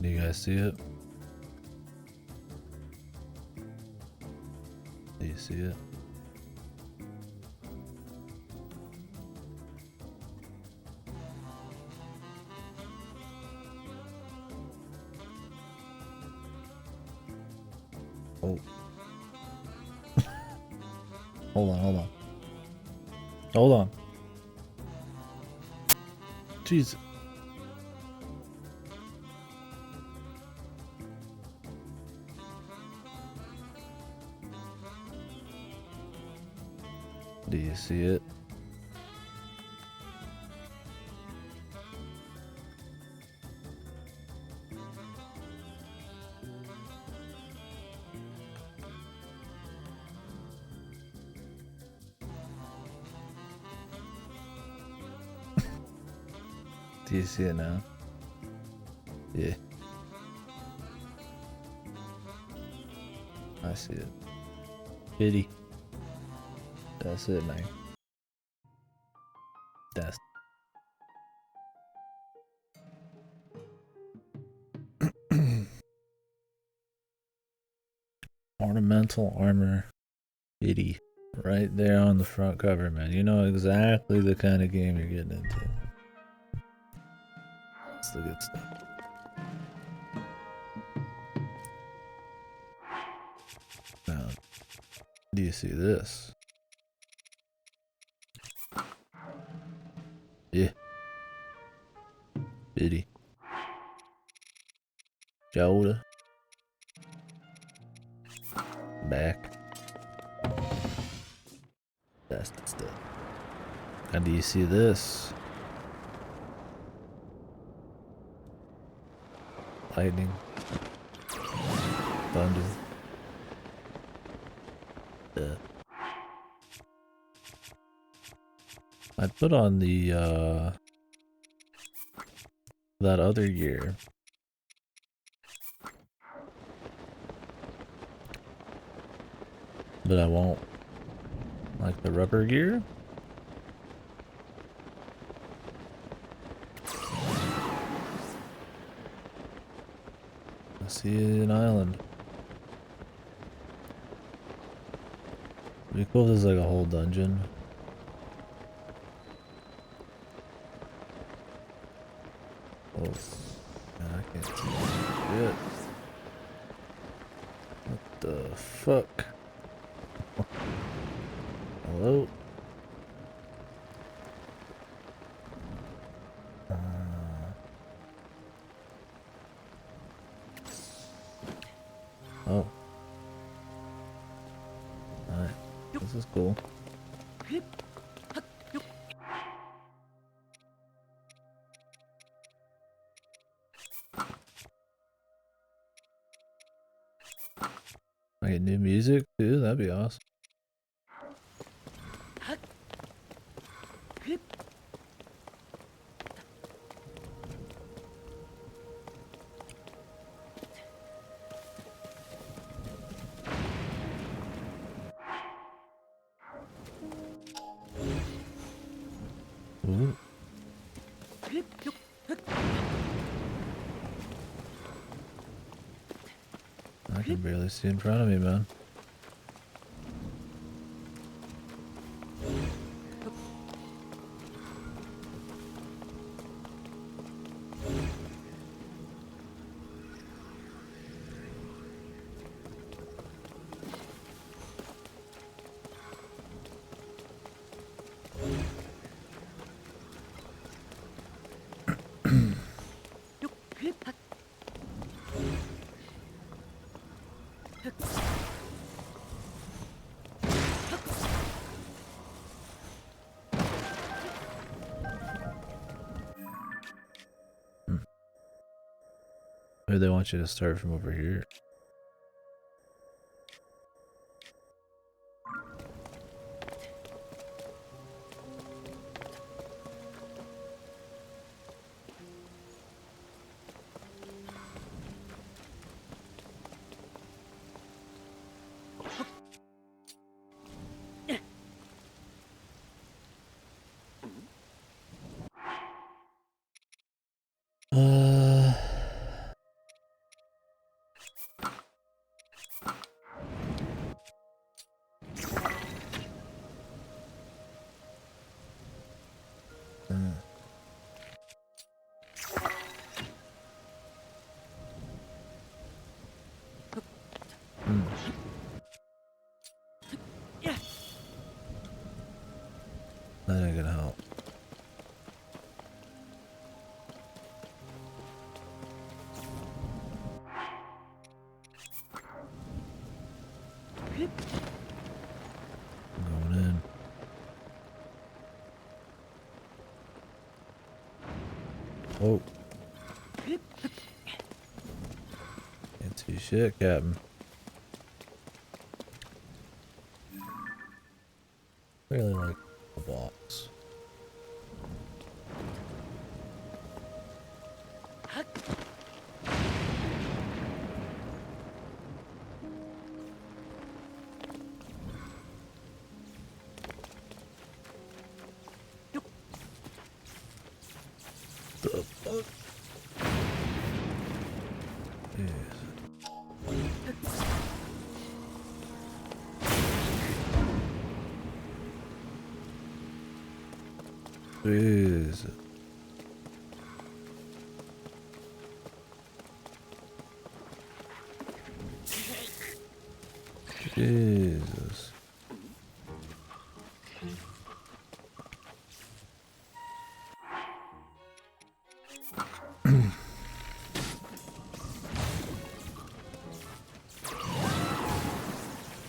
Do you guys see it? Do you see it? Oh. Hold on. Hold on. Jesus. Do you see it? Do you see it now? Yeah. I see it. Pity. That's it, man. That's ornamental armor. Pity. Right there on the front cover, man. You know exactly the kind of game you're getting into. That's the good stuff. Now, do you see this? Yeah. Pity. Shoulder. Back. That's the stuff. And do you see this? Lightning. Thunder. Death. I put on the that other gear. But I won't. Like the rubber gear? I see an island. It'd be cool if there's like a whole dungeon. Oh, I can't see shit. What the fuck? Hello? Oh. Alright. This is cool. I get new music too? That'd be awesome. Ooh. I can barely see in front of me, man. Maybe they want you to start from over here. Uh, that ain't gonna help. Going in. Oh. Can't see shit, Captain. Really like the boss. The fuck? Yes. Jesus. Jesus.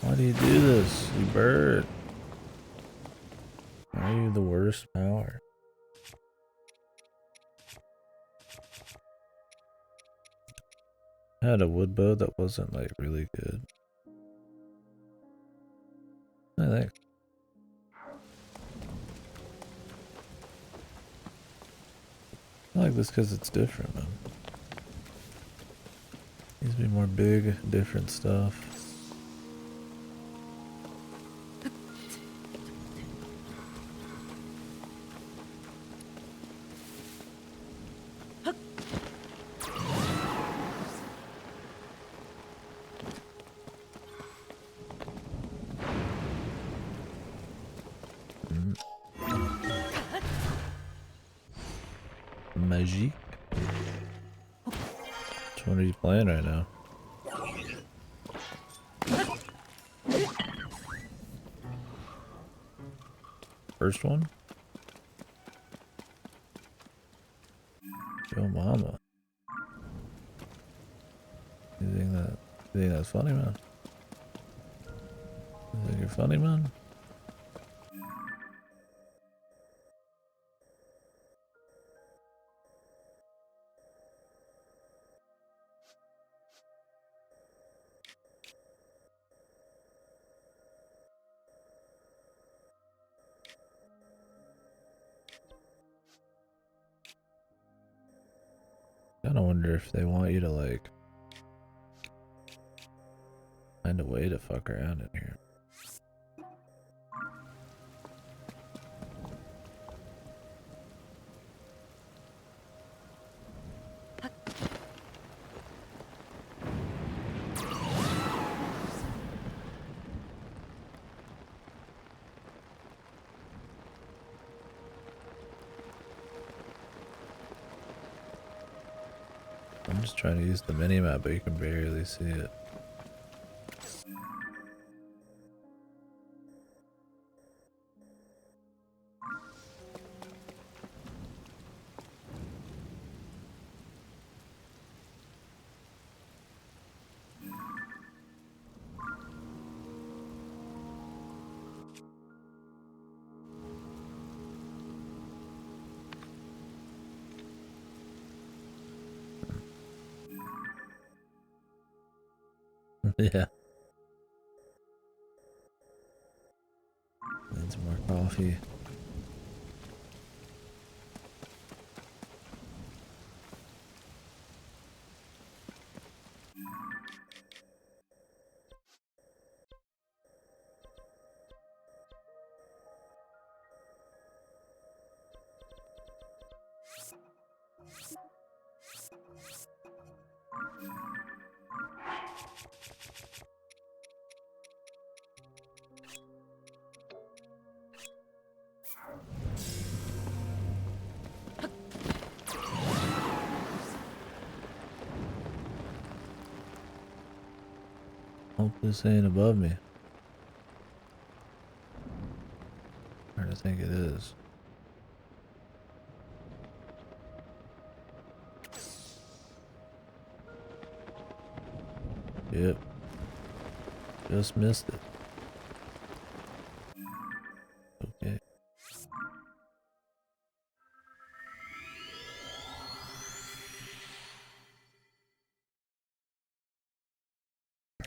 Why do you do this, you bird? Why are you the worst power? I had a wood bow that wasn't like really good. I think. I like this because it's different, man. Needs to be more big, different stuff. Magique. Which one are you playing right now? First one? Yo mama. You think that's funny, man? You think you're funny, man? I kinda wonder if they want you to like find a way to fuck around in here. I'm just trying to use the mini-map, but you can barely see it. Yeah. Need some more coffee. Hope this ain't above me. Hard to think it is. Yep. Just missed it. Okay.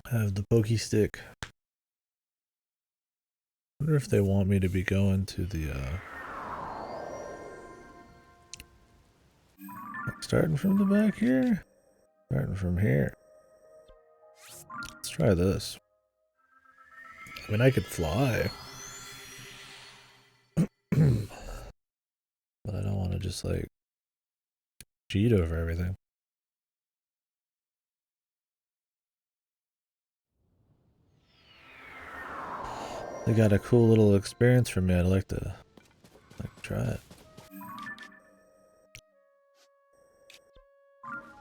I have the pokey stick. Wonder if they want me to be going to the starting from the back here? Starting from here. Let's try this. I mean, I could fly. But I don't want to just, like, cheat over everything. They got a cool little experience for me. I'd like to try it.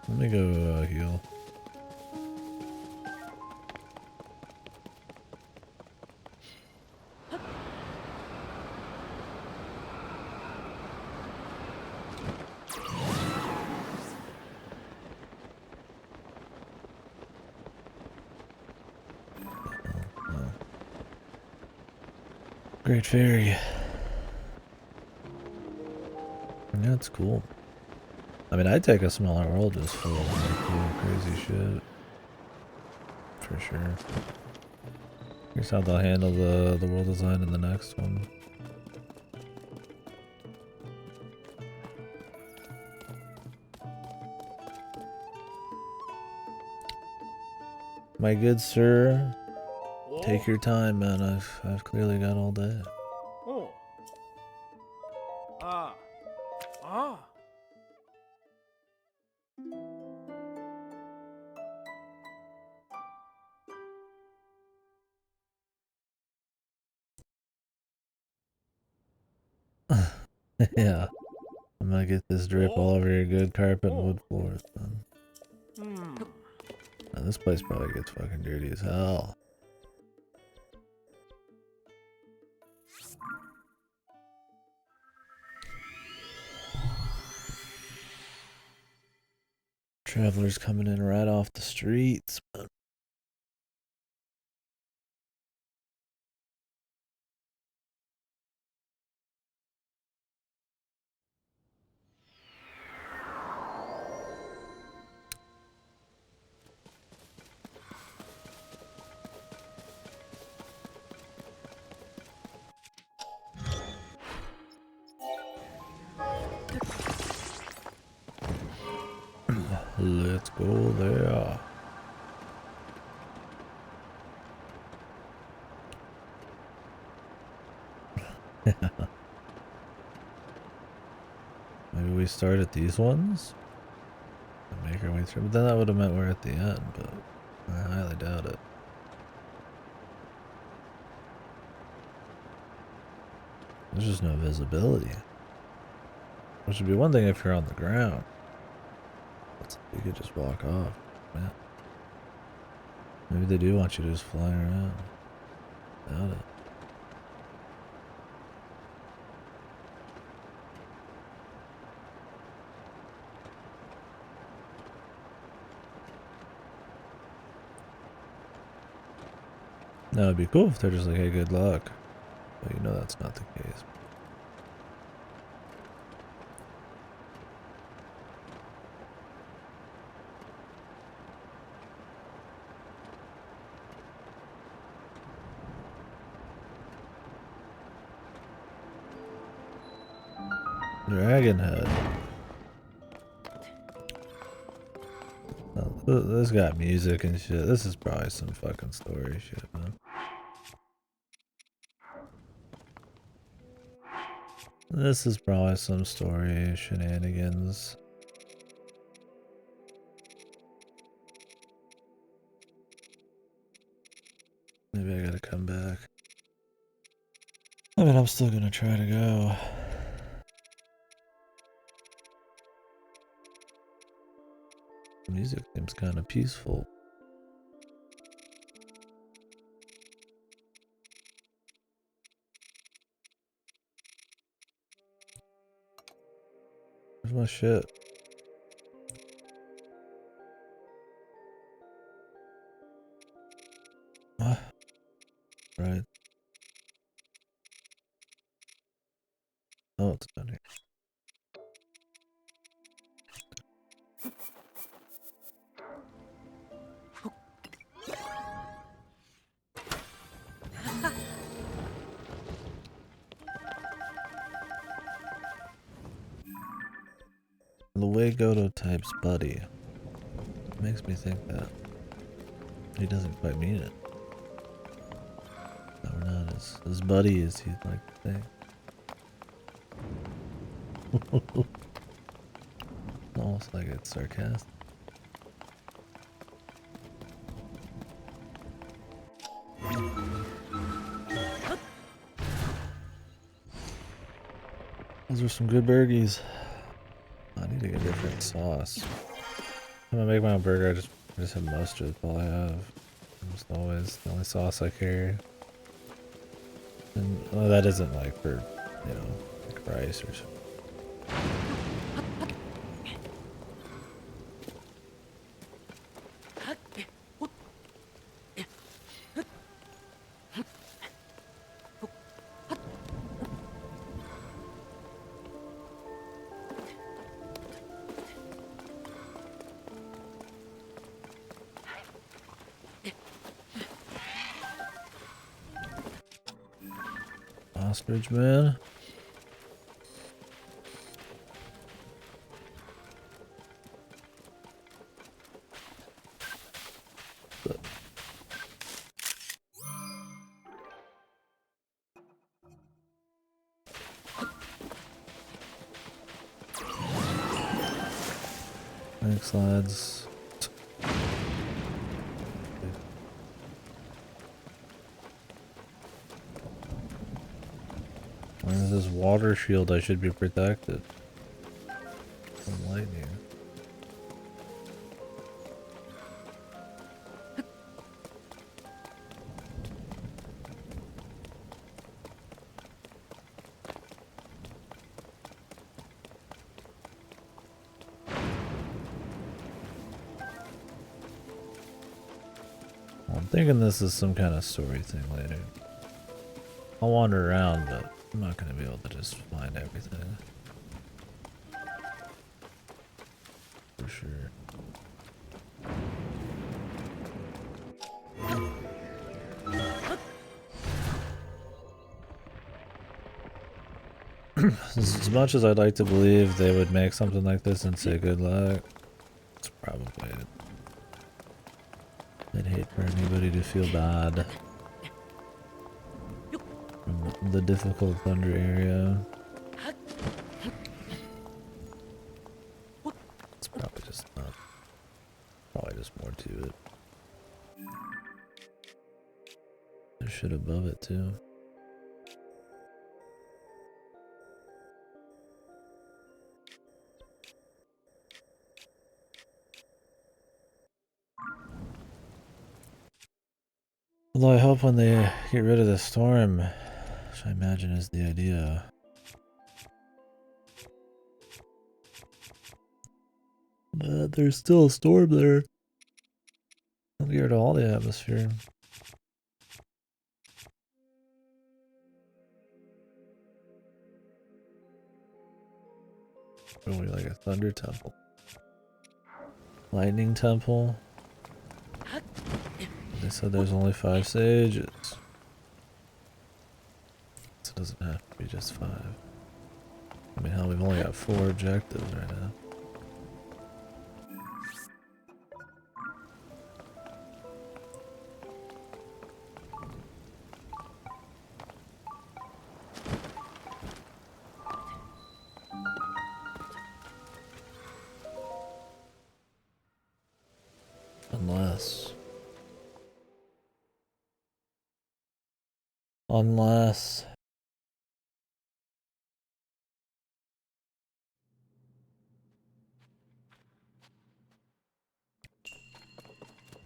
Let me go heal. Great Fairy. That's cool. I mean, I'd take a smaller world just full of like, cool, crazy shit. For sure. Here's how they'll handle the world design in the next one. My good sir, take your time, man. I've clearly got all day. Oh. Ah. Ah. Yeah. I'm gonna get this drip all over your good carpet and wood floors, then. Now, this place probably gets fucking dirty as hell. Travelers coming in right off the streets. Let's go there. Maybe we start at these ones and make our way through. But then that would have meant we're at the end, but I highly doubt it. There's just no visibility. Which would be one thing if you're on the ground. But you could just walk off. Yeah. Maybe they do want you to just fly around. Doubt it. No, it'd be cool if they're just like, hey, good luck. But you know that's not the case. Dragon Head. Oh, this got music and shit. This is probably some fucking story shit, man. This is probably some story shenanigans. Maybe I gotta come back. I mean, I'm still gonna try to go. The music seems kind of peaceful. my shit? What? Right. Oh, it's down here. The way Goto types buddy makes me think that he doesn't quite mean it. No, we're not as buddy as he'd like to think. It's almost like it's sarcastic. Those are some good burgies. I need to get a different sauce. I'm gonna make my own burger. I just have mustard. That's all I have. Almost always the only sauce I carry. And well, that isn't like for, you know, like rice or something. Ostrich man. Thanks, lads. Where's this water shield? I should be protected from lightning. I'm thinking this is some kind of story thing later. I'll wander around, but I'm not going to be able to just find everything. For sure. As much as I'd like to believe they would make something like this and say good luck, it's probably it. I'd hate for anybody to feel bad from the difficult thunder area. It's probably just not. Probably just more to it. There's shit above it too. Although I hope when they get rid of the storm, which I imagine is the idea, but there's still a storm there. I'll get rid of all the atmosphere. Probably like a thunder temple. Lightning temple. They said there's only 5 sages. So it doesn't have to be just 5. I mean, hell, we've only got 4 objectives right now. Unless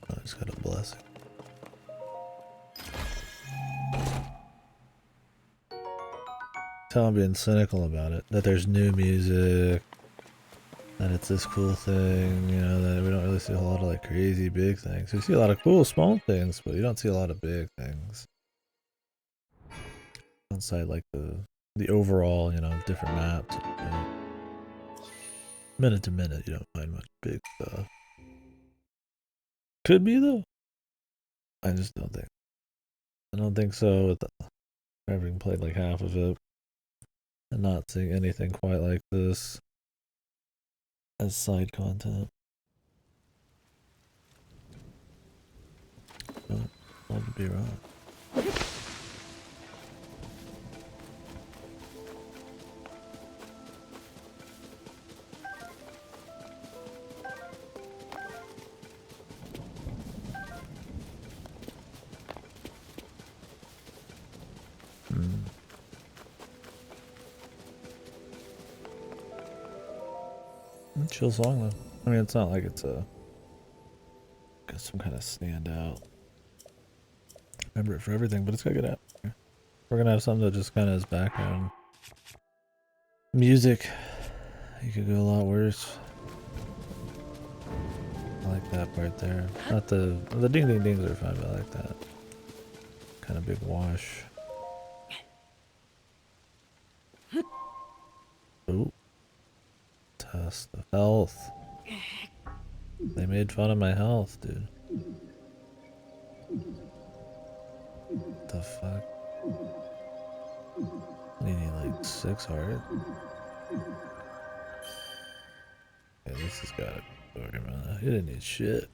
I just got a blessing. Tell I'm being cynical about it. That there's new music, that it's this cool thing, you know, that we don't really see a whole lot of like crazy big things. We see a lot of cool small things, but you don't see a lot of big things. Outside like the overall, you know, different maps. You know, minute to minute, you don't find much big stuff. Could be though. I just don't think. I don't think so. With having played like half of it and not seeing anything quite like this as side content. But I could be wrong. Chill song though. I mean, it's not like it's got some kind of standout. Remember it for everything, but it's got good atmosphere. We're gonna have something that just kind of is background music. You could go a lot worse. I like that part there. Not the ding ding dings are fine, but I like that kind of big wash. Oh. Test of health. They made fun of my health, dude. What the fuck? You need like 6 heart. Yeah, this has got to worry about. You didn't need shit.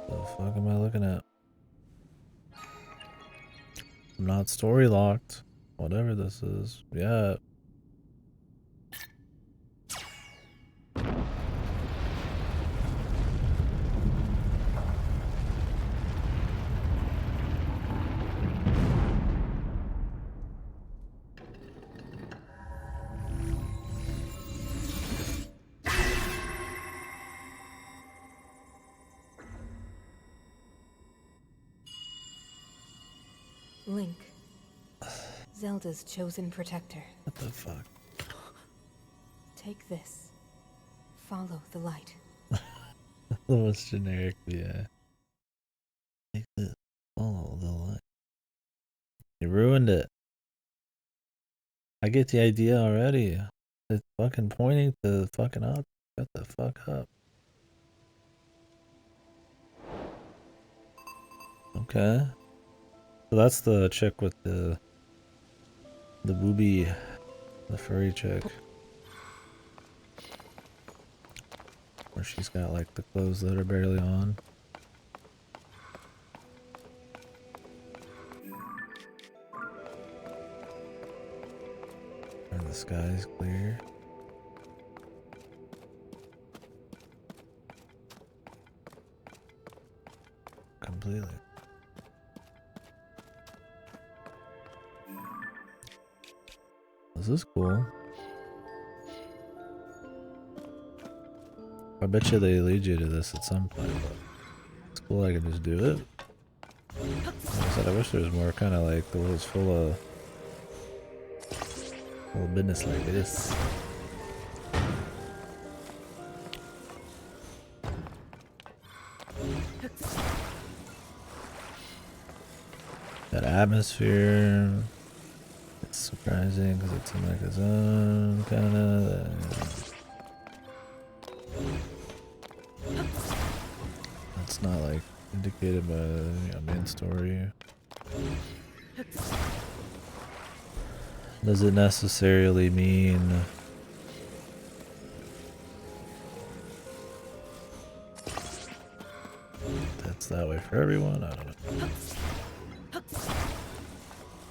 The fuck am I looking at? I'm not story locked. Whatever this is. Yeah. Link. Zelda's chosen protector. What the fuck? Take this. Follow the light. The most generic, yeah. Take this. Follow the light. You ruined it. I get the idea already. It's fucking pointing to the fucking up. Shut the fuck up. Okay. So that's the chick with the booby, the furry chick. Where she's got like the clothes that are barely on. And the sky's clear. Completely. This is cool. I bet you they lead you to this at some point, but it's cool I can just do it. Like I said, I wish there was more kind of like the world's full of little business like this. That atmosphere. It's surprising because it's in like a zone kind of. It's not like indicated by the main story. Does it necessarily mean that's that way for everyone? I don't know.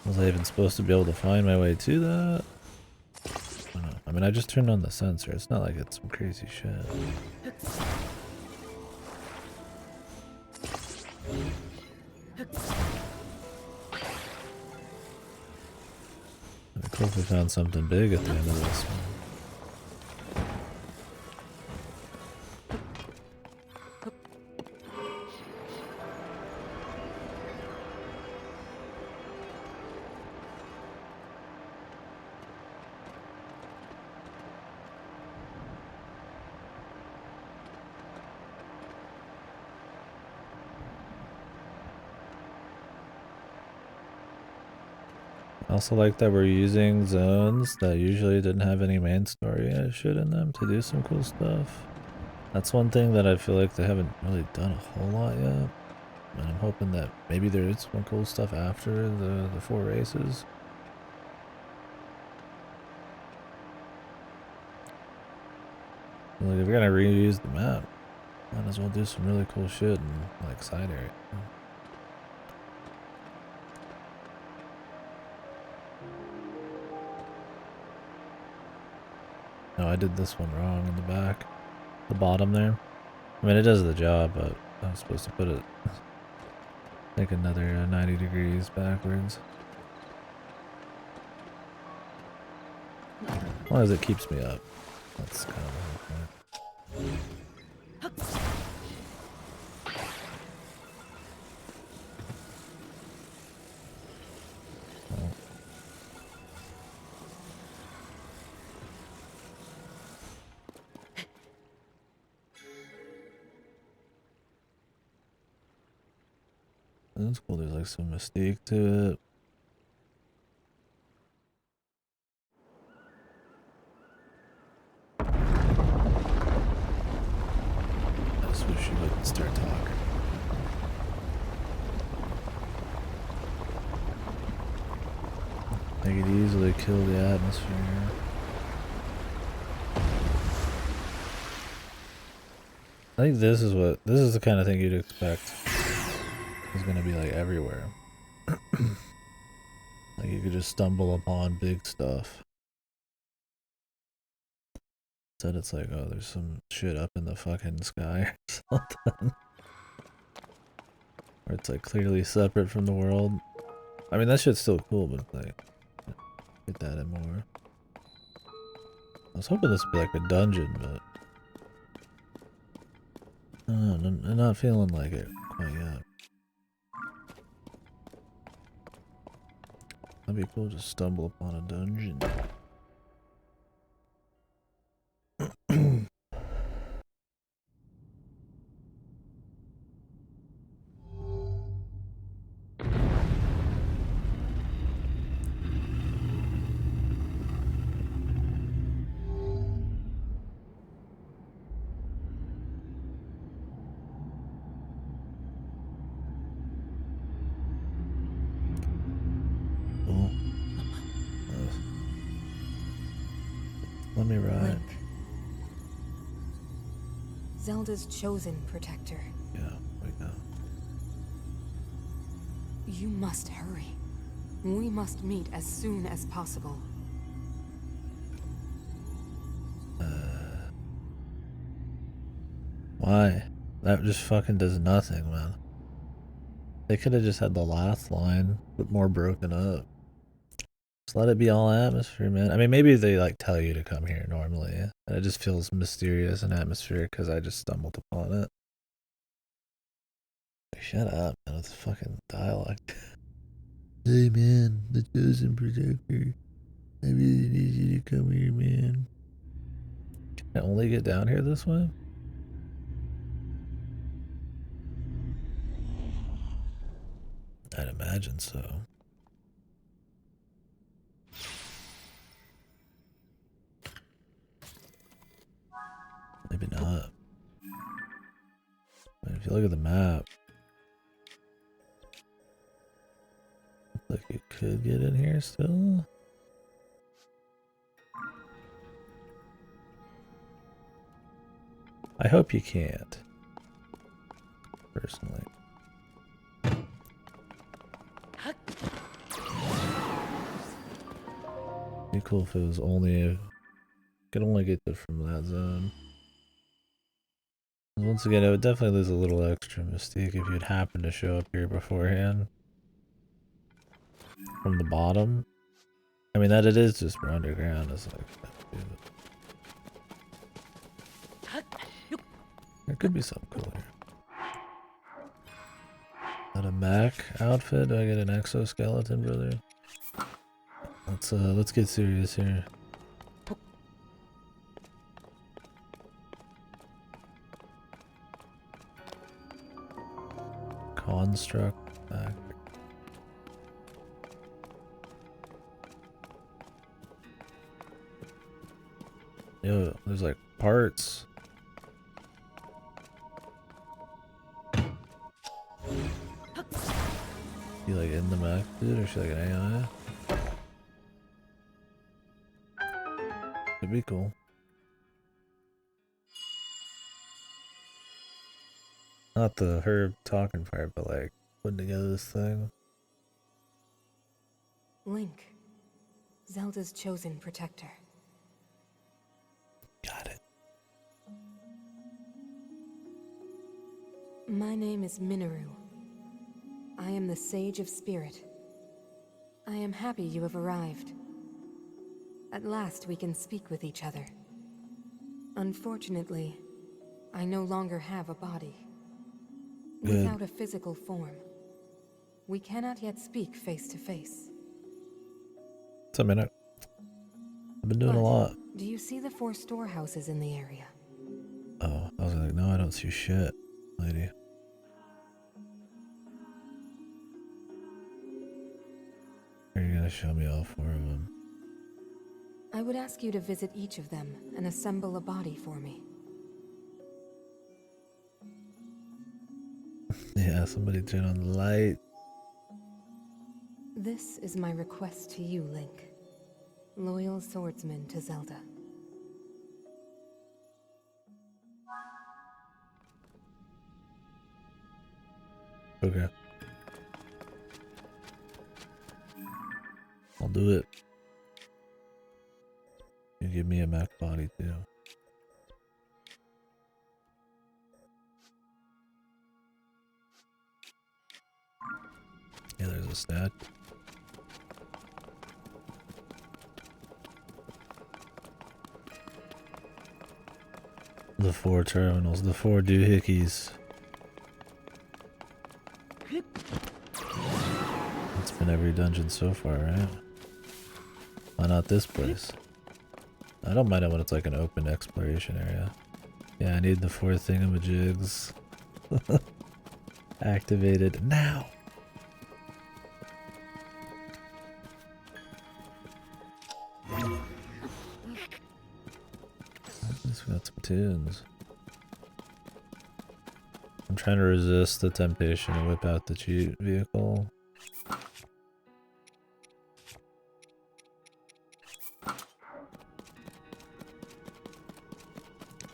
Was I even supposed to be able to find my way to that? I don't know. I mean, I just turned on the sensor. It's not like it's some crazy shit. I hope we found something big at the end of this one. Also like that we're using zones that usually didn't have any main story shit in them to do some cool stuff. That's one thing that I feel like they haven't really done a whole lot yet. And I'm hoping that maybe there is some cool stuff after the 4 races. Like if you're gonna reuse the map, might as well do some really cool shit in like side area. No, I did this one wrong in the back. The bottom there. I mean, it does the job, but I was supposed to put it like another 90 degrees backwards. As long as it keeps me up. That's kind of the whole point. That's cool, there's like some mystique to it. I just wish you wouldn't start talking. They could easily kill the atmosphere. I think this is the kind of thing you'd expect is gonna be like everywhere. Like you could just stumble upon big stuff. Instead it's like, oh, there's some shit up in the fucking sky or something. Or it's like clearly separate from the world. I mean, that shit's still cool, but like, get that in more. I was hoping this would be like a dungeon, but I'm not feeling like it quite yet. That'd be cool to stumble upon a dungeon. Cool. Let me ride. Link. Zelda's chosen protector. Yeah, we go. You must hurry. We must meet as soon as possible. Why? That just fucking does nothing, man. They could have just had the last line, but more broken up. Just let it be all atmosphere, man. I mean, maybe they like tell you to come here normally, and it just feels mysterious and atmospheric because I just stumbled upon it. Shut up, man. It's fucking dialogue. Hey, man, the chosen protector. I really need you to come here, man. Can I only get down here this way? I'd imagine so. Maybe not. But if you look at the map, looks like you could get in here still. I hope you can't. Personally. Be cool if it was only could only get it from that zone. Once again, it would definitely lose a little extra mystique if you'd happen to show up here beforehand. From the bottom. I mean, that it is just for underground is like... There could be something cool here. Not a mech outfit? Do I get an exoskeleton, brother? Let's get serious here. Construct back. Yo, there's like parts. You like in the mech, dude, or she like an AI? It'd be cool. Not the her talking part, but like putting together this thing. Link, Zelda's chosen protector. Got it. My name is Minoru. I am the Sage of Spirit. I am happy you have arrived. At last we can speak with each other. Unfortunately, I no longer have a body. Good. Without a physical form, we cannot yet speak face to face. It's a minute. I've been doing a But lot. do you see the 4 storehouses in the area? Oh, I was like, no, I don't see shit, lady. Are you gonna show me all 4 of them? I would ask you to visit each of them and assemble a body for me. Yeah, somebody turn on the light. This is my request to you, Link. Loyal swordsman to Zelda. Okay. I'll do it. You give me a mech body too. Yeah, there's a stat. The 4 terminals, the 4 doohickeys. It's been every dungeon so far, right? Why not this place? I don't mind it when it's like an open exploration area. Yeah, I need the 4 thingamajigs. Activated now! At least we got some tunes. I'm trying to resist the temptation to whip out the cheat vehicle.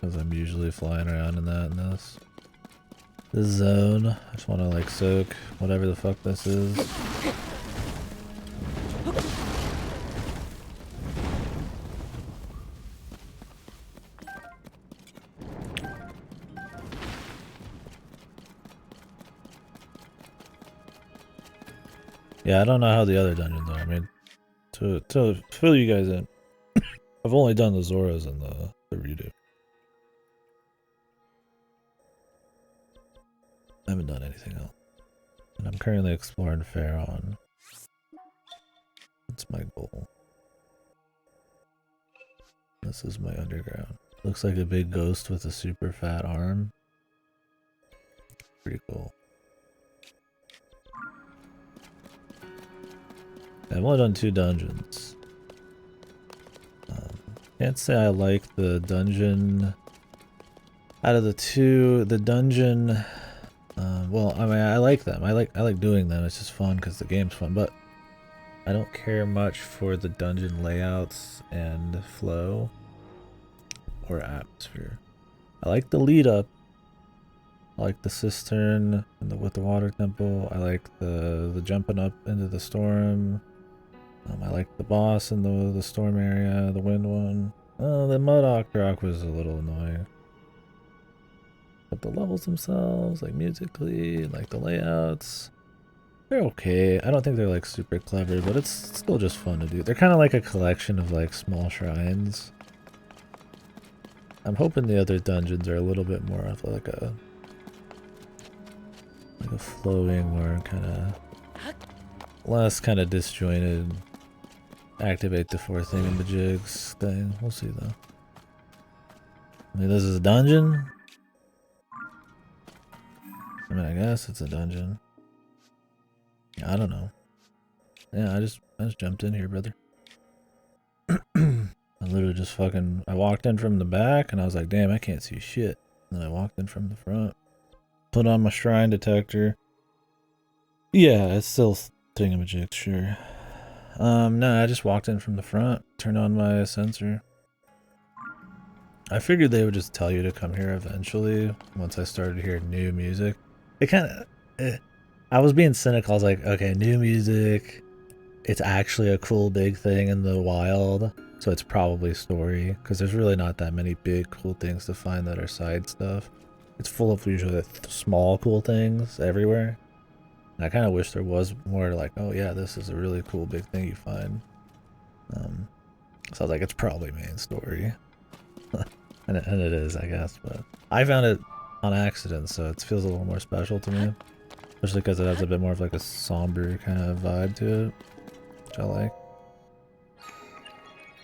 Because I'm usually flying around in that in this zone. I just want to like soak whatever the fuck this is. Yeah, I don't know how the other dungeons are. I mean, to fill you guys in, I've only done the Zoras and the redo. I haven't done anything else. And I'm currently exploring Pharaon. That's my goal. This is my underground. Looks like a big ghost with a super fat arm. Pretty cool. I've only done 2 dungeons. Can't say I like the dungeon. Out of the 2, the dungeon. Well, I mean, I like them. I like doing them. It's just fun because the game's fun. But I don't care much for the dungeon layouts and flow or atmosphere. I like the lead up. I like the cistern and with the water temple. I like the jumping up into the storm. I like the boss in the storm area, the wind one. The mud rock was a little annoying. But the levels themselves, like musically, like the layouts, they're okay. I don't think they're like super clever, but it's still just fun to do. They're kind of like a collection of like small shrines. I'm hoping the other dungeons are a little bit more of like a flowing, more kind of less kind of disjointed. Activate the 4 thingamajigs thing. We'll see though. I mean, this is a dungeon. I mean, I guess it's a dungeon. I don't know. Yeah, I just jumped in here, brother. I literally just fucking, I walked in from the back and I was like, damn, I can't see shit. And then I walked in from the front. Put on my shrine detector. Yeah, it's still thingamajig, sure. No, I just walked in from the front, turned on my sensor. I figured they would just tell you to come here eventually once I started hearing new music. It kind of, I was being cynical. I was like, okay, new music. It's actually a cool big thing in the wild, so it's probably story, because there's really not that many big cool things to find that are side stuff. It's full of usually small cool things everywhere. And I kind of wish there was more like, oh yeah, this is a really cool big thing you find. So I was like, it's probably main story. and it is, I guess, but I found it on accident, so it feels a little more special to me. Especially because it has a bit more of like a somber kind of vibe to it, which I like.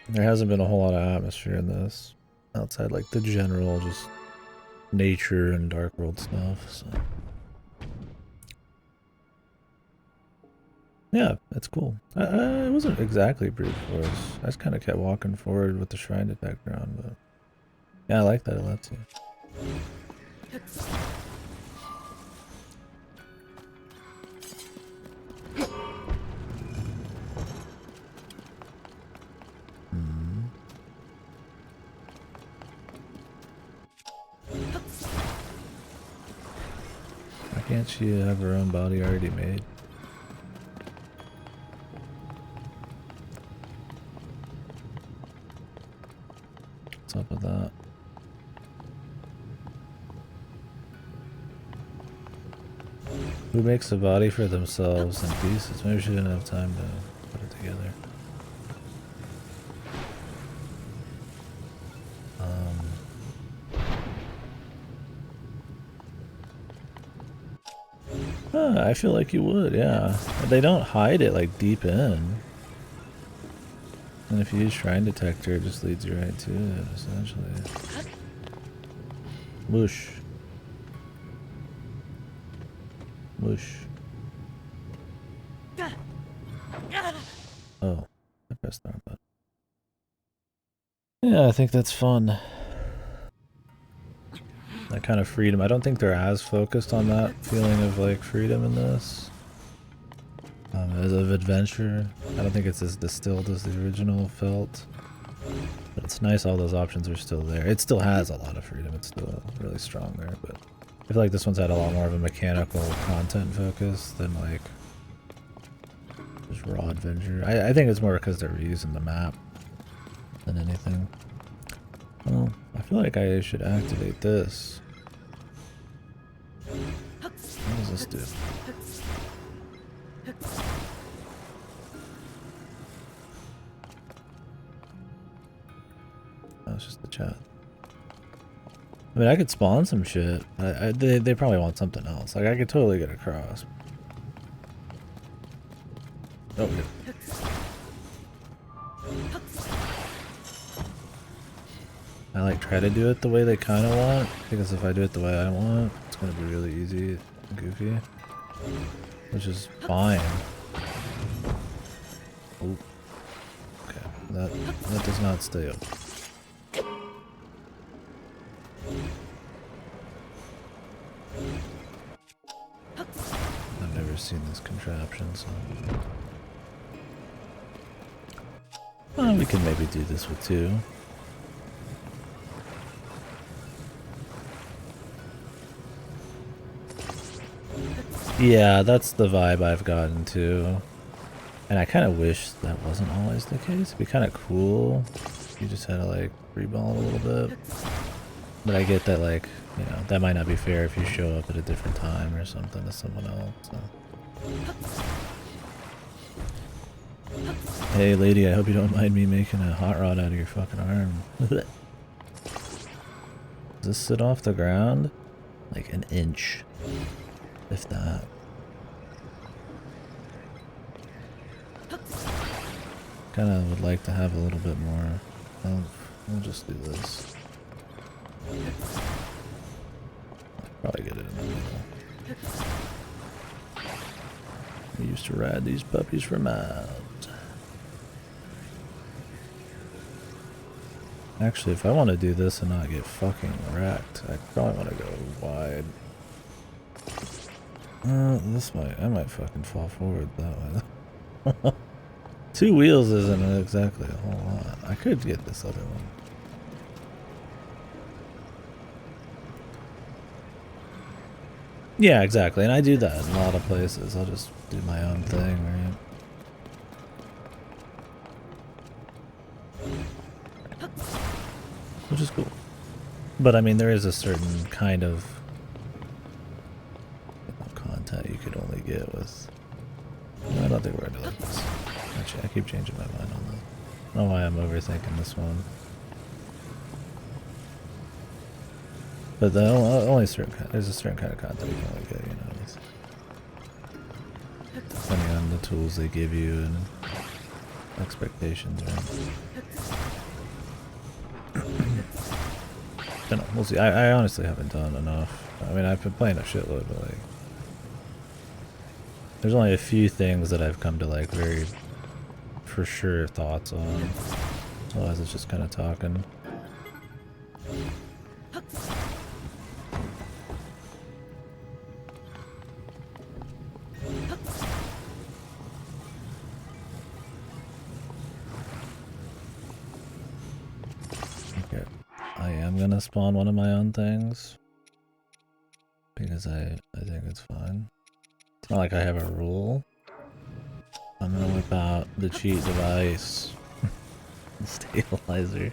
There hasn't been a whole lot of atmosphere in this, outside like the general just nature and Dark World stuff, so. Yeah, it's cool. It wasn't exactly brute force. I just kind of kept walking forward with the shrine detector on, but yeah, I like that it lets you. Why can't she have her own body already made? What's up with that? Who makes a body for themselves in pieces? Maybe she didn't have time to put it together. I feel like you would, yeah. They don't hide it like deep in. And if you use Shrine Detector, it just leads you right to it, essentially. Whoosh. Whoosh. Oh, I pressed the wrong button. Yeah, I think that's fun. That kind of freedom. I don't think they're as focused on that feeling of like freedom in this. As of adventure. I don't think it's as distilled as the original felt. But it's nice all those options are still there. It still has a lot of freedom. It's still really strong there, but I feel like this one's had a lot more of a mechanical content focus than like just raw adventure. I think it's more because they're reusing the map than anything. Well, I feel like I should activate this. What does this do? Oh, it's just the chat. I mean, I could spawn some shit. They probably want something else. Like, I could totally get across. Oh, yeah. I like try to do it the way they kind of want, because if I do it the way I want, it's gonna be really easy and goofy, which is fine. Oop. Okay, that does not stay up. I've never seen this contraption, so well, we can maybe do this with two. Yeah, that's the vibe I've gotten too. And I kind of wish that wasn't always the case. It'd be kind of cool if you just had to like freeball it a little bit. But I get that, like, you know, that might not be fair if you show up at a different time or something to someone else. So. Hey lady, I hope you don't mind me making a hot rod out of your fucking arm. Does this sit off the ground? Like an inch. If that. Kinda would like to have a little bit more. We'll just do this. Probably get it in the middle. We used to ride these puppies for miles. Actually, if I want to do this and not get fucking wrecked, I probably want to go wide. I might fucking fall forward that way. 2 wheels isn't exactly a whole lot. I could get this other one. Yeah, exactly, and I do that in a lot of places. I'll just do my own thing, right? Which is cool. But I mean, there is a certain kind of content you could only get with... No, I don't think we're gonna do like this. Actually, I keep changing my mind on this. I don't know why I'm overthinking this one. But the only certain kind, there's a certain kind of content you can only get, you know. Depending on the tools they give you and expectations, right? I don't know, we'll see. I honestly haven't done enough. I mean, I've been playing a shitload, but like, there's only a few things that I've come to like very for sure thoughts on. Otherwise, it's just kind of talking. Okay, I am gonna spawn one of my own things because I think it's fine. It's not like I have a rule. I'm gonna whip out the cheat device. The stabilizer.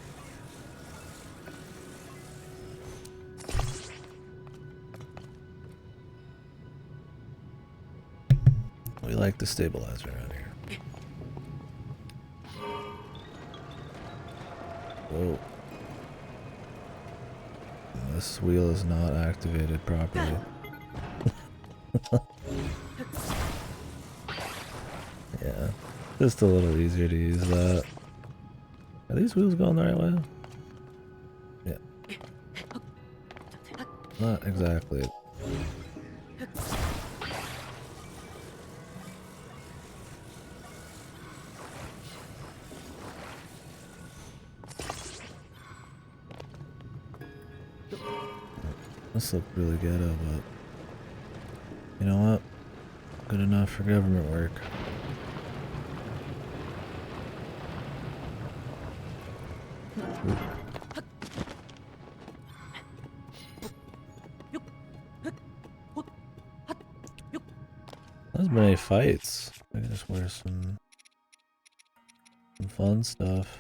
We like the stabilizer around here. Whoa. This wheel is not activated properly. Yeah, just a little easier to use that. Are these wheels going the right way? Yeah. Not exactly. This looked really ghetto, but you know what? Good enough for government work. There's been any fights. I can just wear some fun stuff.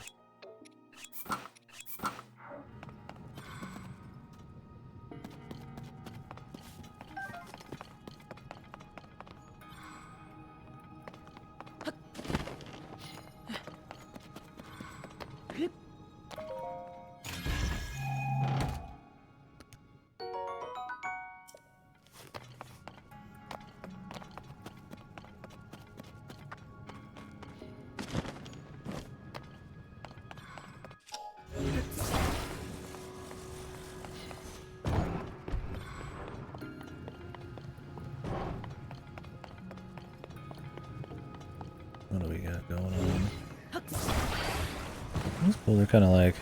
What do we got going on? That's cool, they're kind of like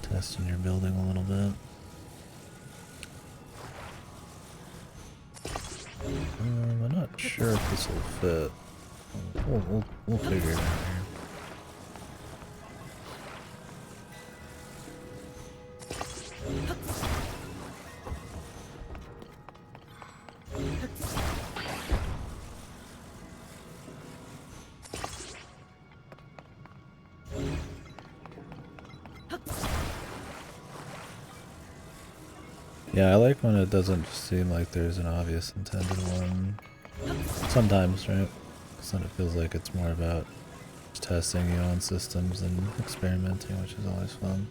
testing your building a little bit. I'm not sure if this will fit. We'll figure it out here. Yeah, I like when it doesn't seem like there's an obvious intended one. Sometimes, right? Because then it feels like it's more about just testing your own systems and experimenting, which is always fun.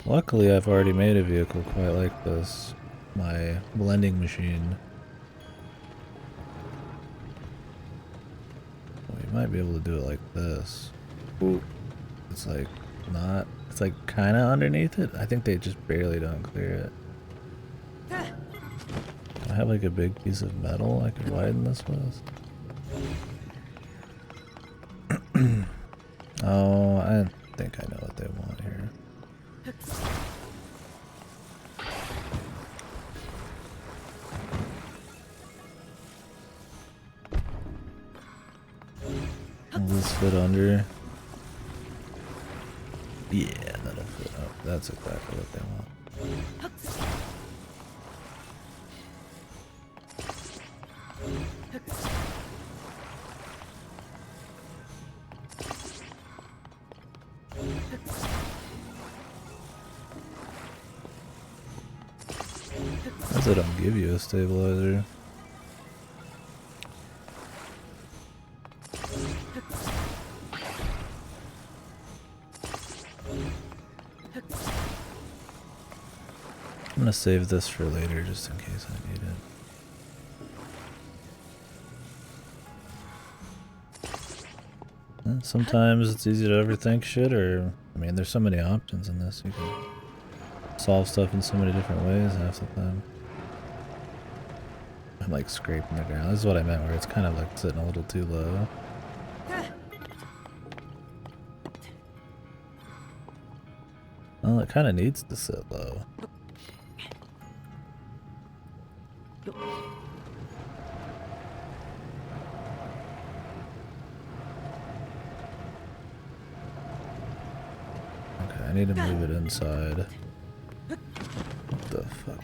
Luckily, I've already made a vehicle quite like this. My blending machine. Might be able to do it like this. Ooh. It's like not, it's like kind of underneath it. I think they just barely don't clear it. Do I have like a big piece of metal I could widen this with? Oh, I think I know what they want here. Will this fit under? Yeah, that'll fit up. That's exactly what they want. As they don't give you a stabilizer. I'm gonna save this for later just in case I need it. Sometimes it's easy to overthink shit, or I mean, there's so many options in this. You can solve stuff in so many different ways half the time. I'm like scraping the ground. This is what I meant, where it's kind of like sitting a little too low. Well, it kind of needs to sit low. Okay, I need to move it inside. What the fuck?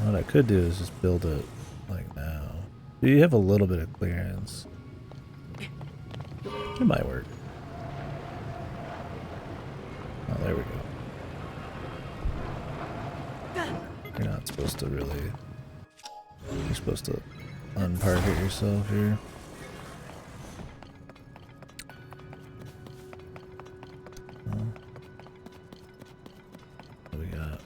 What I could do is just build it like now. You have a little bit of clearance. It might work. Oh, there we go. You're not supposed to really... You're supposed to unpark it yourself here. What do we got?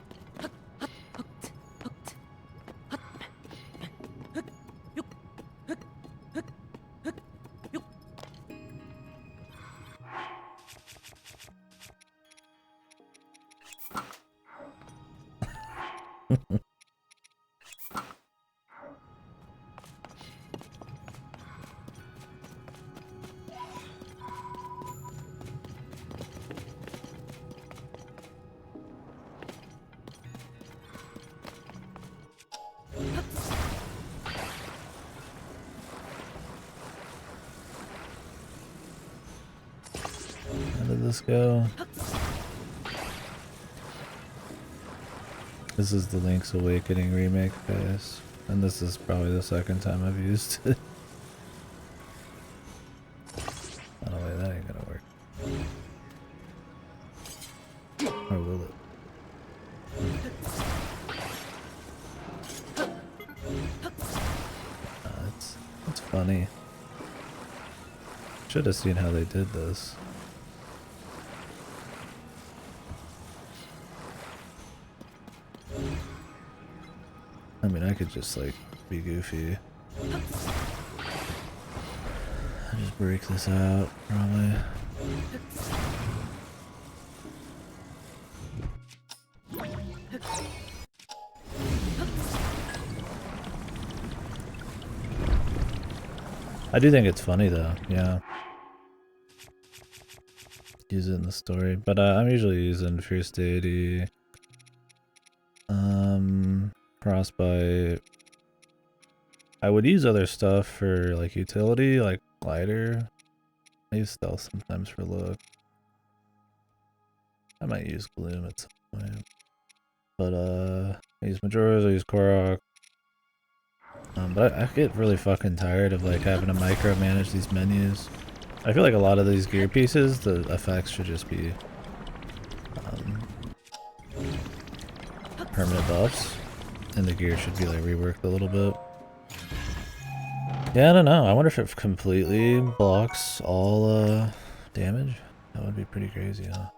How did this go? This is the Link's Awakening remake, guys. And this is probably the second time I've used it. Oh no, wait, that ain't gonna work. Or will it? That's funny. Should have seen how they did this. I mean, I could just like be goofy. I just break this out, probably. I do think it's funny though, yeah. Use it in the story, but I'm usually using Fierce Deity, Frostbite. I would use other stuff for like utility, like Glider. I use Stealth sometimes for look. I might use Gloom at some point. But I use Majora's, I use Korok. But I get really fucking tired of like having to micromanage these menus. I feel like a lot of these gear pieces, the effects should just be permanent buffs, and the gear should be like reworked a little bit. Yeah, I don't know. I wonder if it completely blocks all damage. That would be pretty crazy, huh?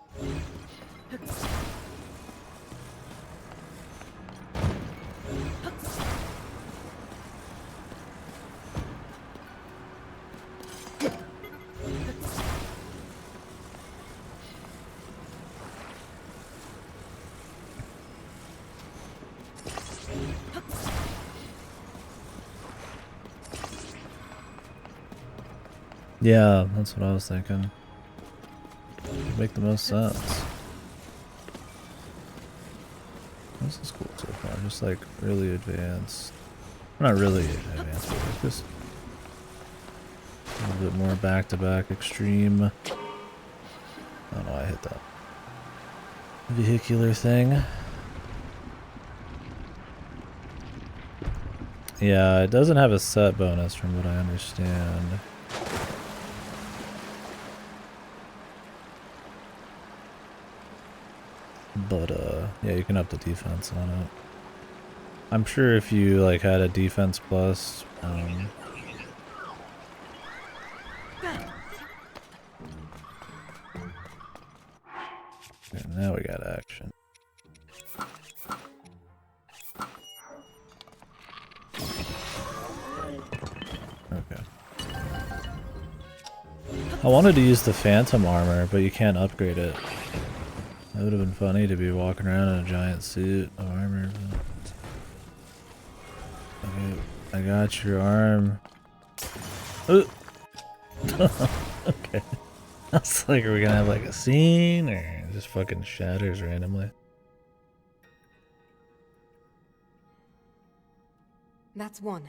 Yeah, that's what I was thinking. Would make the most sense. This is cool so far. Just like really advanced. Not really advanced, but like just a little bit more back-to-back extreme. Oh no, I hit that vehicular thing. Yeah, it doesn't have a set bonus from what I understand. But yeah, you can up the defense on it. I'm sure if you like had a defense plus, okay, now we got action. Okay. I wanted to use the phantom armor, but you can't upgrade it. That would have been funny to be walking around in a giant suit of armor. Okay, I got your arm. Ooh. Okay. I was like, are we gonna have like a scene or it just fucking shatters randomly? That's one.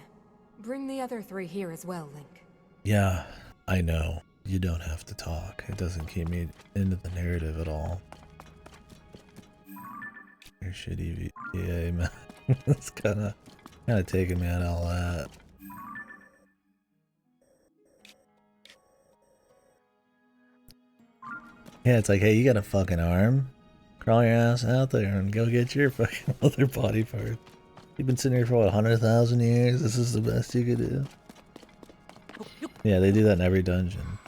Bring the other 3 here as well, Link. Yeah, I know. You don't have to talk. It doesn't keep me into the narrative at all. Your shitty VA, man. It's kinda taking me out of all that. Yeah, it's like, hey, you got a fucking arm? Crawl your ass out there and go get your fucking other body part. You've been sitting here for what, 100,000 years? This is the best you could do? Yeah, they do that in every dungeon.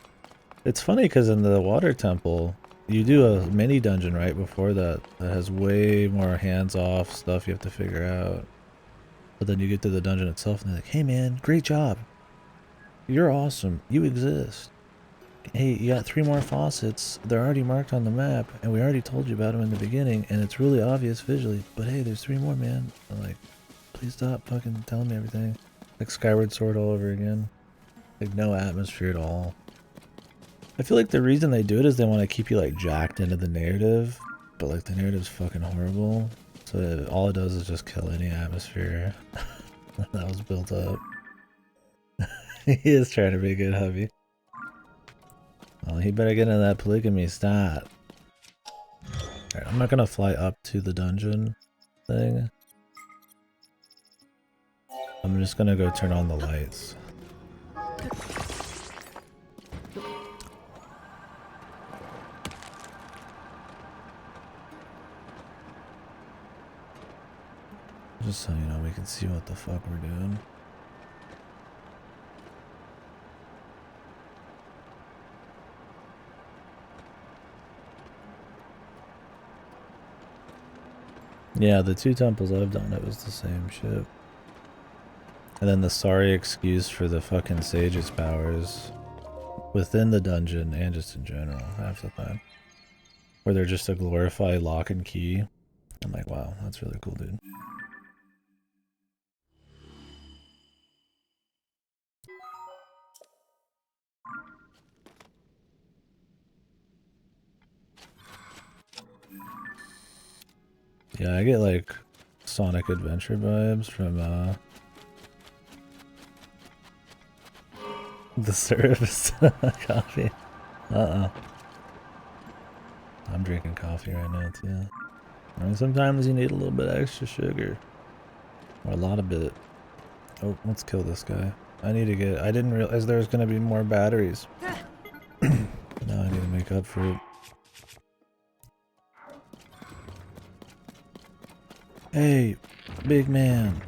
It's funny because in the water temple, you do a mini dungeon right before that that has way more hands-off stuff you have to figure out. But then you get to the dungeon itself and they're like, hey man, great job. You're awesome. You exist. Hey, you got 3 more faucets. They're already marked on the map and we already told you about them in the beginning and it's really obvious visually. But hey, there's 3 more, man. I'm like, please stop fucking telling me everything. Like Skyward Sword all over again. Like no atmosphere at all. I feel like the reason they do it is they want to keep you like jacked into the narrative, but like the narrative's fucking horrible. So all it does is just kill any atmosphere that was built up. He is trying to be a good hubby. Well, he better get into that polygamy stat. Alright, I'm not gonna fly up to the dungeon thing. I'm just gonna go turn on the lights. Just so you know, we can see what the fuck we're doing. Yeah, the 2 temples I've done, it was the same shit. And then the sorry excuse for the fucking sage's powers within the dungeon and just in general, half the time. Where they're just a glorified lock and key. I'm like, wow, that's really cool, dude. Yeah, I get like Sonic Adventure vibes from the service coffee. I'm drinking coffee right now too. I mean, sometimes you need a little bit extra sugar. Or a lot of it. Oh, let's kill this guy. I need to get... I didn't realize there was going to be more batteries. Now I need to make up for it. Hey, big man.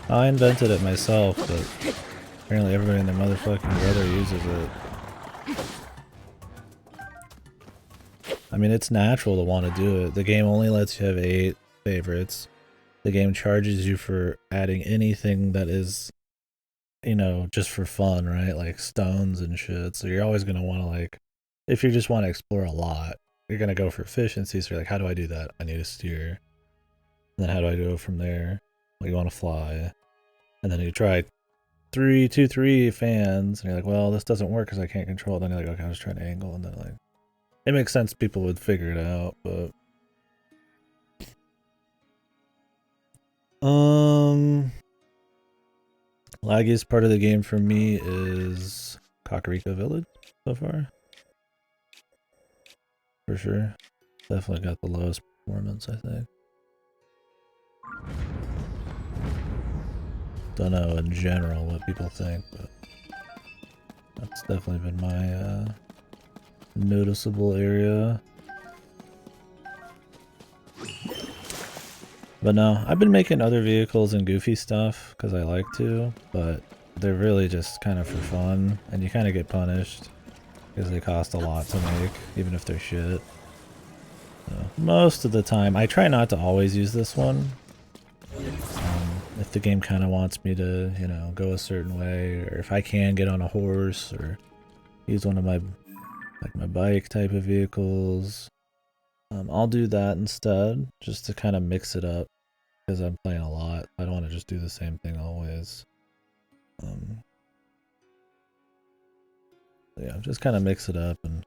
I invented it myself, but apparently everybody and their motherfucking brother uses it. I mean, it's natural to want to do it. The game only lets you have 8 favorites. The game charges you for adding anything that is, you know, just for fun, right? Like stones and shit. So you're always going to want to, like, if you just want to explore a lot, you're gonna go for efficiency. So you're like, how do I do that? I need to steer. And then how do I go from there? Well, you want to fly, and then you try 3-2-3 fans, and you're like, well, this doesn't work because I can't control it. Then you're like, okay, I was trying to angle, and then like, it makes sense. People would figure it out, but laggiest part of the game for me is Kakariko Village so far. For sure. Definitely got the lowest performance, I think. Don't know in general what people think, but that's definitely been my noticeable area. But no, I've been making other vehicles and goofy stuff because I like to, but they're really just kind of for fun, and you kind of get punished because they cost a lot to make, even if they're shit. So most of the time, I try not to always use this one. If the game kind of wants me to, you know, go a certain way, or if I can get on a horse or use one of my, like my bike type of vehicles, I'll do that instead, just to kind of mix it up, because I'm playing a lot. I don't want to just do the same thing always. Yeah, just kind of mix it up and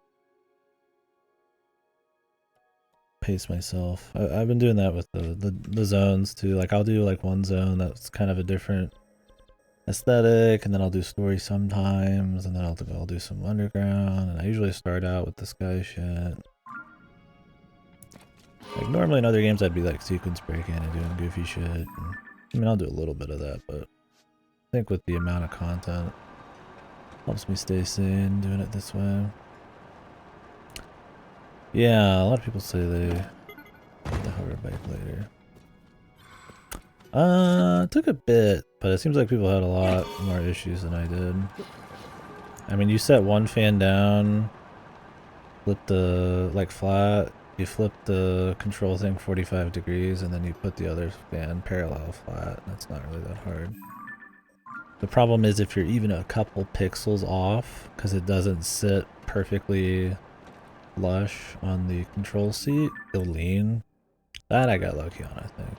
pace myself. I've been doing that with the zones too. Like I'll do like one zone that's kind of a different aesthetic, and then I'll do story sometimes, and then I'll do some underground, and I usually start out with the sky shit. Like normally in other games I'd be like sequence breaking and doing goofy shit, and, I mean I'll do a little bit of that, but I think with the amount of content helps me stay sane doing it this way. Yeah, a lot of people say they get the hover bike later. It took a bit, but it seems like people had a lot more issues than I did. I mean, you set one fan down, flip the, like flat, you flip the control thing 45 degrees, and then you put the other fan parallel flat. That's not really that hard. The problem is if you're even a couple pixels off, because it doesn't sit perfectly flush on the control seat, it'll lean. That I got lucky on, I think.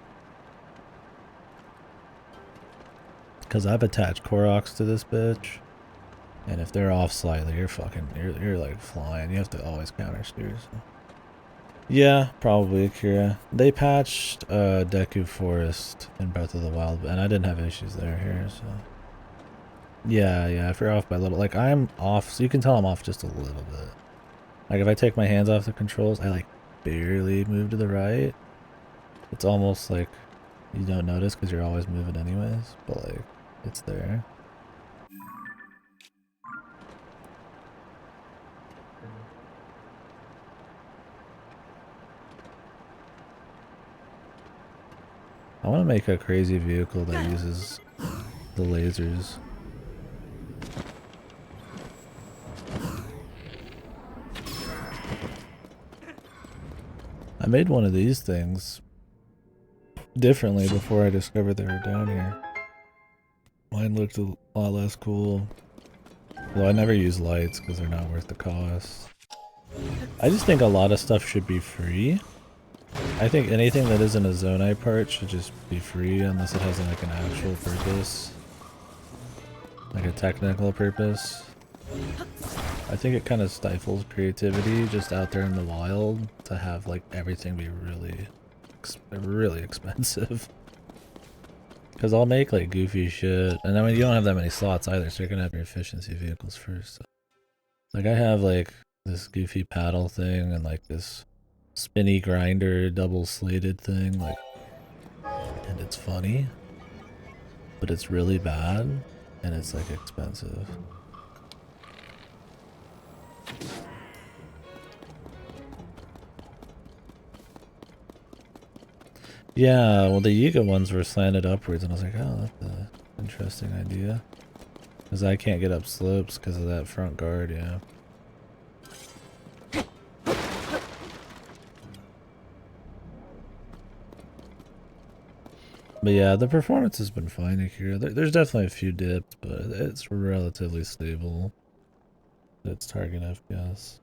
Because I've attached Koroks to this bitch, and if they're off slightly, you're like flying. You have to always counter steer. So. Yeah, probably Akira. They patched Deku Forest in Breath of the Wild, and I didn't have issues there here, so. Yeah, if you're off by a little, like I'm off, so you can tell I'm off just a little bit. Like if I take my hands off the controls, I like barely move to the right. It's almost like you don't notice because you're always moving anyways, but like it's there. I want to make a crazy vehicle that uses the lasers. I made one of these things differently before I discovered they were down here. Mine looked a lot less cool. Though I never use lights because they're not worth the cost. I just think a lot of stuff should be free. I think anything that isn't a Zonai part should just be free unless it has like an actual purpose. Like a technical purpose. I think it kind of stifles creativity just out there in the wild to have like everything be really expensive. Because I'll make like goofy shit, and I mean you don't have that many slots either, so you're gonna have your efficiency vehicles first. So. Like I have like this goofy paddle thing and like this spinny grinder double slated thing, like, and it's funny, but it's really bad, and it's like expensive. Yeah, well the Yiga ones were slanted upwards, and I was like, oh, that's an interesting idea. Because I can't get up slopes because of that front guard, yeah. But yeah, the performance has been fine here. There's definitely a few dips, but it's relatively stable. It's target FPS.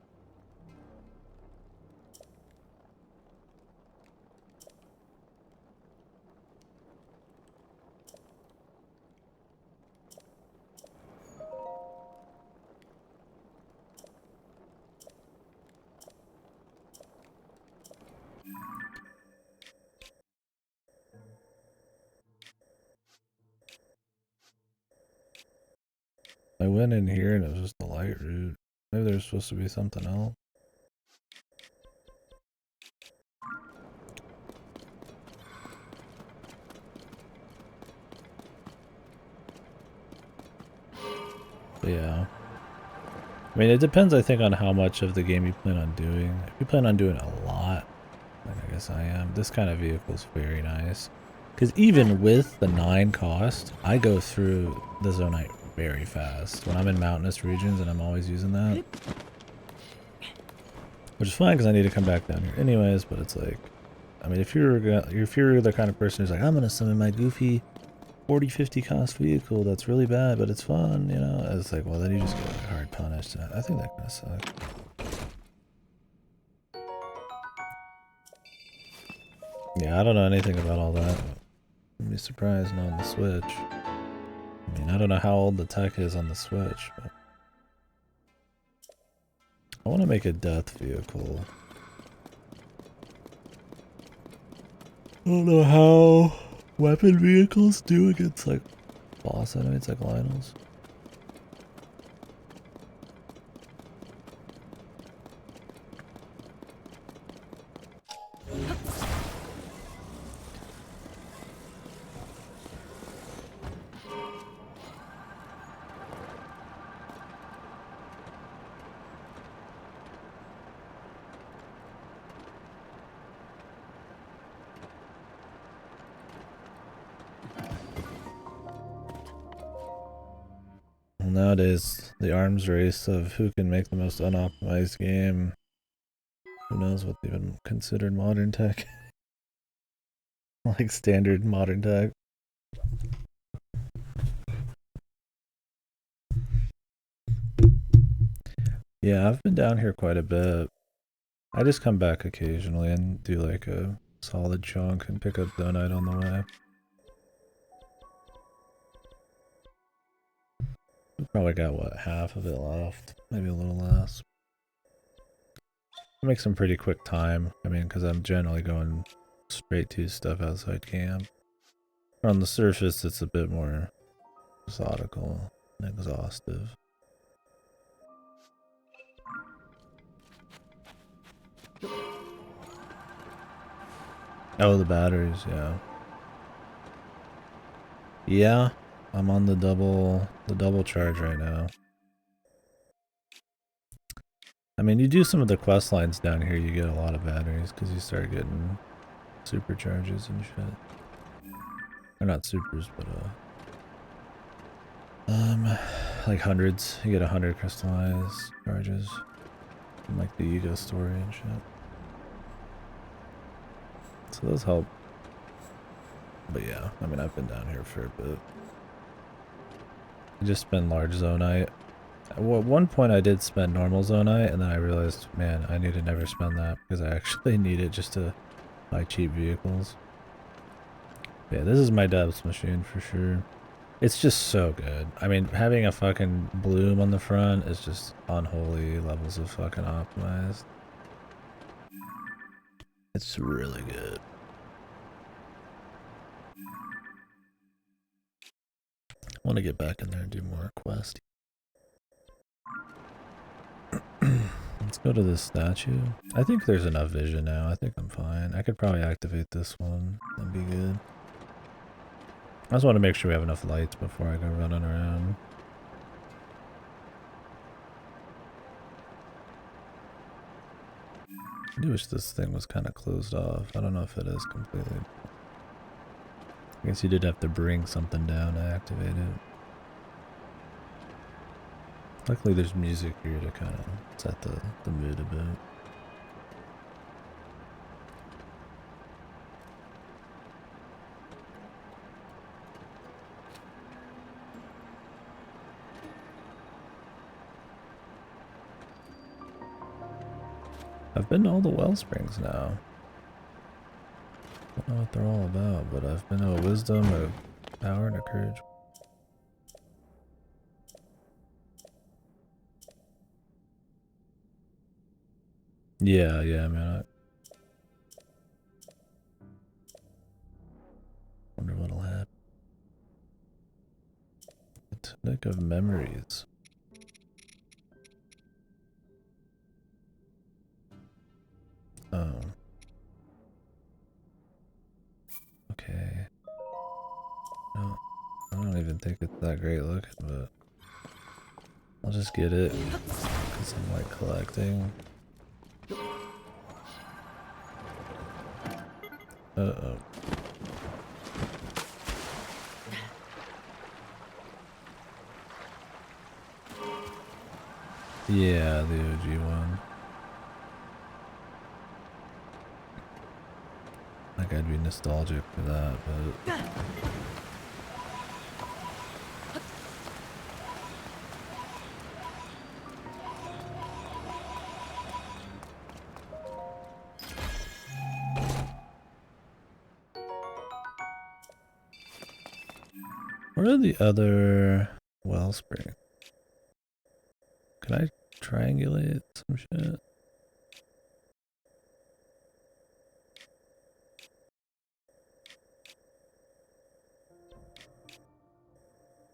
I went in here and it was just the light route. Maybe there's supposed to be something else. But yeah. I mean, it depends, I think, on how much of the game you plan on doing. If you plan on doing a lot, then I guess I am. This kind of vehicle's very nice. Because even with the 9 cost, I go through the Zonite very fast. When I'm in mountainous regions, and I'm always using that. Which is fine, because I need to come back down here anyways, but it's like... I mean, if you're the kind of person who's like, I'm going to summon my goofy 40-50 cost vehicle that's really bad, but it's fun, you know? It's like, well, then you just get like, hard punished. I think that kind of sucks. Yeah, I don't know anything about all that. I'd be surprised not on the Switch. I mean, I don't know how old the tech is on the Switch, but... I want to make a death vehicle. I don't know how weapon vehicles do against, like, boss enemies like Lionel's. Nowadays, the arms race of who can make the most unoptimized game. Who knows what's even considered modern tech? Like standard modern tech. Yeah, I've been down here quite a bit. I just come back occasionally and do like a solid chunk and pick up Zonite on the way. We probably got, what, half of it left? Maybe a little less. I make some pretty quick time. I mean, because I'm generally going straight to stuff outside camp. On the surface, it's a bit more methodical and exhaustive. Oh, the batteries, yeah. Yeah, I'm on the double charge right now. I mean, you do some of the quest lines down here, you get a lot of batteries because you start getting supercharges and shit. Or not supers, but like hundreds. You get 100 crystallized charges from like the ego story and shit. So those help. But yeah, I mean, I've been down here for a bit. I just spend large zonite. At one point I did spend normal zonite, and then I realized, man, I need to never spend that because I actually need it just to buy cheap vehicles. Yeah, this is my depths machine for sure. It's just so good. I mean, having a fucking bloom on the front is just unholy levels of fucking optimized. It's really good. I want to get back in there and do more quests. Let's go to this statue. I think there's enough vision now. I think I'm fine. I could probably activate this one. That'd be good. I just want to make sure we have enough lights before I go running around. I do wish this thing was kind of closed off. I don't know if it is completely. I guess you did have to bring something down to activate it. Luckily there's music here to kind of set the mood a bit. I've been to all the well springs now. I don't know what they're all about, but I've been to a wisdom, a power, and a courage. Yeah, man. Wonder what'll happen. A tunic of memories. I don't even think it's that great looking, but I'll just get it because I'm like collecting. Uh-oh. Yeah, the OG one. Like I'd be nostalgic for that, but where are the other wellspring? Can I triangulate some shit?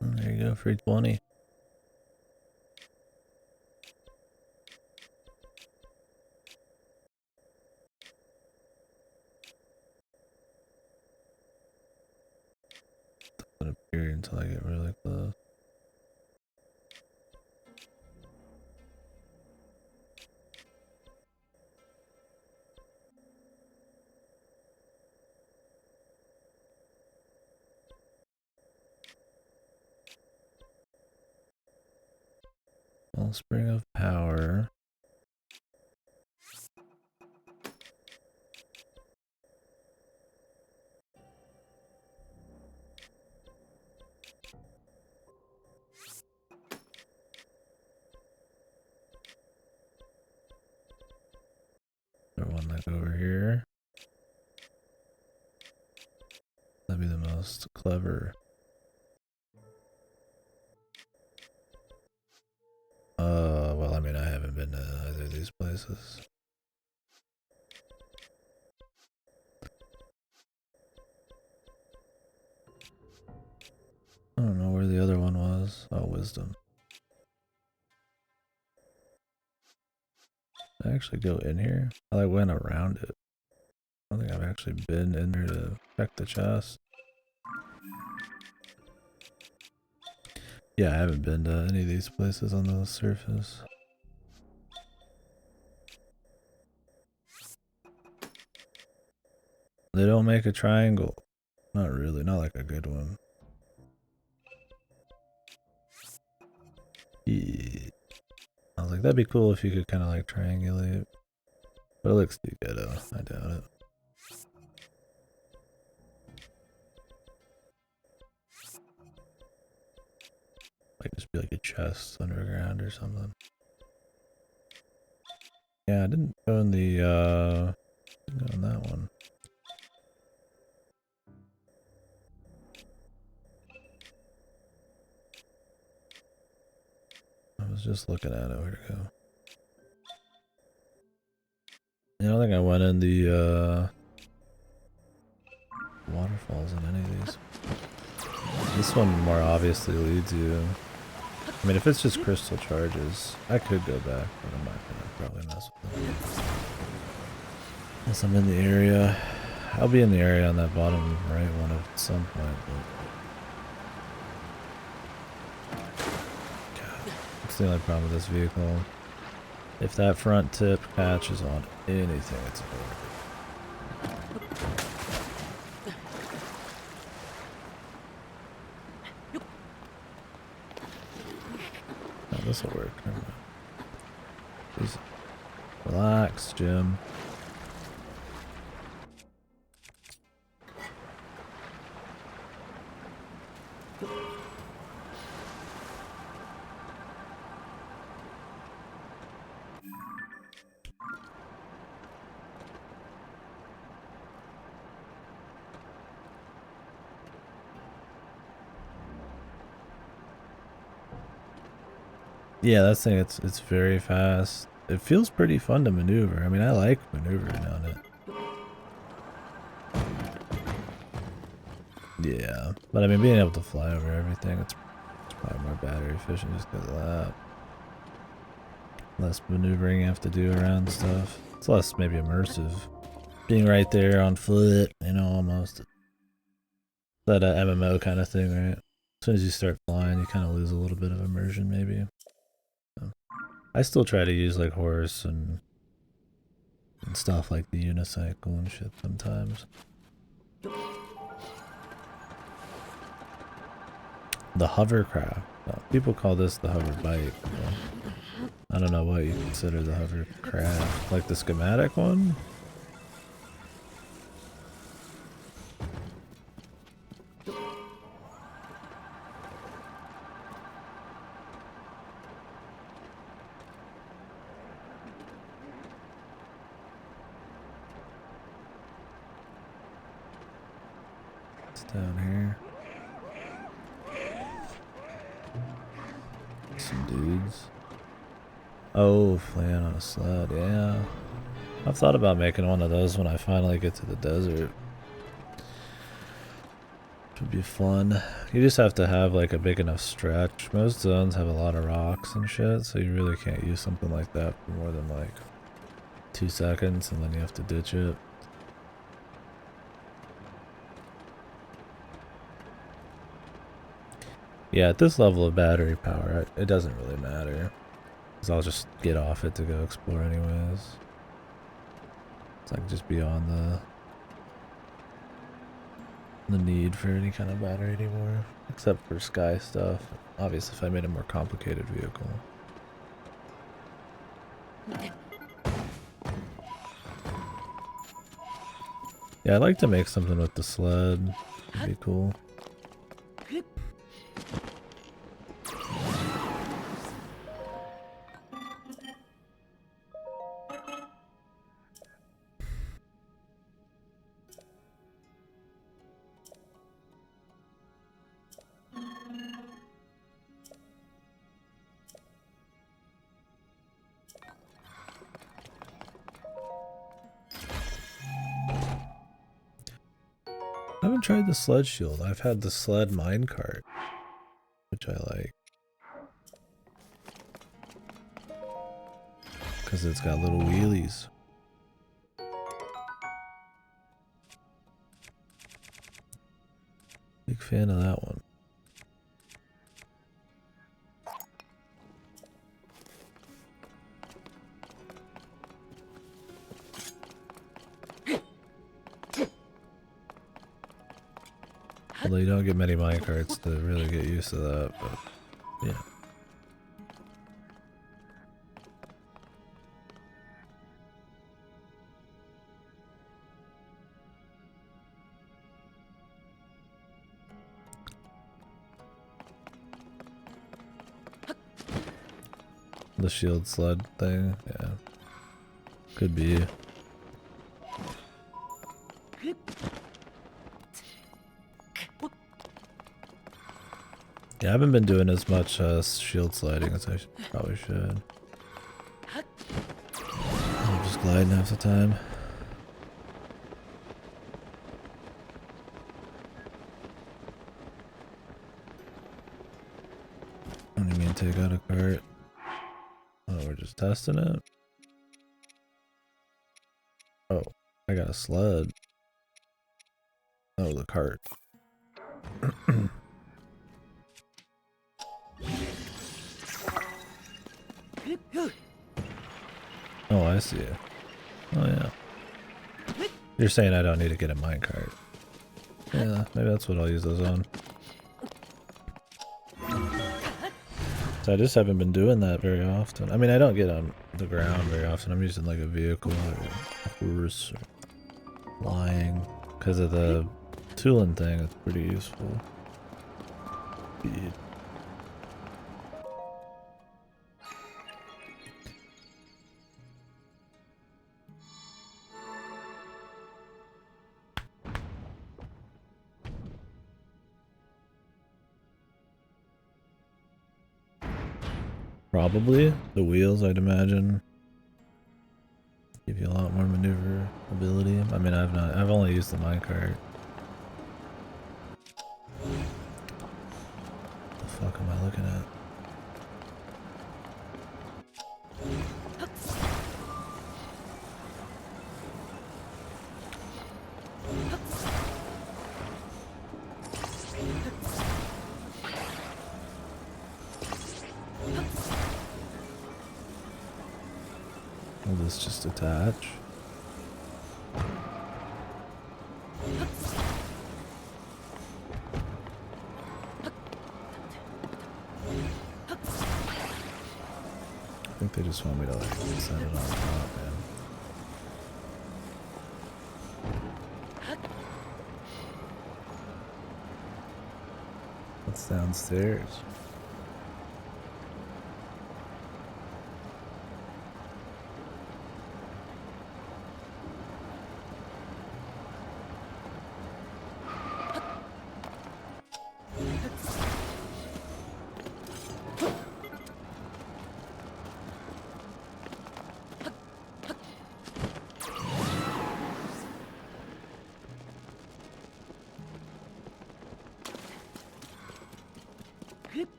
There you go, free 20. Doesn't appear until I get really close. Wellspring of power. There's one like over here. That'd be the most clever. Well, I mean, I haven't been to either of these places. I don't know where the other one was. Oh, wisdom. Did I actually go in here? I like went around it. I don't think I've actually been in there to check the chest. Yeah, I haven't been to any of these places on the surface. They don't make a triangle. Not really, not like a good one. Yeah. I was like, that'd be cool if you could kind of like triangulate. But it looks too ghetto. I doubt it. Might just be like a chest underground or something. Yeah, I didn't go in the, didn't go in that one. I was just looking at it. Where'd it go? I don't think I went in the, waterfalls in any of these. This one more obviously leads you. I mean, if it's just crystal charges, I could go back, but I'm not gonna probably mess with them. Unless I'm in the area. I'll be in the area on that bottom right one at some point, but... God, that's the only problem with this vehicle. If that front tip catches on anything, it's horrible. Oh, this'll work. Never mind. Just relax, Jim. Yeah, that's the thing. It's very fast. It feels pretty fun to maneuver. I mean, I like maneuvering on it. Yeah, but I mean, being able to fly over everything, it's probably more battery efficient just because of that. Less maneuvering you have to do around stuff. It's less maybe immersive. Being right there on foot, you know, almost. That MMO kind of thing, right? soon as you start flying, you kind of lose a little bit of immersion, maybe. So, I still try to use like horse and stuff like the unicycle and shit sometimes. The hovercraft. People call this the hover bike. I don't know what you consider the hovercraft. Like the schematic one? It's down here. Some dudes. Oh, flying on a sled, yeah. I've thought about making one of those when I finally get to the desert. It would be fun. You just have to have like a big enough stretch. Most zones have a lot of rocks and shit, so you really can't use something like that for more than like 2 seconds, and then you have to ditch it. Yeah, at this level of battery power, it doesn't really matter. Because I'll just get off it to go explore anyways. It's like just beyond the need for any kind of battery anymore. Except for sky stuff. Obviously if I made a more complicated vehicle. Yeah, I'd like to make something with the sled. It'd be cool. I haven't tried the sled shield. I've had the sled minecart, which I like. Because it's got little wheelies. Big fan of that one. Although you don't get many minecarts to really get used to that, but yeah. The shield sled thing, yeah. Could be. Yeah, I haven't been doing as much shield sliding as I probably should. I'm just gliding half the time. What do you mean take out a cart? Oh, we're just testing it? Oh, I got a sled. Oh, the cart. Oh, I see it. Oh, yeah. You're saying I don't need to get a minecart. Yeah, maybe that's what I'll use those on. So I just haven't been doing that very often. I mean, I don't get on the ground very often. I'm using like a vehicle or a horse or flying. Because of the tooling thing, it's pretty useful. Speed. Probably the wheels, I'd imagine, give you a lot more maneuverability. I mean, I've only used the minecart. What the fuck am I looking at? Will this just attach? I think they just want me to like set it on top, man. What's downstairs?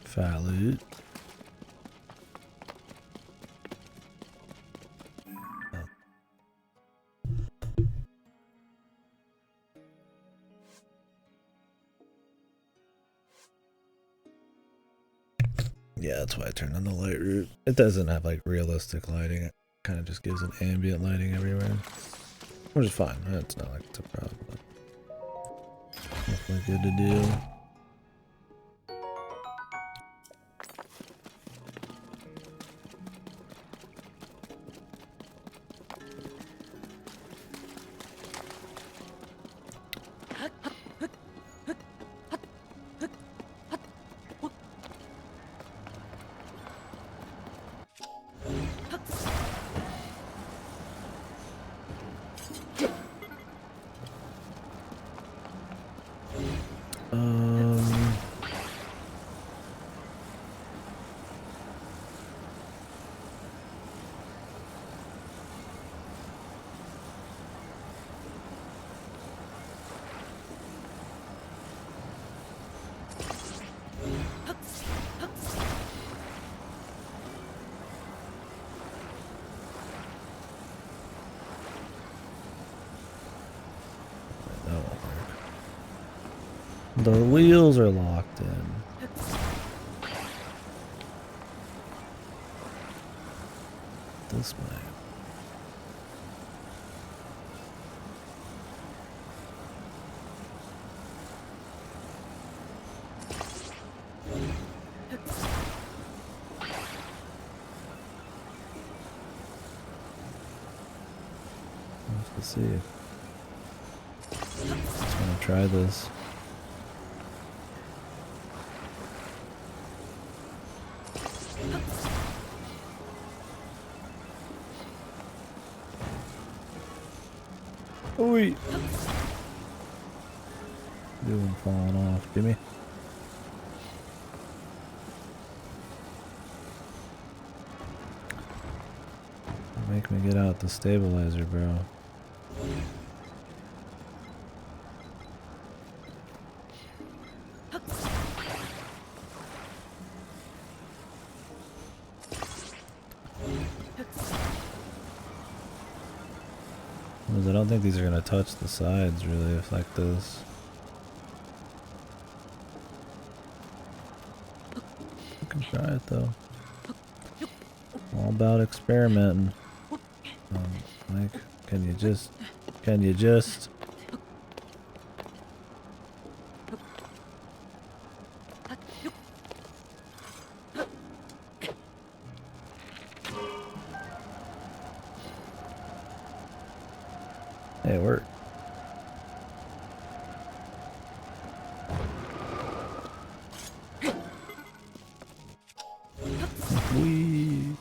Fat loot. Oh. Yeah, that's why I turned on the light route. It doesn't have like realistic lighting. It kind of just gives an ambient lighting everywhere, which is fine. It's not like it's a problem. Definitely good to do. The wheels are locked in. This way. Let's see. Just want to try this. Oi! Doing falling off, Jimmy. Make me get out the stabilizer, bro. I don't think these are gonna touch the sides really if like this. You can try it though. All about experimenting. Mike, can you just Hey, it worked. Whee!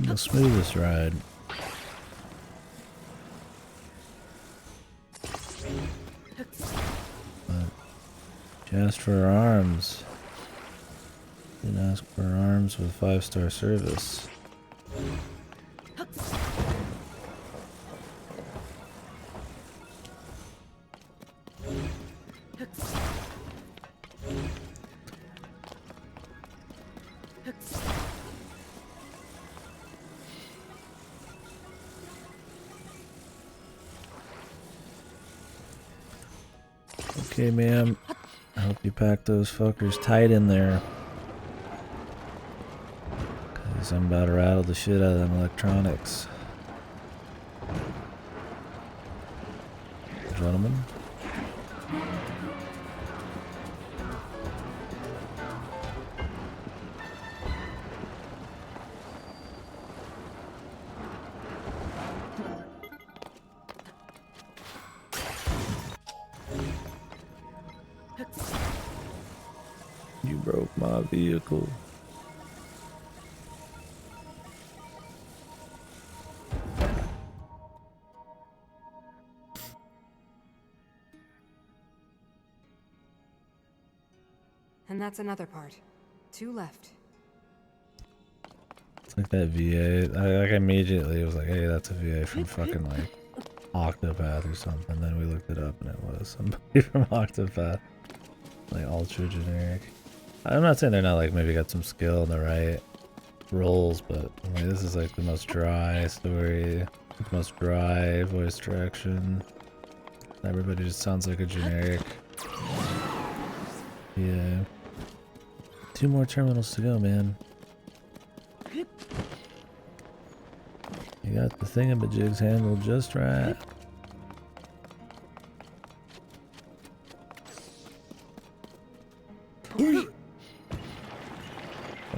The smoothest ride. But She asked for her arms. Didn't ask for her arms with 5-star service. Okay, ma'am. I hope you pack those fuckers tight in there. Cause I'm about to rattle the shit out of them electronics. Gentlemen. You broke my vehicle. And that's another part. 2 left. It's like that VA. Like immediately it was like, hey, that's a VA from fucking like Octopath or something. Then we looked it up and it was somebody from Octopath. Like ultra generic. I'm not saying they're not like maybe got some skill in the right roles, but I mean, this is like the most dry story, the most dry voice direction. Everybody just sounds like a generic. Yeah. 2 more terminals to go, man. You got the thingamajigs handled just right.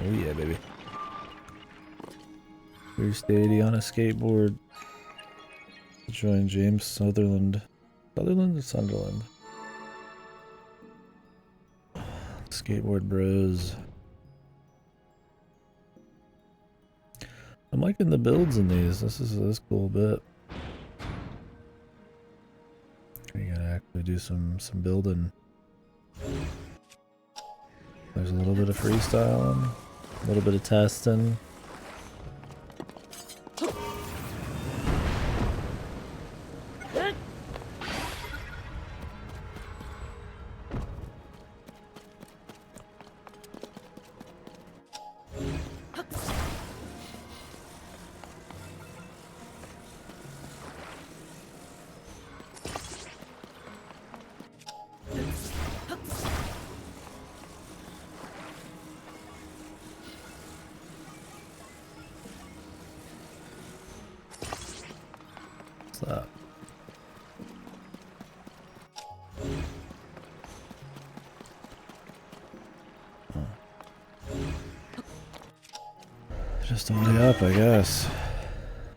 Oh yeah, baby. First 80 on a skateboard. Join James Sutherland. Sutherland or Sunderland? Skateboard bros. I'm liking the builds in these. This is this cool bit. You gotta actually do some building. There's a little bit of freestyling, a little bit of testing. What's that? Oh. Just on the way up, I guess.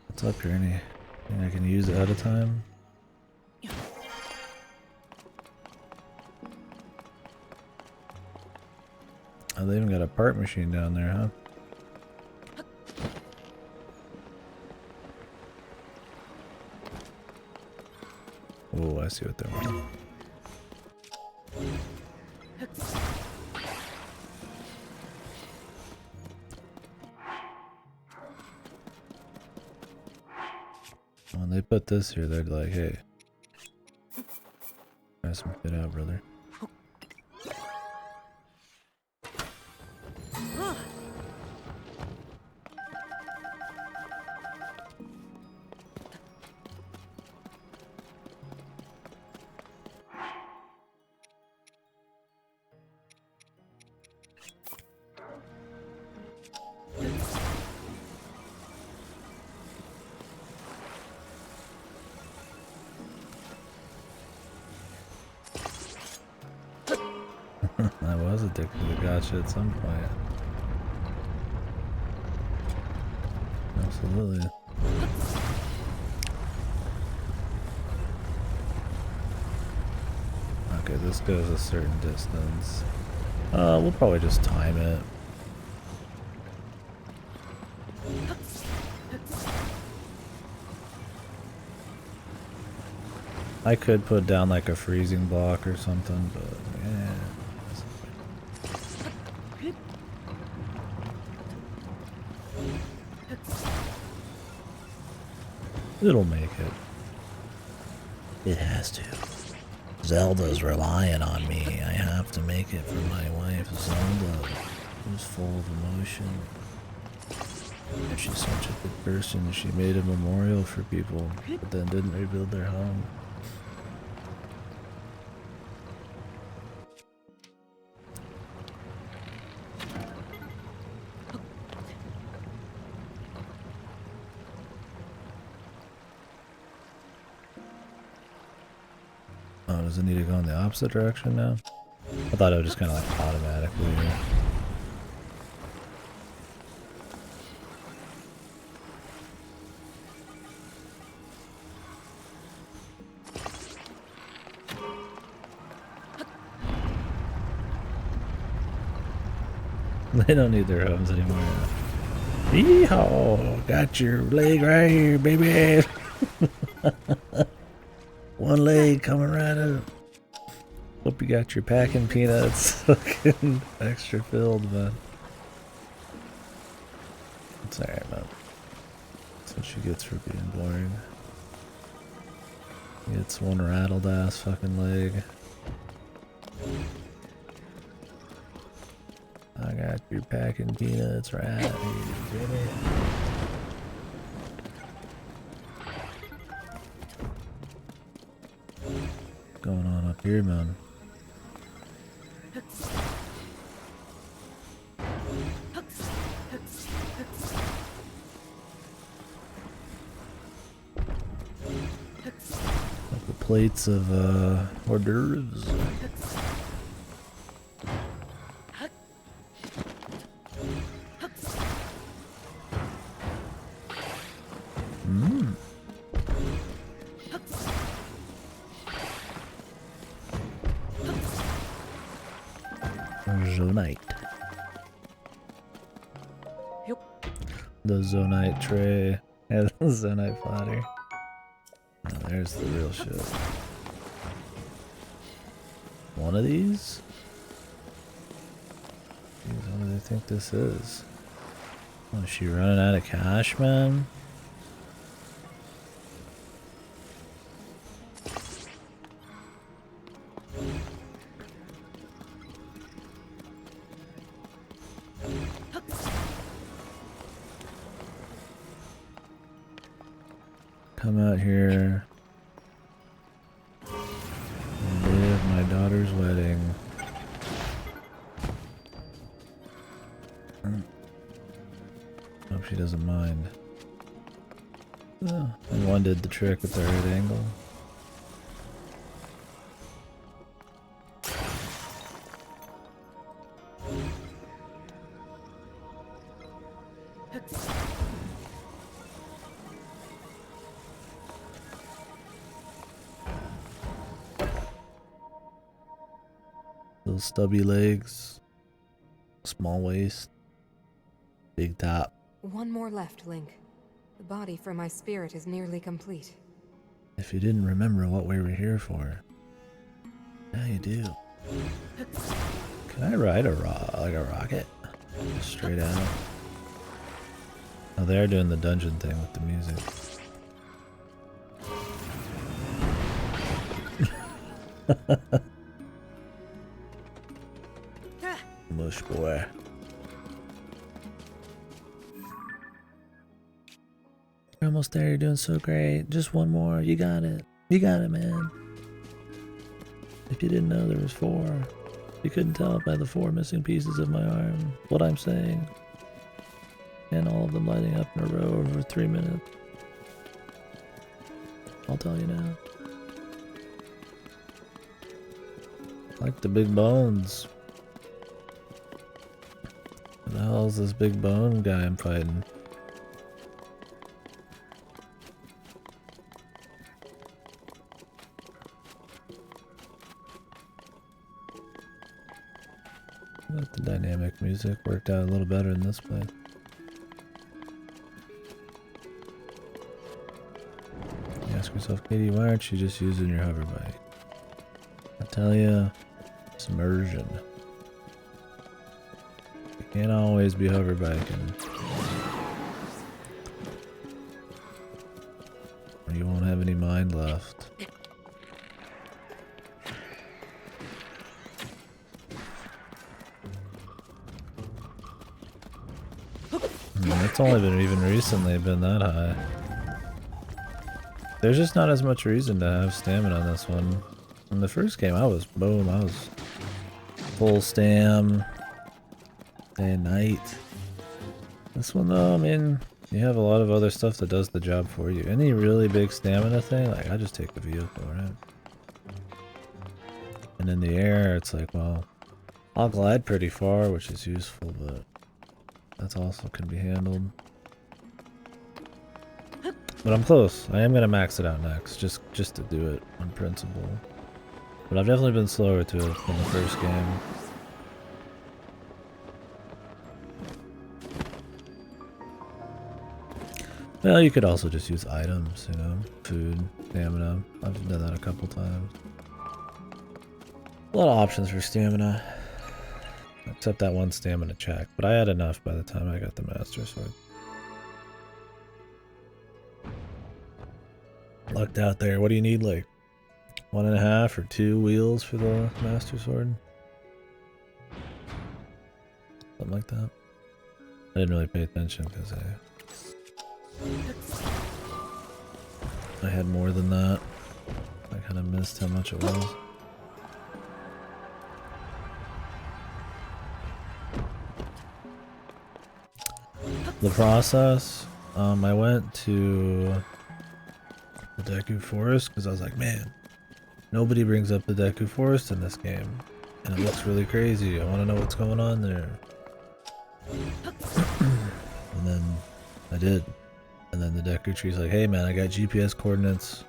What's up here? Anything I can use ahead of time? Oh, they even got a part machine down there, huh? Oh, I see what they're doing. When they put this here, they're like, hey, try some fit out, brother. I was addicted to gotcha at some point. Absolutely. Okay, this goes a certain distance. We'll probably just time it. I could put down like a freezing block or something, but yeah. It'll make it. It has to. Zelda's relying on me. I have to make it for my wife, Zelda, who's full of emotion. She's such a good person. She made a memorial for people, but then didn't rebuild their home. Oh, does it need to go in the opposite direction now? I thought it would just kind of like automatically. They don't need their homes anymore. Yeehaw! Got your leg right here, baby! One leg coming right up. Hope you got your packing peanuts fucking extra filled, man. It's alright, man. That's what she gets for being boring. Gets one rattled ass fucking leg. I got your packing peanuts right here, baby. What's going on up here, man? Couple plates of hors d'oeuvres. Zonite. The Zonite tray. Yeah, the Zonite platter. Oh, there's the real shit. One of these? Jeez, what do they think this is? Oh, is she running out of cash, man? Come out here and live my daughter's wedding. Hope she doesn't mind. Oh, and one did the trick at the right angle. Little stubby legs, small waist, big top. One more left, Link. The body for my spirit is nearly complete. If you didn't remember what we were here for, now you do. Can I ride a rocket? Straight out. Oh, they're doing the dungeon thing with the music. Mush boy. You're almost there, you're doing so great. Just one more, you got it. You got it, man. If you didn't know there was 4, you couldn't tell by the 4 missing pieces of my arm what I'm saying. And all of them lighting up in a row over 3 minutes. I'll tell you now. Like the big bones. What the hell is this big bone guy I'm fighting? But the dynamic music worked out a little better in this place. You ask yourself, Katie, why aren't you just using your hover bike? I tell you, it's immersion. You can't always be hover biking. Or you won't have any mind left. It's only been even recently been that high. There's just not as much reason to have stamina on this one. In the first game, I was boom, I was full stam, day and night. This one though, I mean, you have a lot of other stuff that does the job for you. Any really big stamina thing, like I just take the vehicle, right? And in the air, it's like, well, I'll glide pretty far, which is useful, but that's also can be handled. But I'm close. I am gonna max it out next, just to do it on principle. But I've definitely been slower to it than the first game. Well, you could also just use items, you know, food, stamina. I've done that a couple times. A lot of options for stamina. Except that one stamina check, but I had enough by the time I got the Master Sword. Lucked out there. What do you need, like 1.5 or 2 wheels for the Master Sword? Something like that. I didn't really pay attention because I had more than that. I kind of missed how much it was. The process, I went to the Deku Forest because I was like, man, nobody brings up the Deku Forest in this game, and it looks really crazy. I want to know what's going on there. And then I did. And then the Deku Tree's like, hey man, I got GPS coordinates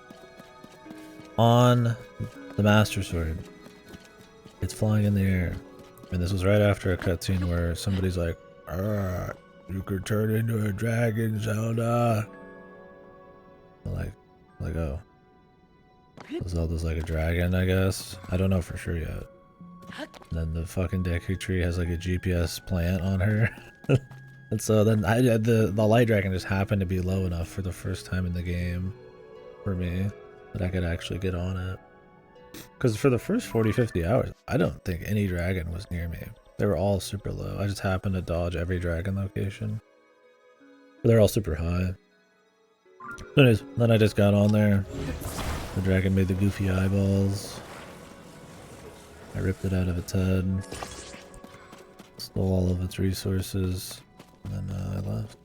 on the Master Sword. It's flying in the air. And this was right after a cutscene where somebody's like, you could turn into a dragon, Zelda. Like, oh. Zelda's like a dragon, I guess. I don't know for sure yet. And then the fucking Deku Tree has like a GPS plant on her. And so then the light dragon just happened to be low enough for the first time in the game for me that I could actually get on it. Because for the first 40-50 hours, I don't think any dragon was near me. They were all super low. I just happened to dodge every dragon location. But they're all super high. Anyways, then I just got on there. The dragon made the goofy eyeballs. I ripped it out of its head. Stole all of its resources. And then I left.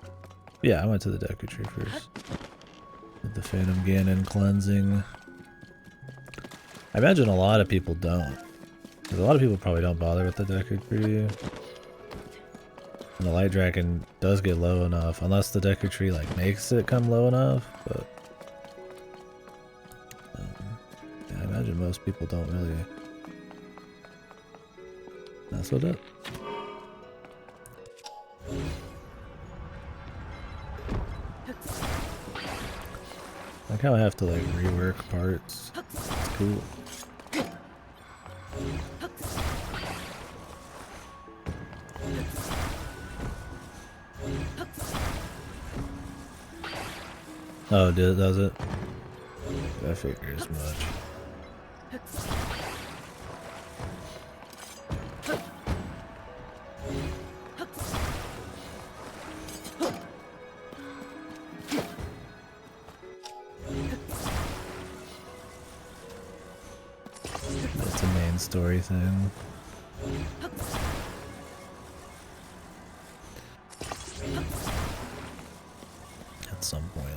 But yeah, I went to the Deku Tree first. Did the Phantom Ganon cleansing. I imagine a lot of people don't. Because a lot of people probably don't bother with the Deku Tree. And the Light Dragon does get low enough, unless the Deku Tree like makes it come low enough, but yeah, I imagine most people don't really mess with it. Like how I have to like rework parts. It's cool. Oh, does it? I figure as much. That's a main story thing. At some point.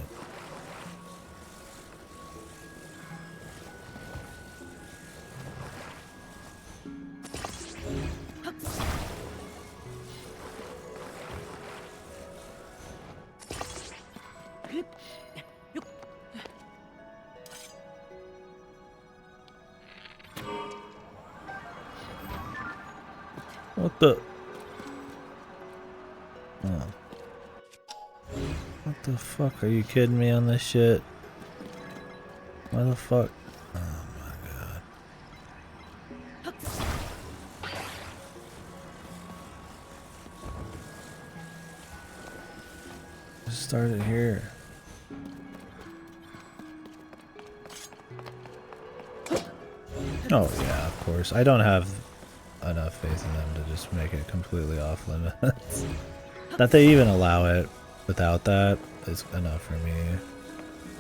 What the? Oh. What the fuck? Are you kidding me on this shit? Why the fuck? Oh my god. Just start it here. Oh yeah, of course. I don't have enough faith in them to just make it completely off limits. That they even allow it without that is enough for me.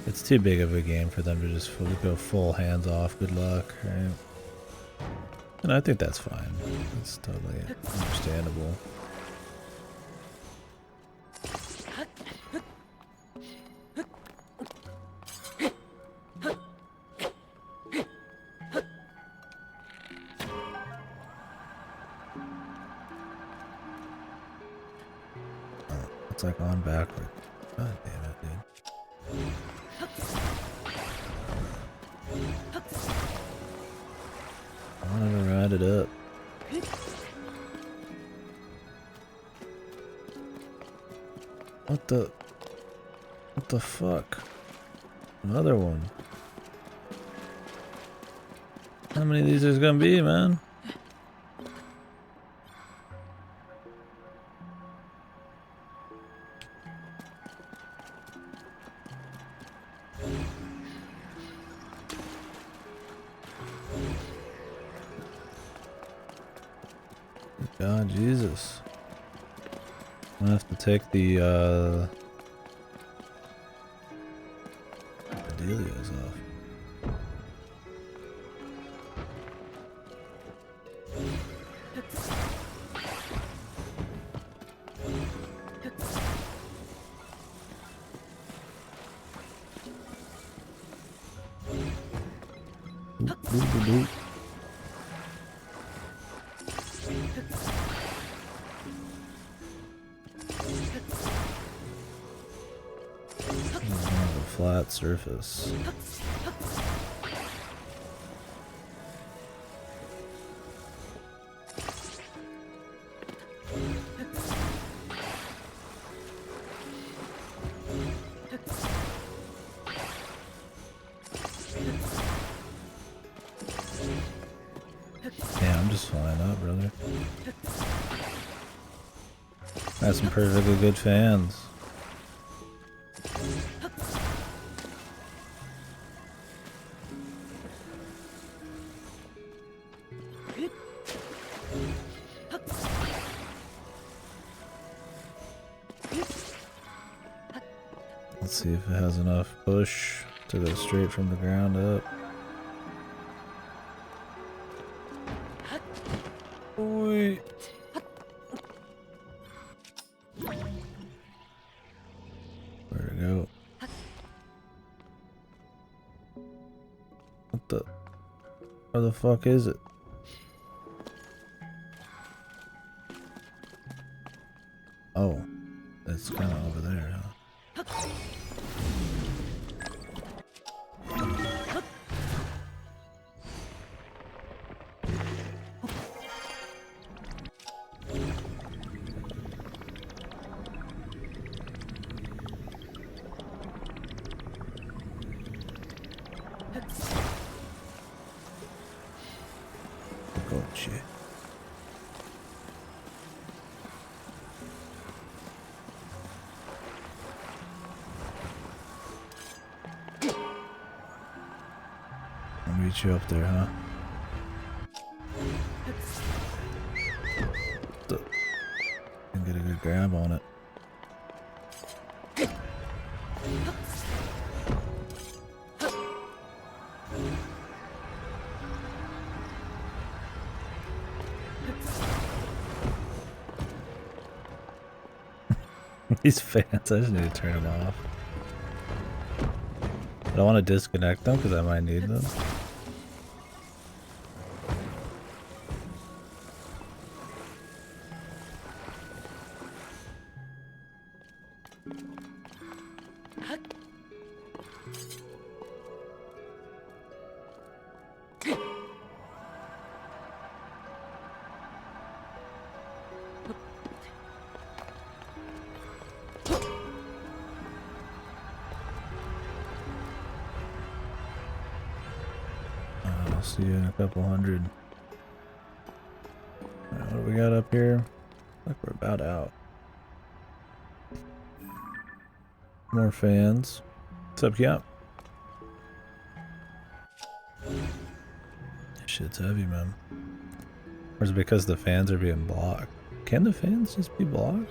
It's too big of a game for them to just go full hands off. Good luck, right? And I think that's fine. That's totally understandable. It's like on backward. God damn it, dude. I wanted to ride it up. What the fuck? Another one. How many of these there's gonna be, man? God, Jesus. I'm gonna have to take the Delios off. Boop. Flat surface. Yeah, I'm just flying up, brother. Got some perfectly good fans. Let's see if it has enough push to go straight from the ground up. Boy. Where'd it go? What the? Where the fuck is it? Oh, it's kind of over there, huh? Oh shit. I'll meet you up there, huh? And get a good grab on it. These fans, I just need to turn them off. I don't want to disconnect them because I might need them. I'll see you in a couple hundred. Alright, what do we got up here? Like we're about out. More fans. What's up, Cap? shit's heavy, man. Or is it because the fans are being blocked? Can the fans just be blocked?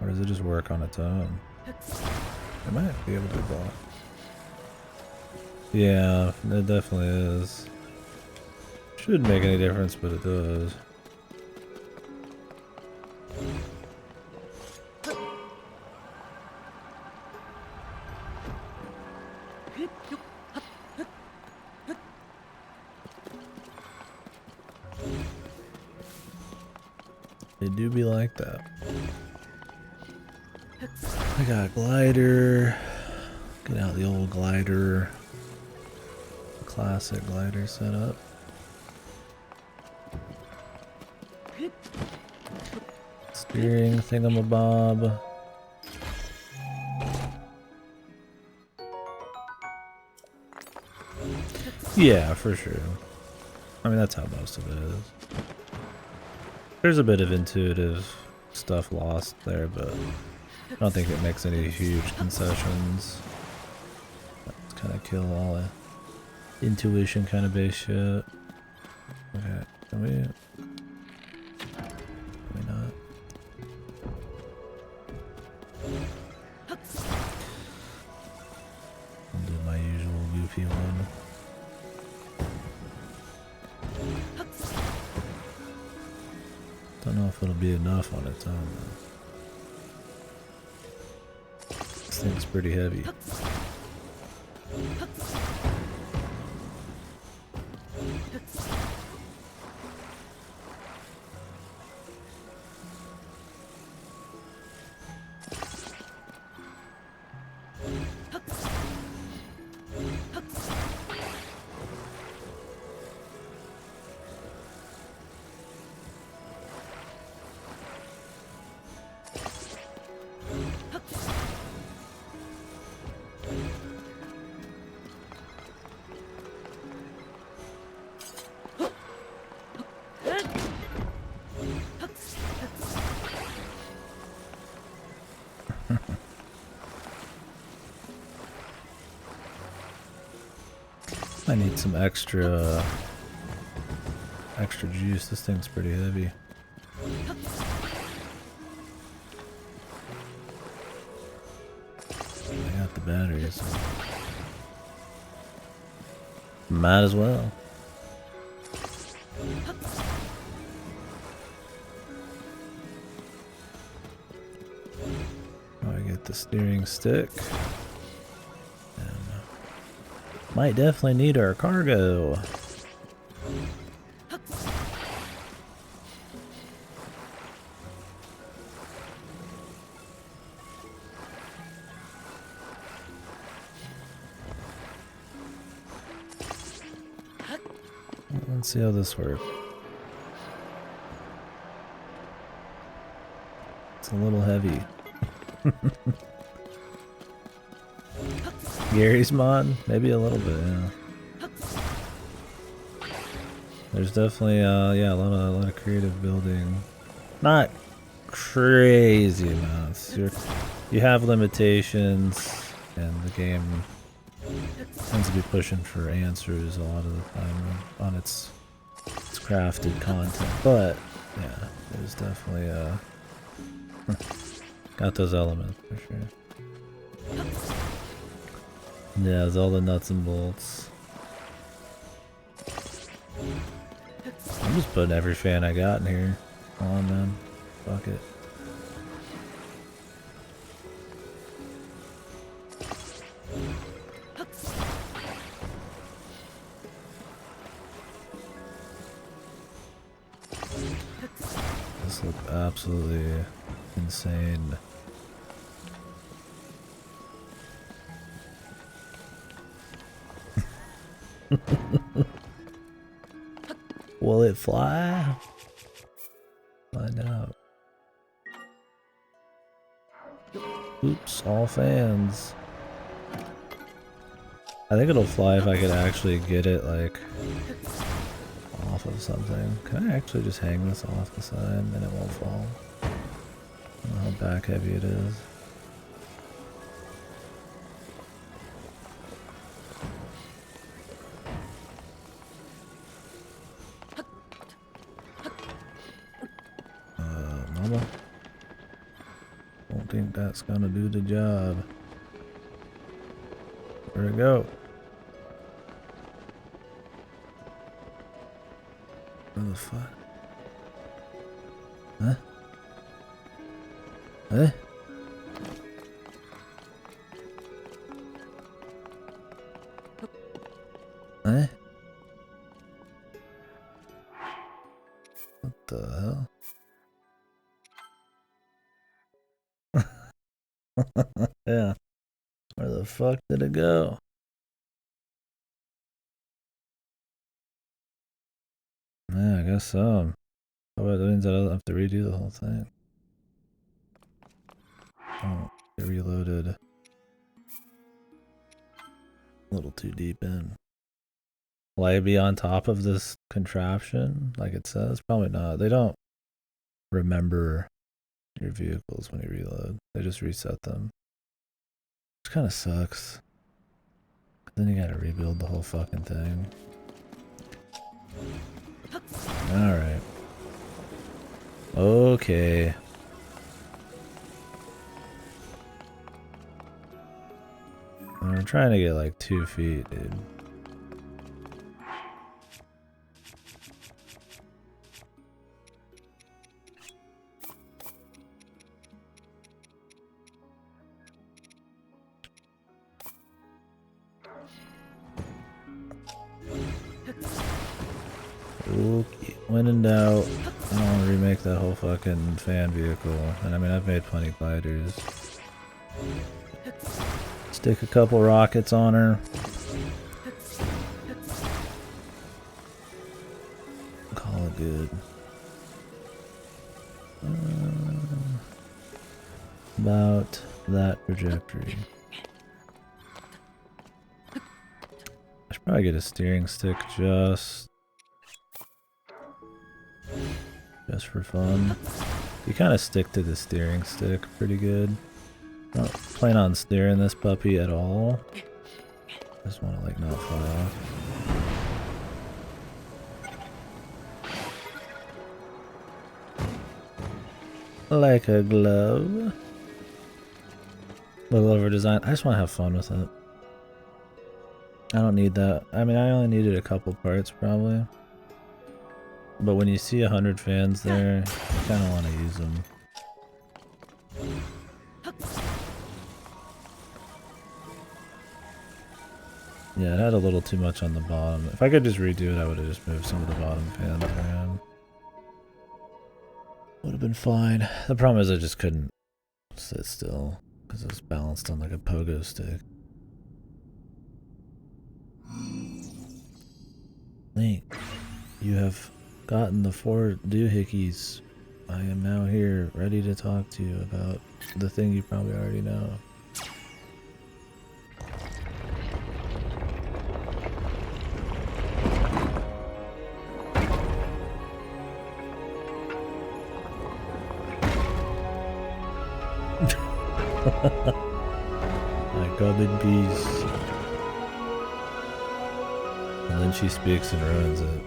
Or does it just work on its own? It might be able to block. Yeah, it definitely is. Shouldn't make any difference, but it does. It do be like that. I got a glider. Get out the old glider. Classic glider setup. Steering thingamabob. Yeah, for sure. I mean, that's how most of it is. There's a bit of intuitive stuff lost there, but I don't think it makes any huge concessions. Let's kind of kill all the intuition kind of base shit. Okay, can we not? I'll do my usual goofy one. Don't know if it'll be enough on its own though. This thing's pretty heavy. I need some extra juice. This thing's pretty heavy. I got the batteries. So might as well. I get the steering stick. Might definitely need our cargo. Let's see how this works. It's a little heavy. Gary's mod? Maybe a little bit, yeah. There's definitely, yeah, a lot of creative building. Not crazy amounts. You have limitations, and the game tends to be pushing for answers a lot of the time on its crafted content. But, yeah, there's definitely, got those elements for sure. Yeah, it's all the nuts and bolts. I'm just putting every fan I got in here. Come on, man. Fuck it. This looks absolutely insane. Will it fly? Find out. Oops, all fans. I think it'll fly if I could actually get it, like, off of something. Can I actually just hang this off the side and it won't fall? I don't know how back heavy it is. that's gonna do the job. Where'd it go? Where the fuck? Huh? Huh? Huh? What the hell? Yeah. Where the fuck did it go? Yeah, I guess so. Oh, that means I don't have to redo the whole thing. Oh, it reloaded. A little too deep in. Will I be on top of this contraption, like it says? Probably not. They don't remember your vehicles when you reload. They just reset them. Which kind of sucks. Then you gotta rebuild the whole fucking thing. Alright. Okay. I'm trying to get like 2 feet, dude. Okay, when in doubt, I don't want to remake that whole fucking fan vehicle. And I mean, I've made plenty of gliders. Stick a couple rockets on her. Call it good. About that trajectory. I should probably get a steering stick just for fun. You kind of stick to the steering stick pretty good. Not plan on steering this puppy at all. Just want to like not fly off. Like a glove. Little over design. I just want to have fun with it. I don't need that. I mean, I only needed a couple parts probably. But when you see 100 fans there, you kind of want to use them. Yeah, it had a little too much on the bottom. If I could just redo it, I would have just moved some of the bottom fans around. Would have been fine. The problem is I just couldn't sit still because it was balanced on like a pogo stick. Link, you have gotten the 4 doohickeys. I am now here, ready to talk to you about the thing you probably already know. I come in peace. And then she speaks and ruins it.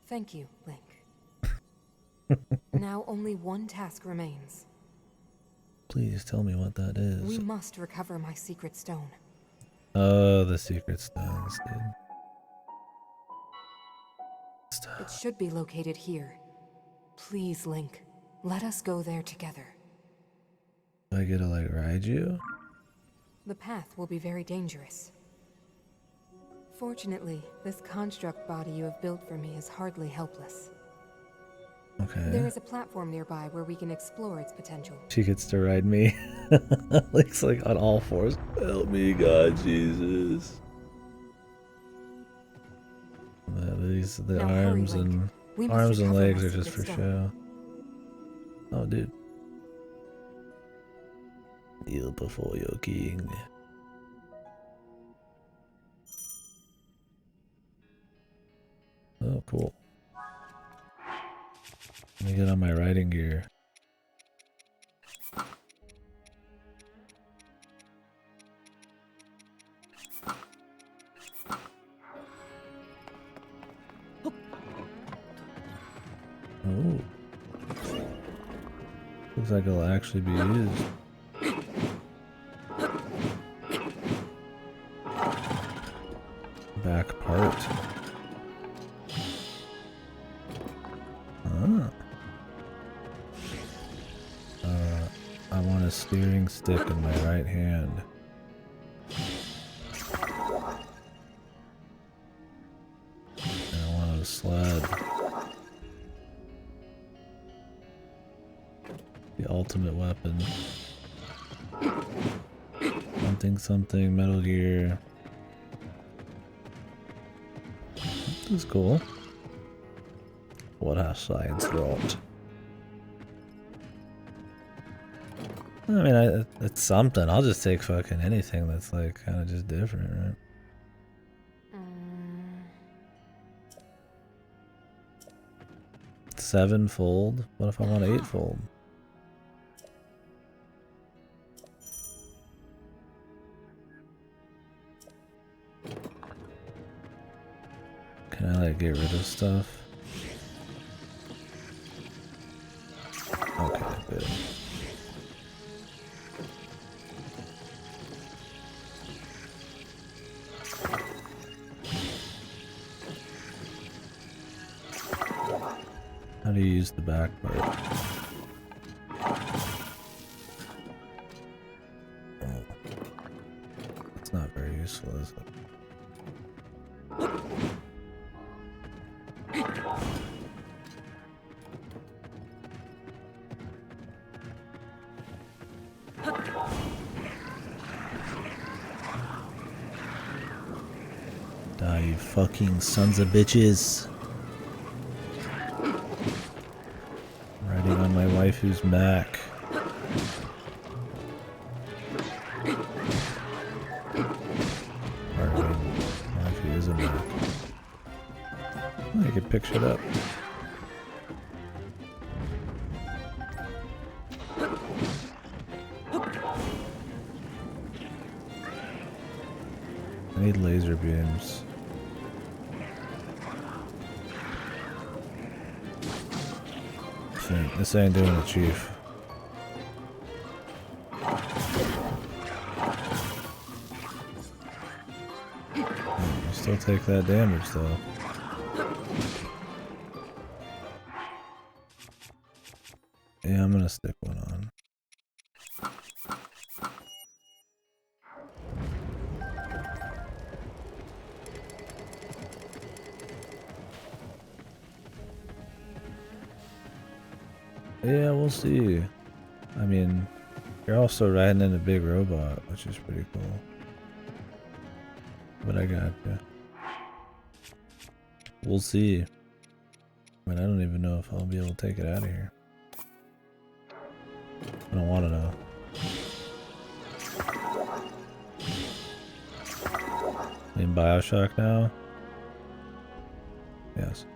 Thank you, Link. Now only one task remains. Please tell me what that is. We must recover my secret stone. Oh, the secret stones, dude. It should be located here. Please, Link, let us go there together. Do I get to like ride you? The path will be very dangerous. Fortunately, this construct body you have built for me is hardly helpless. Okay. There is a platform nearby where we can explore its potential. She gets to ride me. Link's like on all fours. Help me, God, Jesus. The Now hurry, arms Link. and We must arms and recover legs my are just for secret stone. show. Oh, dude. Kneel before your king. Oh, cool. Let me get on my riding gear. Oh. Looks like it'll actually be used. Back part. Ah. I want a steering stick in my right hand. And I want a sled. The ultimate weapon. Something, Metal Gear. This is cool. What has science wrought? I mean, it's something. I'll just take fucking anything that's like kind of just different, right? Sevenfold? What if I want eightfold? Can I like get rid of stuff? Okay, good. How do you use the back part? Oh. That's not very useful, is it? Die, you fucking sons of bitches. Riding on my waifu's Mac. Or, my waifu is a Mac. Oh, you could pick shit up. I need laser beams. This ain't doing it, Chief. You still take that damage, though. Yeah, I'm gonna stick one on. Yeah, we'll see. I mean, you're also riding in a big robot, which is pretty cool. But I got you. We'll see. I mean, I don't even know if I'll be able to take it out of here. I don't want to know. In BioShock now? Yes.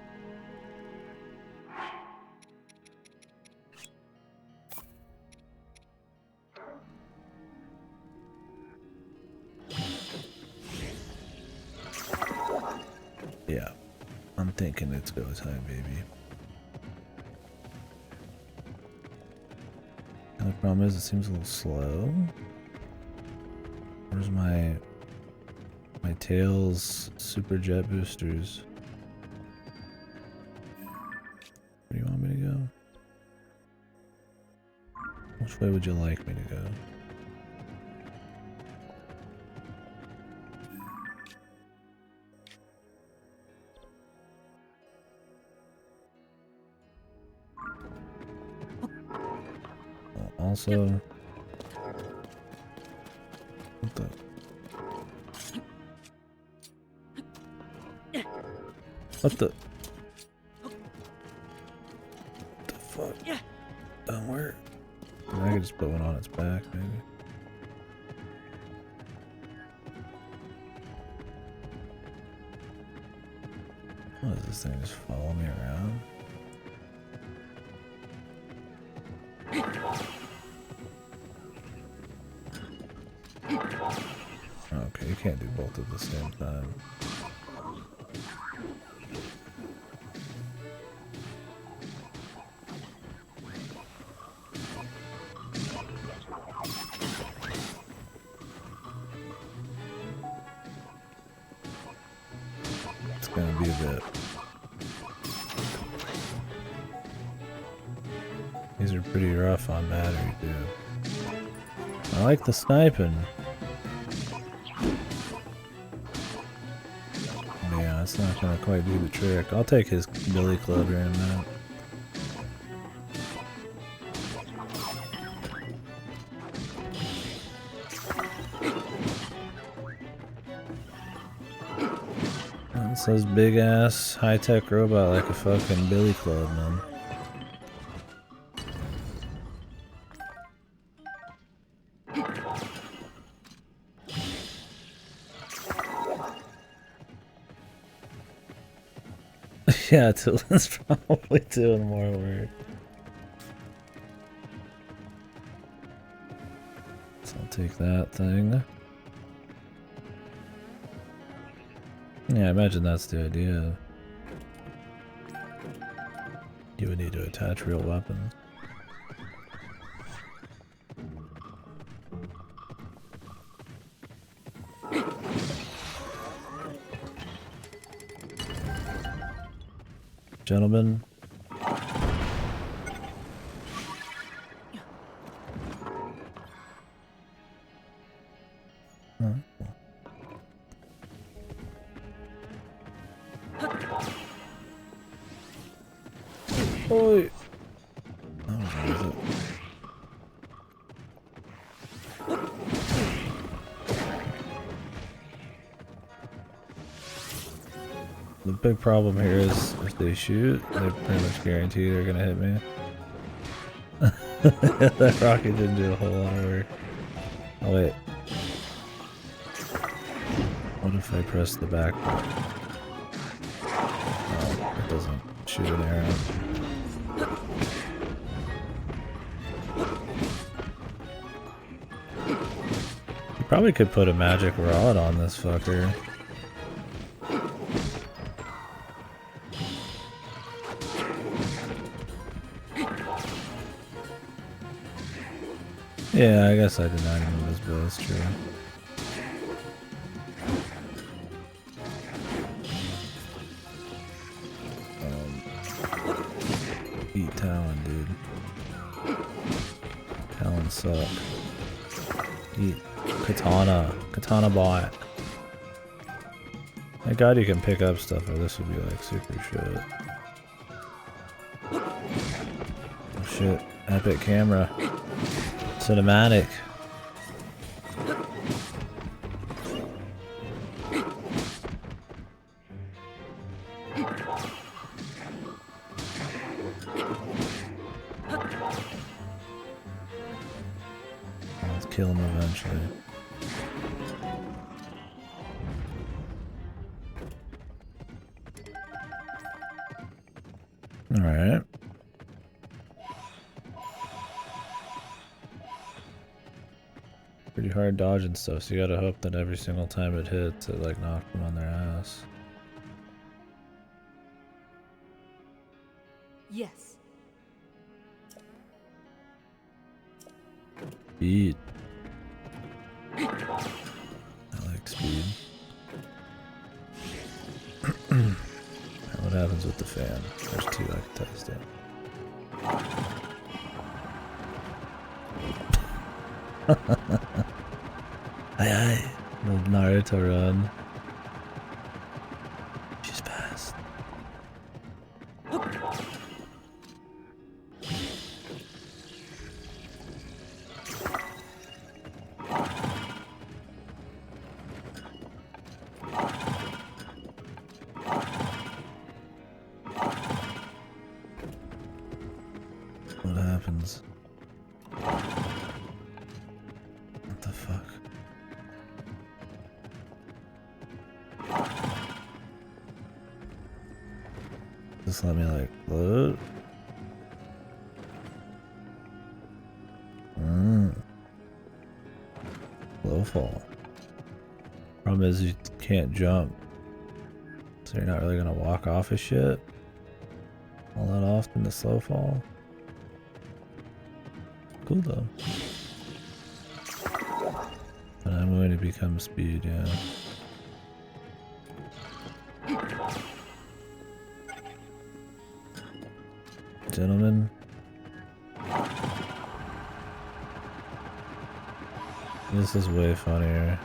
Yeah, I'm thinking it's go time, baby. And the problem is it seems a little slow. Where's my Tails super jet boosters? Where do you want me to go? Which way would you like me to go? Also, what the? What the? The fuck? Where? I could just put one on its back, maybe. What is this thing? Just follow me around? Okay, you can't do both at the same time. gonna be a bit. These are pretty rough on battery too. I like the sniping. But yeah, it's not gonna quite do the trick. I'll take his billy club here in a minute. It says big ass high tech robot like a fucking billy club, man. Yeah, Tilden's probably doing more work. So I'll take that thing. Yeah, I imagine that's the idea. You would need to attach real weapons. Gentlemen. Huh? Oi! That was worth it. The big problem here is if they shoot, they pretty much guarantee they're gonna hit me. That rocket didn't do a whole lot of work. Oh wait. What if I press the back button? Oh, it doesn't shoot an arrow. You probably could put a magic rod on this fucker. Yeah, I guess I denied him of his bill, it's true. Eat Talon, dude. Talon suck. Eat Katana. Katana bot. Thank God you can pick up stuff, or this would be like super shit. Oh shit. Epic camera. Cinematic. Let's kill him eventually. Alright. Pretty hard dodge and stuff, so you gotta hope that every single time it hits, it like knocks them on their ass. Yes. Speed. I like speed. What happens with the fan? There's two, I can test it. Aye aye. Little Naruto run. She's fast. What happens? What the fuck? Just let me like load. Low fall. Problem is you can't jump. So you're not really gonna walk off of shit all that often to slow fall. Cool though. But I'm going to become speed, yeah. Gentlemen. This is way funnier.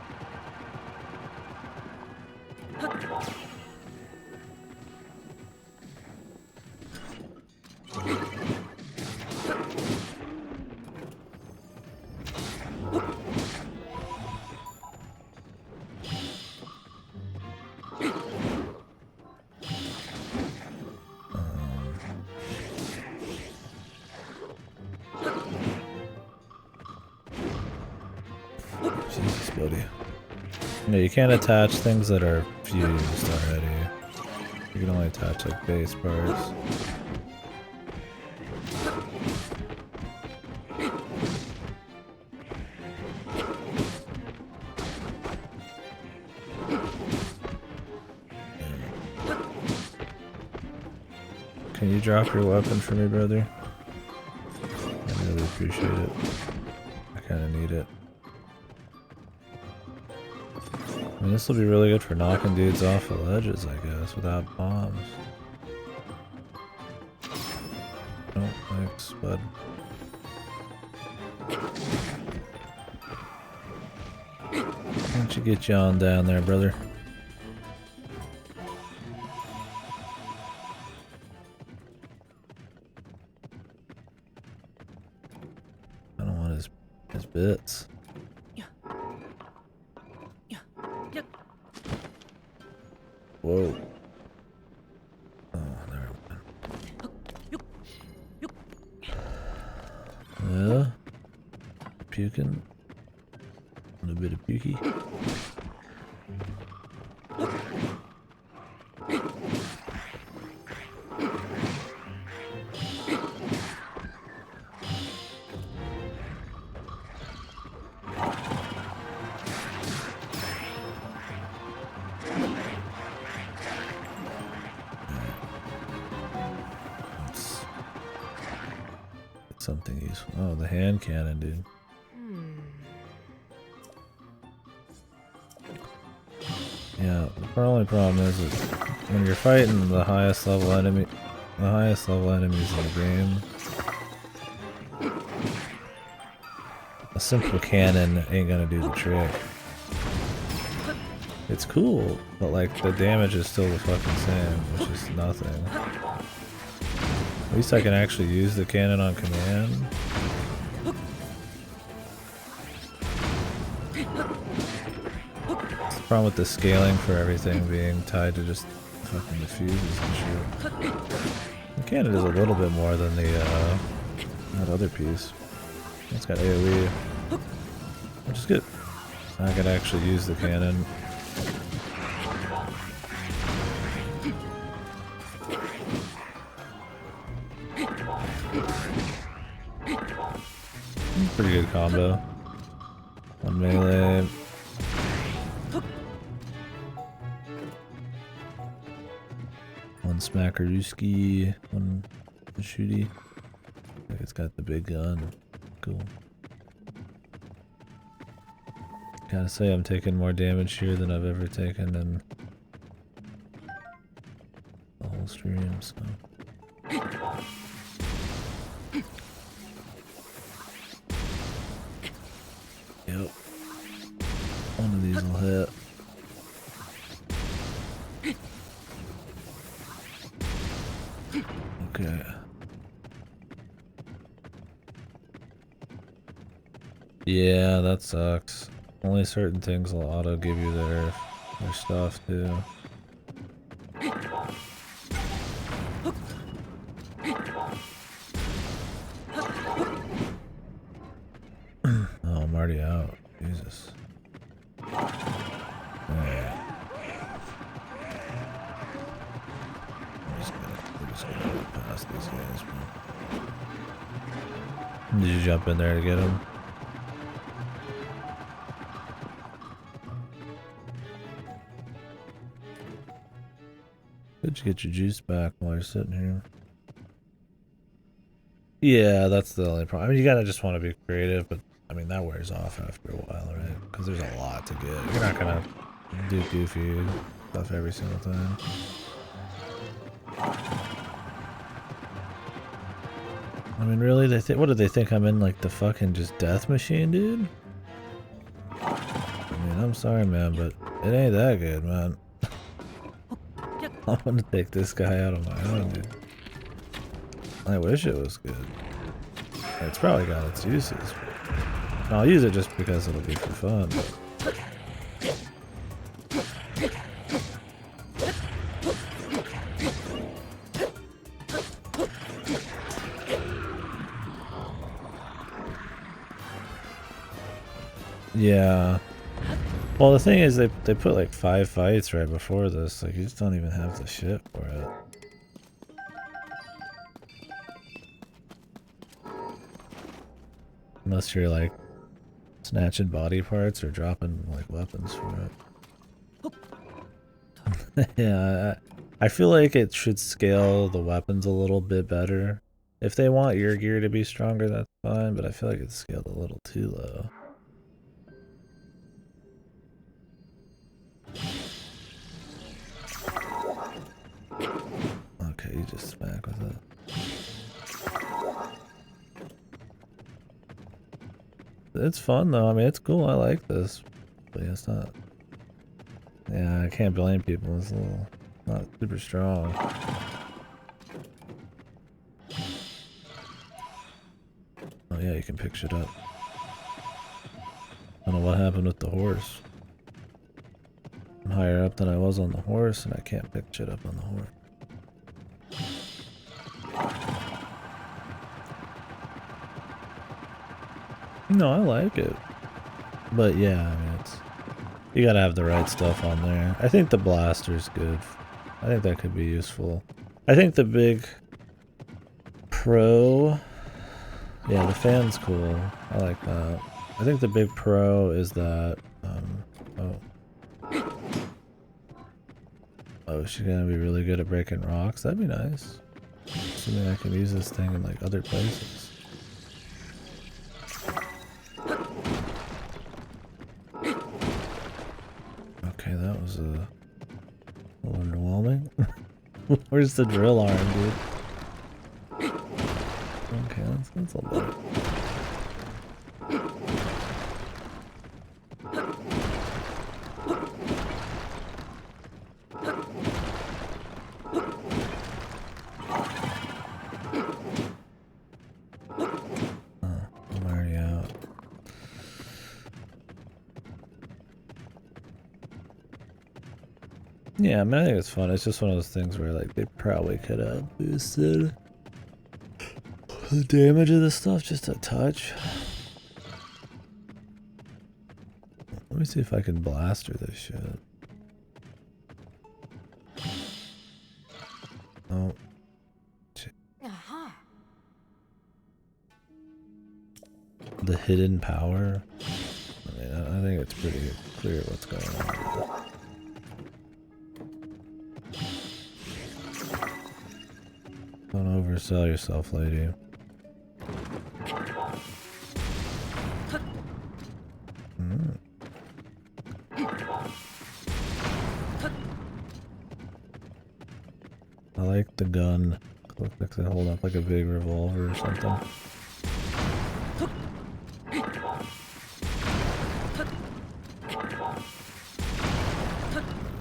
Jesus, buddy. No, you can't attach things that are fused already. You can only attach like base parts. Can you drop your weapon for me, brother? I really appreciate it. I kinda need it. I mean, this will be really good for knocking dudes off the ledges, I guess, without bombs. Oh, thanks, bud. Why don't you get you on down there, brother? I don't want his bits. Whoa. Oh, there it went. Yeah. Puking. A little bit of pukey. Something useful. Oh, the hand cannon, dude. Yeah, the only problem is that when you're fighting the highest level enemies in the game, a simple cannon ain't gonna do the trick. It's cool, but like the damage is still the fucking same, which is nothing. At least I can actually use the cannon on command. It's the problem with the scaling for everything being tied to just fucking the fuses and shit. The cannon is a little bit more than the that other piece. It's got AoE, which is good. I can actually use the cannon. Pretty good combo. One melee. One smackarooski. One shooty. I think it's got the big gun. Cool. Gotta say, I'm taking more damage here than I've ever taken in the whole stream, so. Yep. One of these will hit. Okay. Yeah, that sucks. Only certain things will auto give you their stuff too. Oh, I'm already out. Jesus. Alright. We're just gonna get past these guys, bro. Did you jump in there to get him? Good to get your juice back while you're sitting here. Yeah, that's the only problem. I mean, you gotta just want to be creative, but I mean, that wears off after a while, right? Because there's a lot to get. You're not gonna do goofy stuff every single time. I mean, really? They think? What do they think? I'm in like the fucking just death machine, dude? I mean, I'm sorry, man, but it ain't that good, man. I'm gonna take this guy out on my own, dude. I wish it was good. It's probably got its uses. But I'll use it just because it'll be for fun. Yeah. Well, the thing is, they put like 5 fights right before this. Like, you just don't even have the shit for it. Unless you're like snatching body parts or dropping like weapons for it. Yeah, I feel like it should scale the weapons a little bit better. If they want your gear to be stronger, that's fine, but I feel like it's scaled a little too low. Okay, you just smack with it. It's fun though. I mean, it's cool. I like this, but it's not. Yeah, I can't blame people. It's a little not super strong. Oh yeah, you can pick shit up. I don't know what happened with the horse. I'm higher up than I was on the horse, and I can't pick shit up on the horse. No, I like it. But yeah, I mean, you gotta have the right stuff on there. I think the blaster's good. I think that could be useful. I think the big pro... Yeah, the fan's cool. I like that. I think the big pro is that... Oh, she's gonna be really good at breaking rocks. That'd be nice. Assuming I can use this thing in like other places. Okay, that was a little underwhelming. Where's the drill arm, dude? Okay, that's a lot. I'm already out. Yeah, I mean, I think it's fun. It's just one of those things where, like, they probably could have boosted the damage of this stuff just a touch. Let me see if I can blaster this shit. Oh. Aha. The hidden power. I mean, I think it's pretty clear what's going on. Don't oversell yourself, lady. I like the gun. Looks like they hold up like a big revolver or something.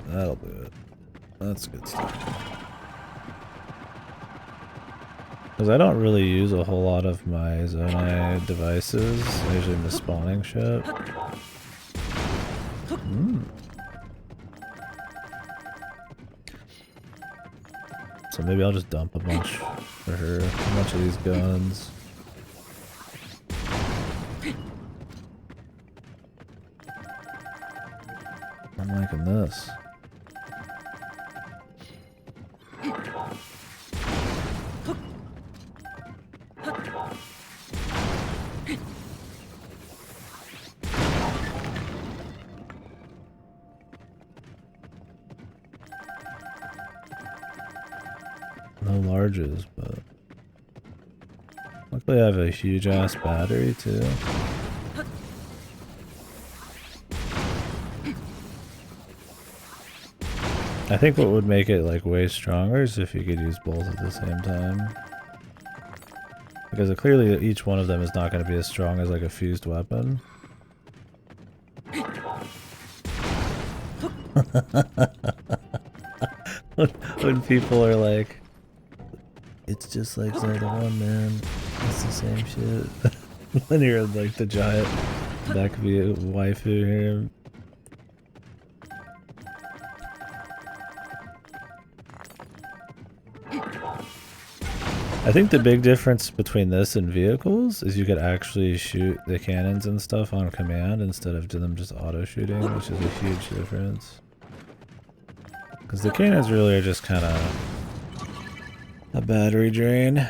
That'll do it. That's good stuff. Because I don't really use a whole lot of my Zonai devices. I usually miss spawning shit. So maybe I'll just dump a bunch for her. A bunch of these guns. I'm liking this. No larges, but luckily I have a huge ass battery too. I think what would make it like way stronger is if you could use both at the same time. Because clearly each one of them is not going to be as strong as like a fused weapon. when people are like, it's just like Zelda 1, man. It's the same shit. When you're like the giant mech waifu here. I think the big difference between this and vehicles is you could actually shoot the cannons and stuff on command instead of them just auto shooting, which is a huge difference. Because the cannons really are just kind of a battery drain.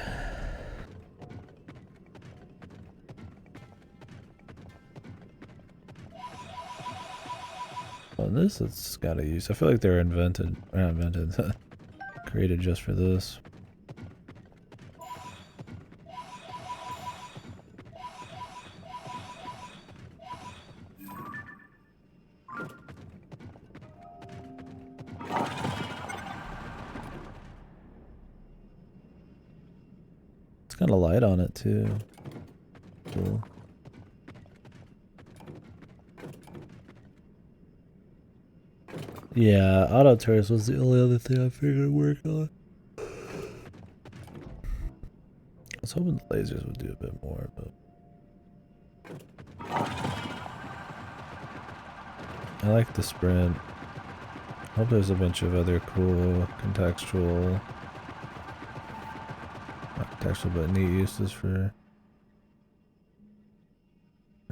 Well, this it's got to use. I feel like they're invented, or not invented, created just for this. It's got a light on it too. Cool. Yeah, auto turrets was the only other thing I figured would work on. I was hoping the lasers would do a bit more, but I like the sprint. Hope there's a bunch of other cool contextual, not contextual but neat uses for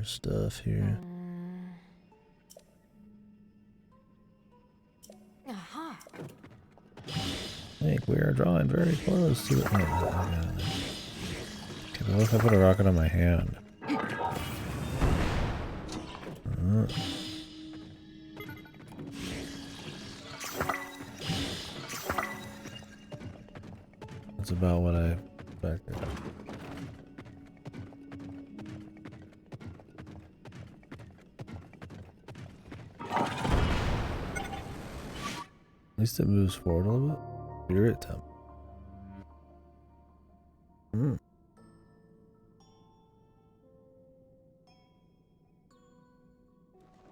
stuff here. Aha. I think we are drawing very close to the. Oh, okay, but what if I put a rocket on my hand? That's about what I expected. At least it moves forward a little bit. Spirit Temple.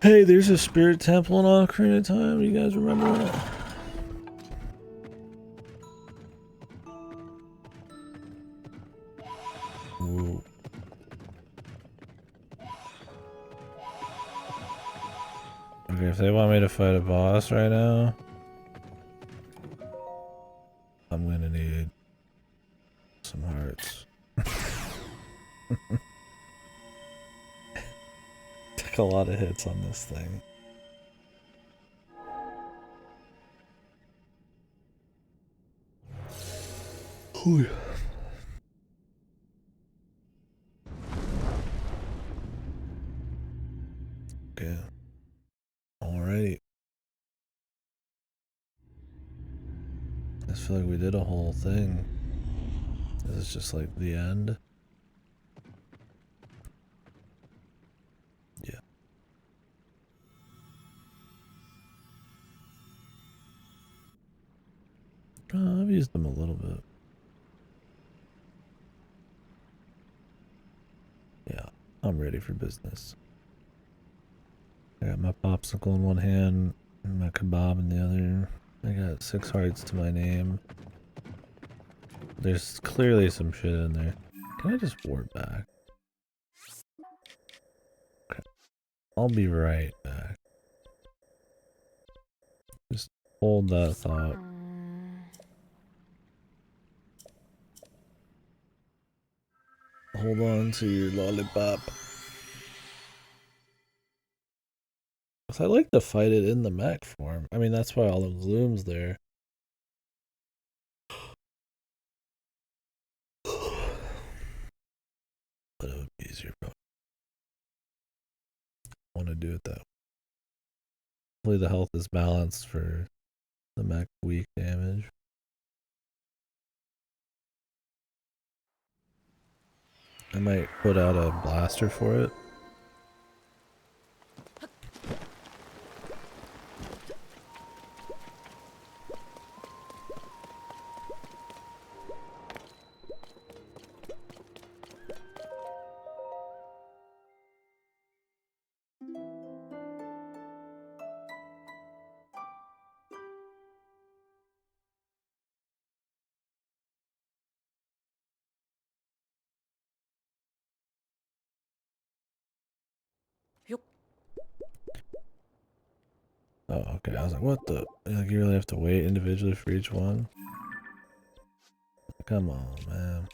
Hey, there's a Spirit Temple in Ocarina of Time. You guys remember that? Whoa. Okay, if they want me to fight a boss right now, I'm gonna need some hearts. Took a lot of hits on this thing. Ooh. Okay. Alrighty. I just feel like we did a whole thing. This is just like the end. Yeah. I've used them a little bit. Yeah, I'm ready for business. I got my popsicle in one hand and my kebab in the other. I got 6 hearts to my name. There's clearly some shit in there. Can I just warp back? Okay. I'll be right back. Just hold that thought. Hold on to your lollipop. I like to fight it in the mech form. I mean, that's why all the gloom's there. But it would be easier, bro. I want to do it that way. Hopefully the health is balanced for the mech weak damage. I might put out a blaster for it. Oh, okay. I was like, what the? Like, you really have to wait individually for each one? Come on, man.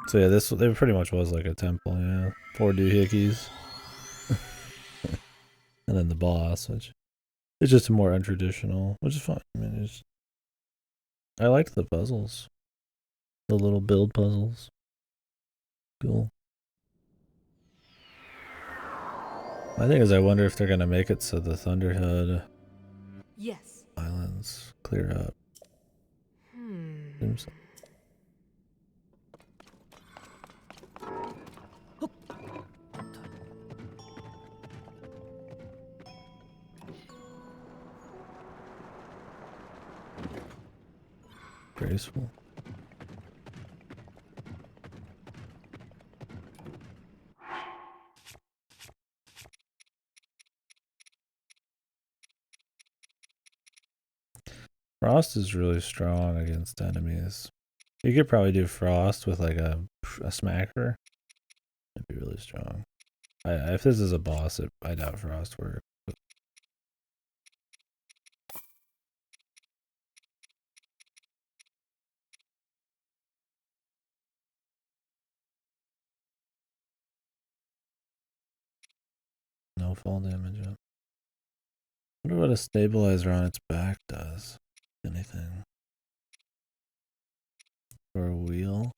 So yeah, this it pretty much was like a temple, yeah. 4 doohickeys. And then the boss, which is just more untraditional, which is fine. I mean, I liked the puzzles. The little build puzzles. Cool. My thing is, I wonder if they're gonna make it so the Thunderhead Yes. Islands clear up. Seems graceful. Frost is really strong against enemies. You could probably do Frost with like a smacker. It'd be really strong. If this is a boss, I doubt Frost works. No fall damage up. I wonder what a stabilizer on its back does. Anything. Or a wheel.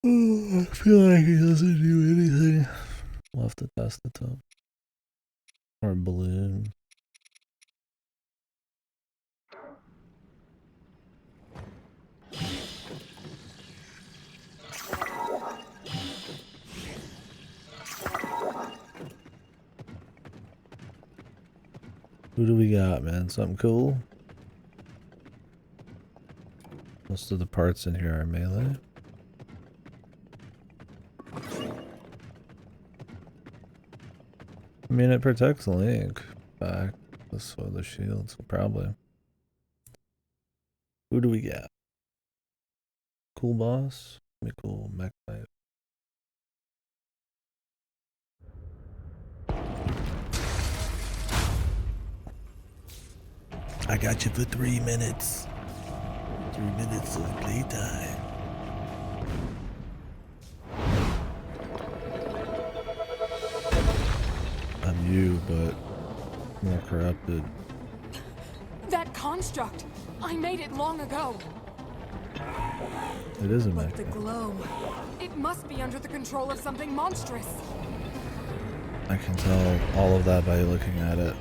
I feel like he doesn't do anything. We'll have to test it up. Or a balloon. Who do we got, man? Something cool? Most of the parts in here are melee. I mean, it protects Link back. This with the shield, so probably. Who do we got? Cool boss? Be cool mech knight. I got you for 3 minutes. 3 minutes of playtime. I'm you, but more corrupted. That construct! I made it long ago! It is a But mech the knight. glow... It must be under the control of something monstrous! I can tell all of that by looking at it.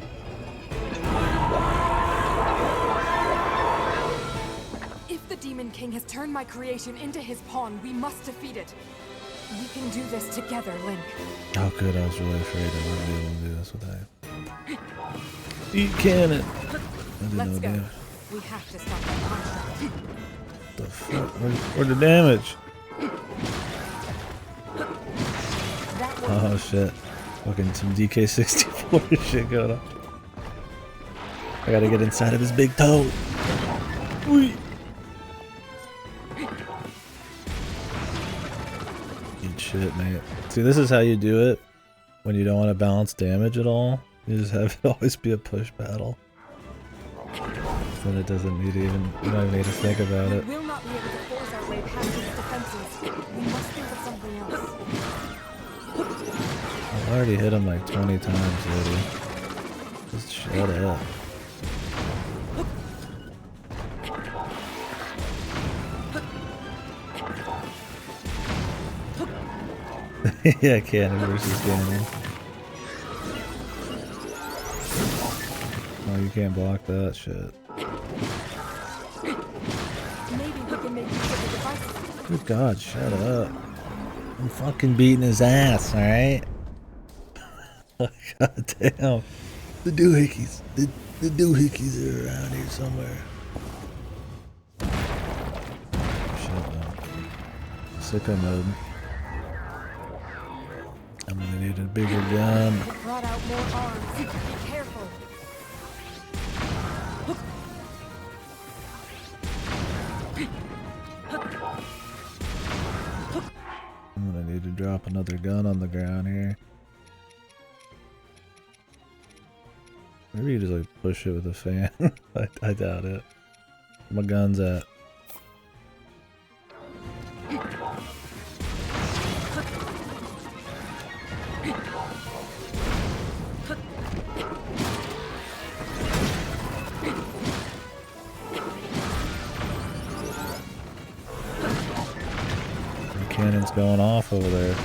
If the Demon King has turned my creation into his pawn, we must defeat it. We can do this together, Link. Oh good, I was really afraid I wouldn't be able to do this with that. Eat cannon! I did Let's no go. damage. We have to stop that construct. The fuck? Where'd the damage? That will Oh shit. Fucking some DK64 shit going on. I gotta get inside of his big toe. Whee! Eat shit, mate. See, this is how you do it when you don't want to balance damage at all. You just have it always be a push battle. Then it doesn't need even, you don't even need to think about it. We will not be able to force our way past these defenses. We must think of something else. I've already hit him like 20 times, lady. Just shut up. Yeah, cannon versus cannon. Oh, you can't block that shit. Maybe we can make use of the devices. Good God, shut up. I'm fucking beating his ass, alright? God damn. The doohickeys. The doohickeys are around here somewhere. Shut up. Sicko mode. I'm gonna need a bigger gun. It brought out more arms. Be careful. I'm gonna need to drop another gun on the ground here. Maybe you just like push it with a fan. I doubt it. Where my gun's at? The cannon's going off over there.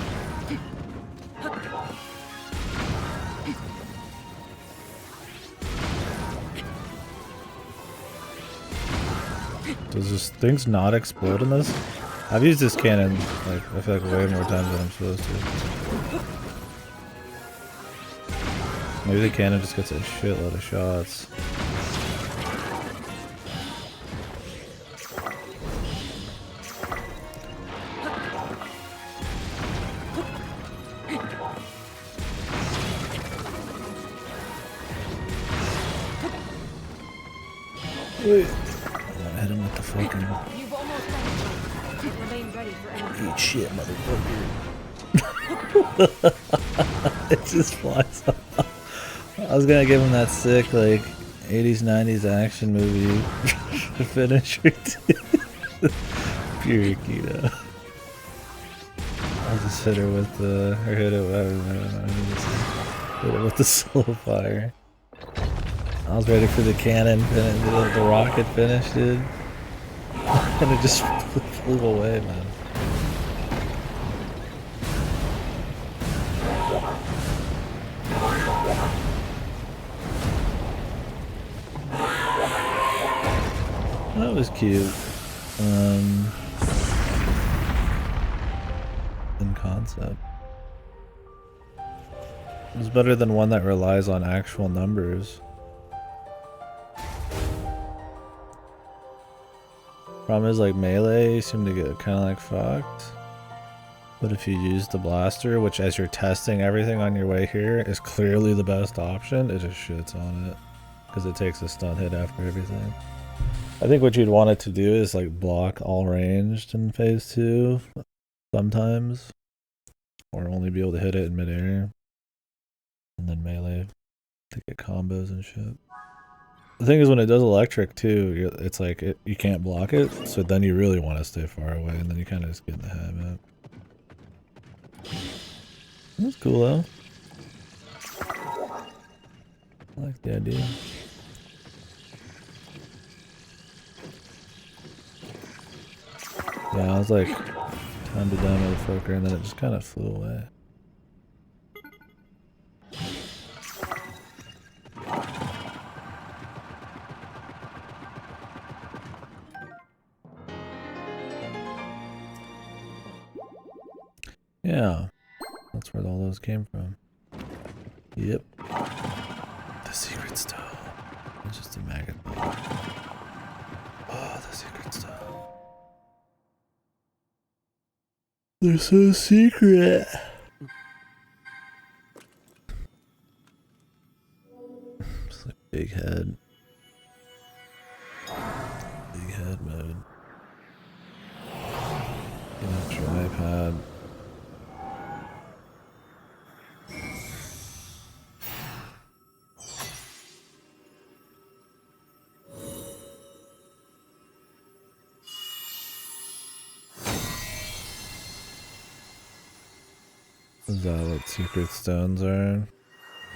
Does this things not explode in this? I've used this cannon like I feel like way more times than I'm supposed to. Maybe the cannon just gets a shitload of shots. Wait. Hit him with the fucking. You've almost done it. Remain ready for anything. Eat shit, motherfucker. It just flies off. I was gonna give him that sick, like, 80s, 90s action movie finisher. Pure keto. I'll just hit her with the. Or hit it, I don't know. Hit it with the soul fire. I was ready for the cannon, and the rocket finish, dude. And it just flew away, man. That was cute. In concept. It was better than one that relies on actual numbers. Problem is, like, melee, you seem to get kind of like fucked. But if you use the blaster, which as you're testing everything on your way here is clearly the best option, it just shits on it. Because it takes a stun hit after everything. I think what you'd want it to do is like block all ranged in phase 2 sometimes. Or only be able to hit it in midair. And then melee to get combos and shit. The thing is, when it does electric too, it's like you can't block it, so then you really want to stay far away, and then you kind of just get in the habit. That's cool though. I like the idea. Yeah, I was like, time to die, motherfucker, and then it just kind of flew away. Yeah, that's where all those came from. Yep. The secret stone. It's just a maggot. Oh, the secret stone. They're so secret. It's like big head. Big head mode. Get a tripod. Is that what secret stones are?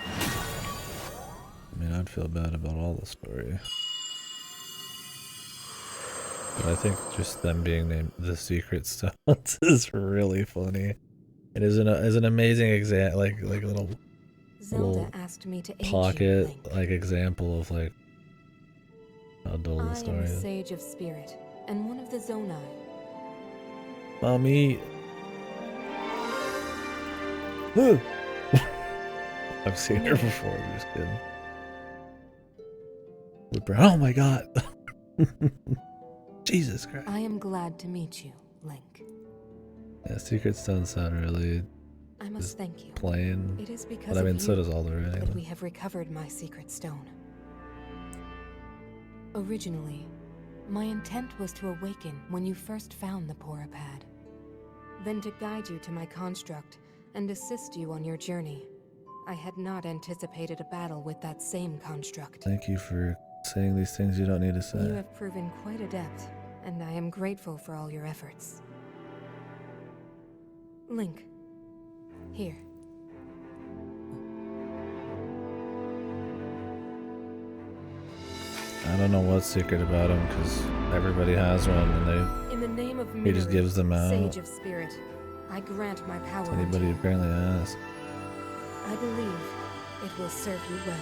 I mean, I'd feel bad about all the story. But I think just them being named the secret stones is really funny. It is an amazing example, like little Zelda asked me to aid pocket you, Link. like example of like how dull the I am story the is. Sage of Spirit, and one of the Zonai. Mommy. Woo! I've seen her before, I'm just kidding. Oh my god! Jesus Christ. I am glad to meet you, Link. Yeah, secret stones sound really I must thank you. plain. It is because But I mean, of so you does all the that writing. we have recovered my secret stone. Originally, my intent was to awaken when you first found the Porapad. Then to guide you to my construct and assist you on your journey, I had not anticipated a battle with that same construct. Thank you for saying these things you don't need to say. You have proven quite adept, and I am grateful for all your efforts. Link, here. I don't know what's secret about him because everybody has one and In the name of he just gives them out. Sage of Spirit, I grant my power. Anybody apparently asks. I believe it will serve you well.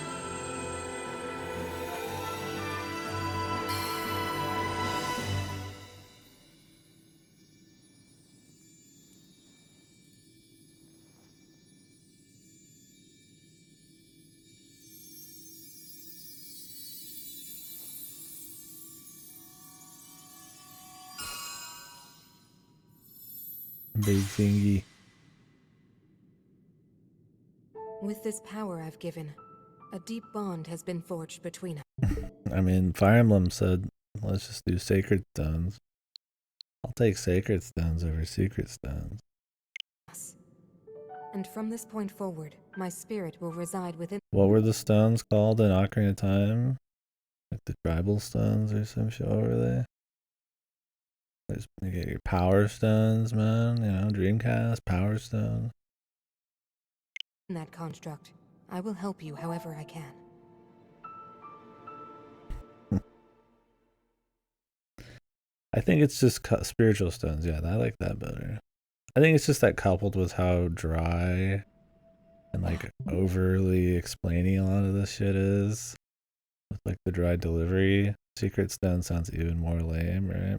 Big thingy. With this power I've given, a deep bond has been forged between us. I mean, Fire Emblem said, let's just do Sacred Stones. I'll take Sacred Stones over Secret Stones. And from this point forward, my spirit will reside within. What were the stones called in Ocarina of Time? Like the tribal stones or some shit, what were they? Just, you get your power stones, man. You know, Dreamcast, Power Stone. In that construct, I will help you however I can. I think it's just spiritual stones. Yeah, I like that better. I think it's just that coupled with how dry and like overly explaining a lot of this shit is. With like the dry delivery. Secret Stone sounds even more lame, right?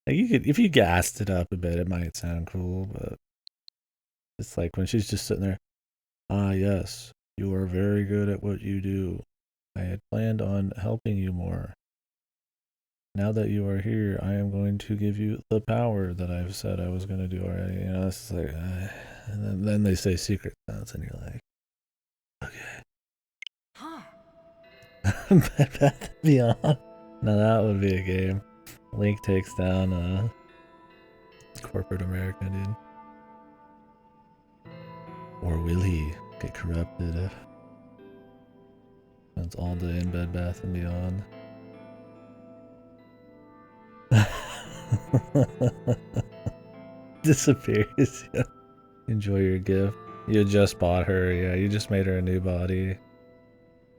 Like you could, if you gassed it up a bit, it might sound cool, but it's like when she's just sitting there. Ah, yes, you are very good at what you do. I had planned on helping you more. Now that you are here, I am going to give you the power that I've said I was going to do already. You know, it's like, and then they say secret sounds, and you're like, okay. Bed Bath & Beyond. Now that would be a game. Link takes down corporate America, dude. Or will he get corrupted? Spends all day in Bed Bath & Beyond. Disappears. Yeah. Enjoy your gift. You just bought her. Yeah, you just made her a new body.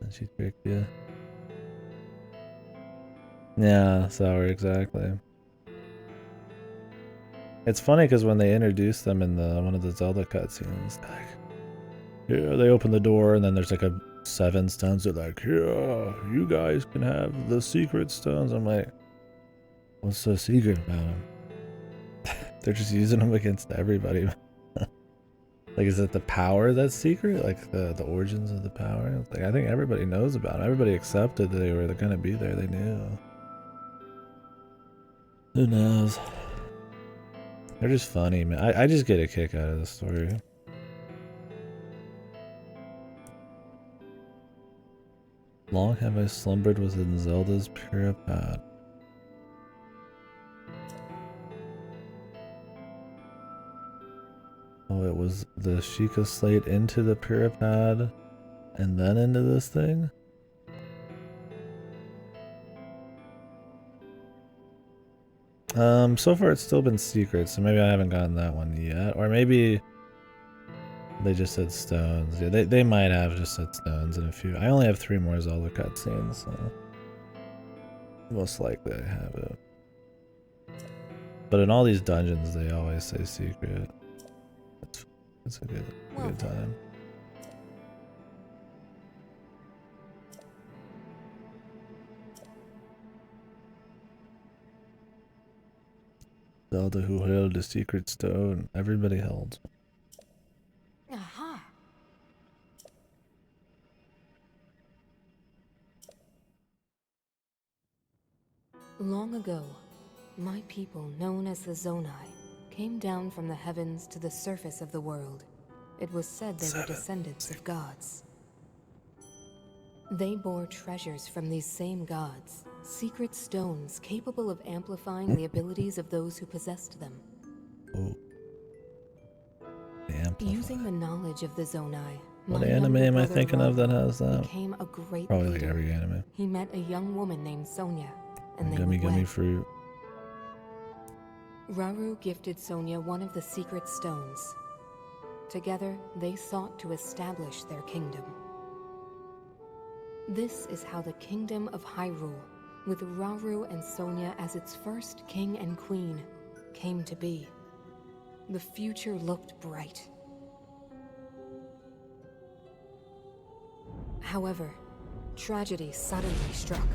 And she tricked you. Yeah, sour, exactly. It's funny because when they introduce them in one of the Zelda cutscenes, like, yeah, they open the door and then there's like a 7 stones. They're like, yeah, you guys can have the secret stones. I'm like, what's so secret about them? They're just using them against everybody. Like, is it the power that's secret? Like the origins of the power? Like, I think everybody knows about them. Everybody accepted they were gonna be there. They knew. Who knows? They're just funny, man. I just get a kick out of the story. Long have I slumbered within Zelda's Puripad. Oh, it was the Sheikah Slate into the Puripad and then into this thing? So far it's still been secret, so maybe I haven't gotten that one yet. Or maybe they just said stones. Yeah, they might have just said stones in a few. I only have 3 more Zelda cutscenes, so most likely I have it. But in all these dungeons, they always say secret. It's a good time. Zelda who held a secret stone. Everybody held. Aha! Long ago, my people, known as the Zonai, came down from the heavens to the surface of the world. It was said they were descendants of gods. They bore treasures from these same gods, secret stones capable of amplifying the abilities of those who possessed them. Oh. Using the knowledge of the Zonai, What My anime younger am I brother thinking of that Raoul has that? became a great Probably like leader. every anime. He met a young woman named Sonia, and they Gummy would gummy wed. fruit. Rauru gifted Sonia one of the secret stones. Together, they sought to establish their kingdom. This is how the Kingdom of Hyrule, with Rauru and Sonia as its first king and queen, came to be. The future looked bright. However, tragedy suddenly struck.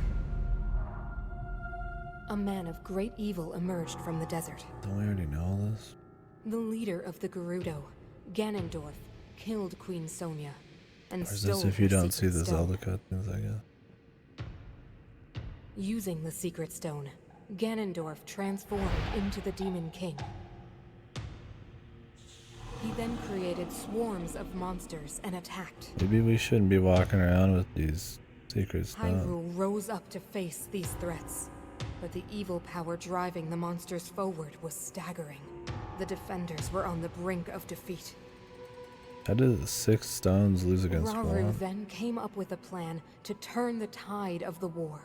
A man of great evil emerged from the desert. Don't we already know all this? The leader of the Gerudo, Ganondorf, killed Queen Sonia and Or is stole this if you her don't see secret the stone. Zelda cutscenes, I guess? Using the secret stone, Ganondorf transformed into the Demon King. He then created swarms of monsters and attacked. Maybe we shouldn't be walking around with these secret stuff. Hyrule rose up to face these threats, but the evil power driving the monsters forward was staggering. The defenders were on the brink of defeat. How did the 6 stones lose against Rauru 1? then came up with a plan to turn the tide of the war.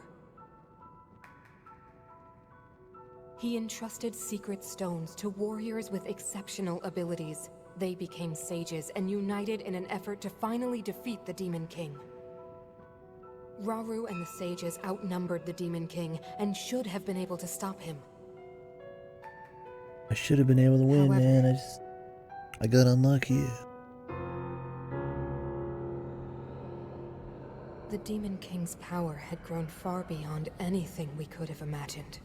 He entrusted secret stones to warriors with exceptional abilities. They became sages and united in an effort to finally defeat the Demon King. Rauru and the sages outnumbered the Demon King and should have been able to stop him. I should have been able to win, However- man. I got unlucky. The Demon King's power had grown far beyond anything we could have imagined.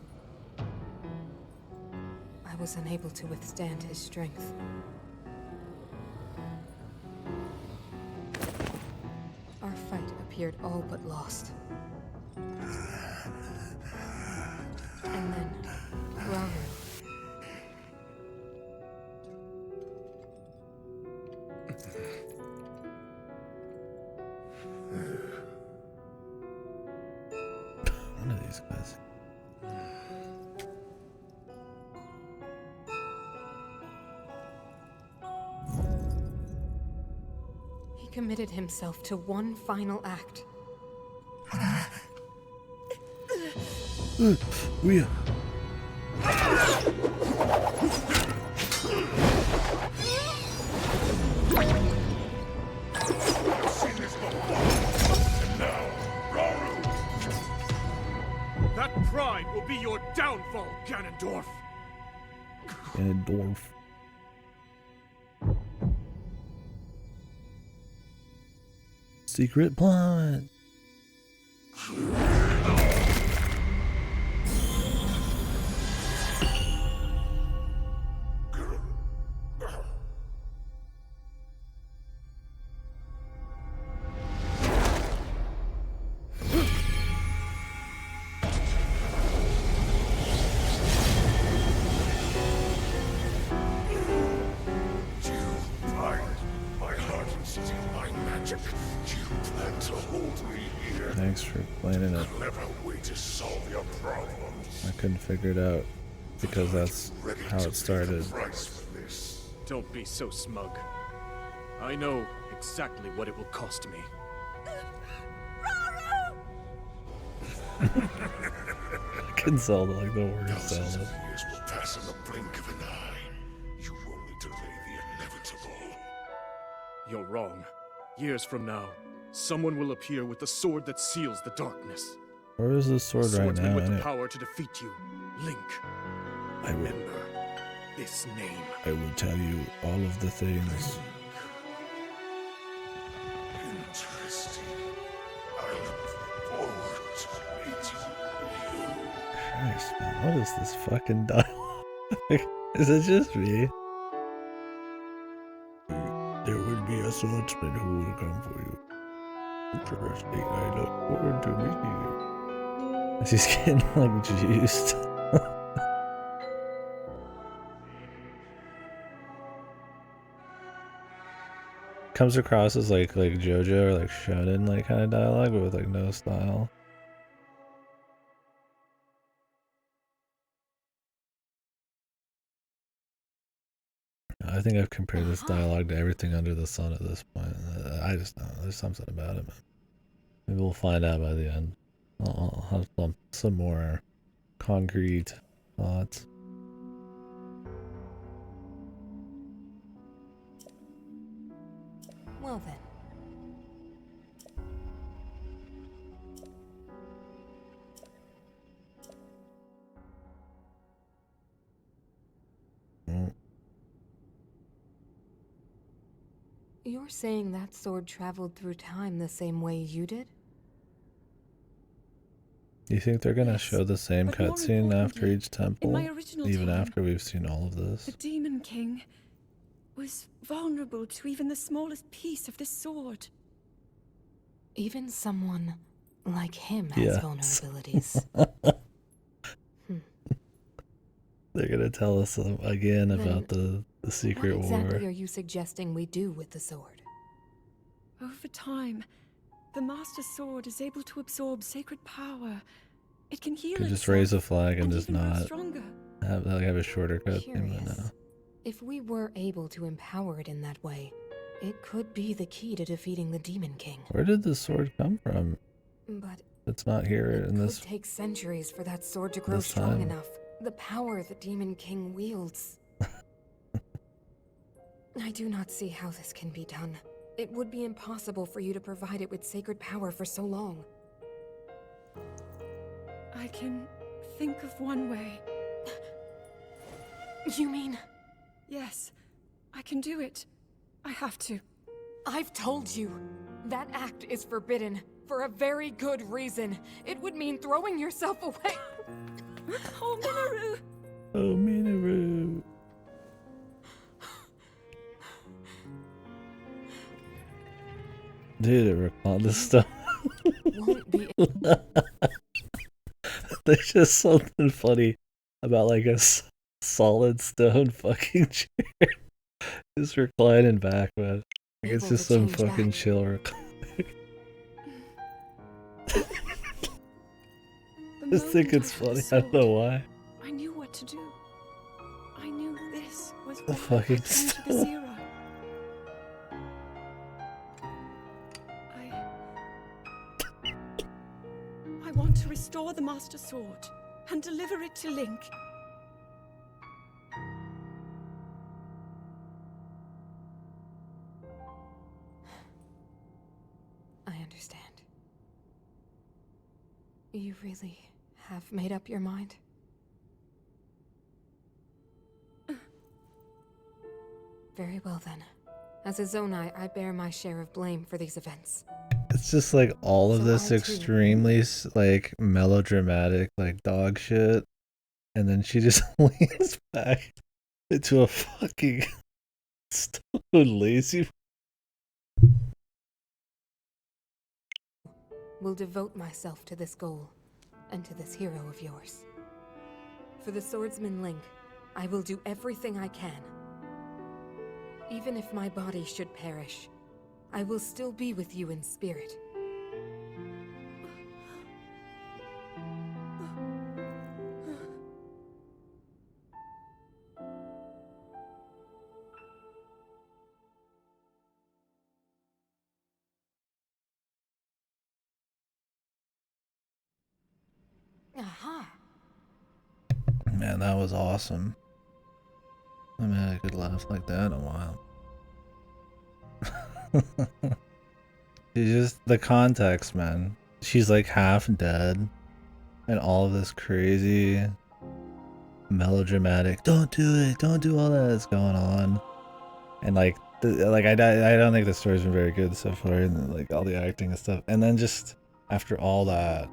I was unable to withstand his strength. Our fight appeared all but lost. And then, Rauru. One of these guys. He committed himself to one final act. We. That pride will be your downfall, Ganondorf! Ganondorf. Secret plot. Thanks for explaining it. I couldn't figure it out because that's how it started. Don't be so smug. I know exactly what it will cost me. Zelda like the worst Thousands of Zelda. years will pass in the blink of an eye. You only delay the inevitable. You're wrong. Years from now, someone will appear with the sword that seals the darkness. Where is this sword right Swordsman now? with the Anyway? power to defeat you. Link. I will. Remember this name. I will tell you all of the things. Interesting. I look forward to meeting you. Christ, man, what is this fucking dialogue? Is it just me? There will be a swordsman who will come for you. Interesting. I look forward to meeting you. She's getting like juiced. Comes across as like JoJo or like shonen like kind of dialogue, but with like no style. think I've compared this dialogue to everything under the sun at this point. I just know. There's something about it, man. Maybe we'll find out by the end. I'll have some more concrete thoughts. Well then. You're saying that sword traveled through time the same way you did? You think they're gonna Yes, show the same but more cutscene after importantly, each temple? in my original Even time, after we've seen all of the this? Demon King was vulnerable to even the smallest piece of this sword. Even someone like him has Yes. vulnerabilities. They're gonna tell us again Then about the secret What exactly war. are you suggesting we do with the sword? Over time, the Master Sword is able to absorb sacred power. It can heal Could just itself raise a flag and just even grow not stronger. have a shorter cutscene, but Curious. no. If we were able to empower it in that way, it could be the key to defeating the Demon King. Where did the sword come from? But It's not here it in could this. take centuries for that sword to grow this strong time. enough. The power the Demon King wields. I do not see how this can be done. It would be impossible for you to provide it with sacred power for so long. I can think of one way. You mean... Yes, I can do it. I have to. I've told you. That act is forbidden. For a very good reason. It would mean throwing yourself away. Oh, Minoru! Oh, Minoru. Dude, it recalled this stuff. Won't be... There's just something funny about like a solid stone fucking chair. Just reclining back, man. Like it's able just to some change fucking back. chill recline. I just think it's funny. I don't know why. I knew what to do. I knew this was The what fucking had come to stuff. this era. I want to restore the Master Sword and deliver it to Link. I understand. You really have made up your mind? Very well then. As a Zonai, I bear my share of blame for these events. It's just like all of So this I, too. extremely like melodramatic like dog shit, and then she just leans back into a fucking stone lazy. Will devote myself to this goal, and to this hero of yours. For the swordsman Link, I will do everything I can. Even if my body should perish, I will still be with you in spirit. Aha! Man, that was awesome. I haven't had a good laugh like that in a while. It's just the context, man. She's like half dead, and all of this crazy melodramatic "don't do it, don't do all that" that's going on, and like I don't think the story's been very good so far, and like all the acting and stuff, and then just after all that,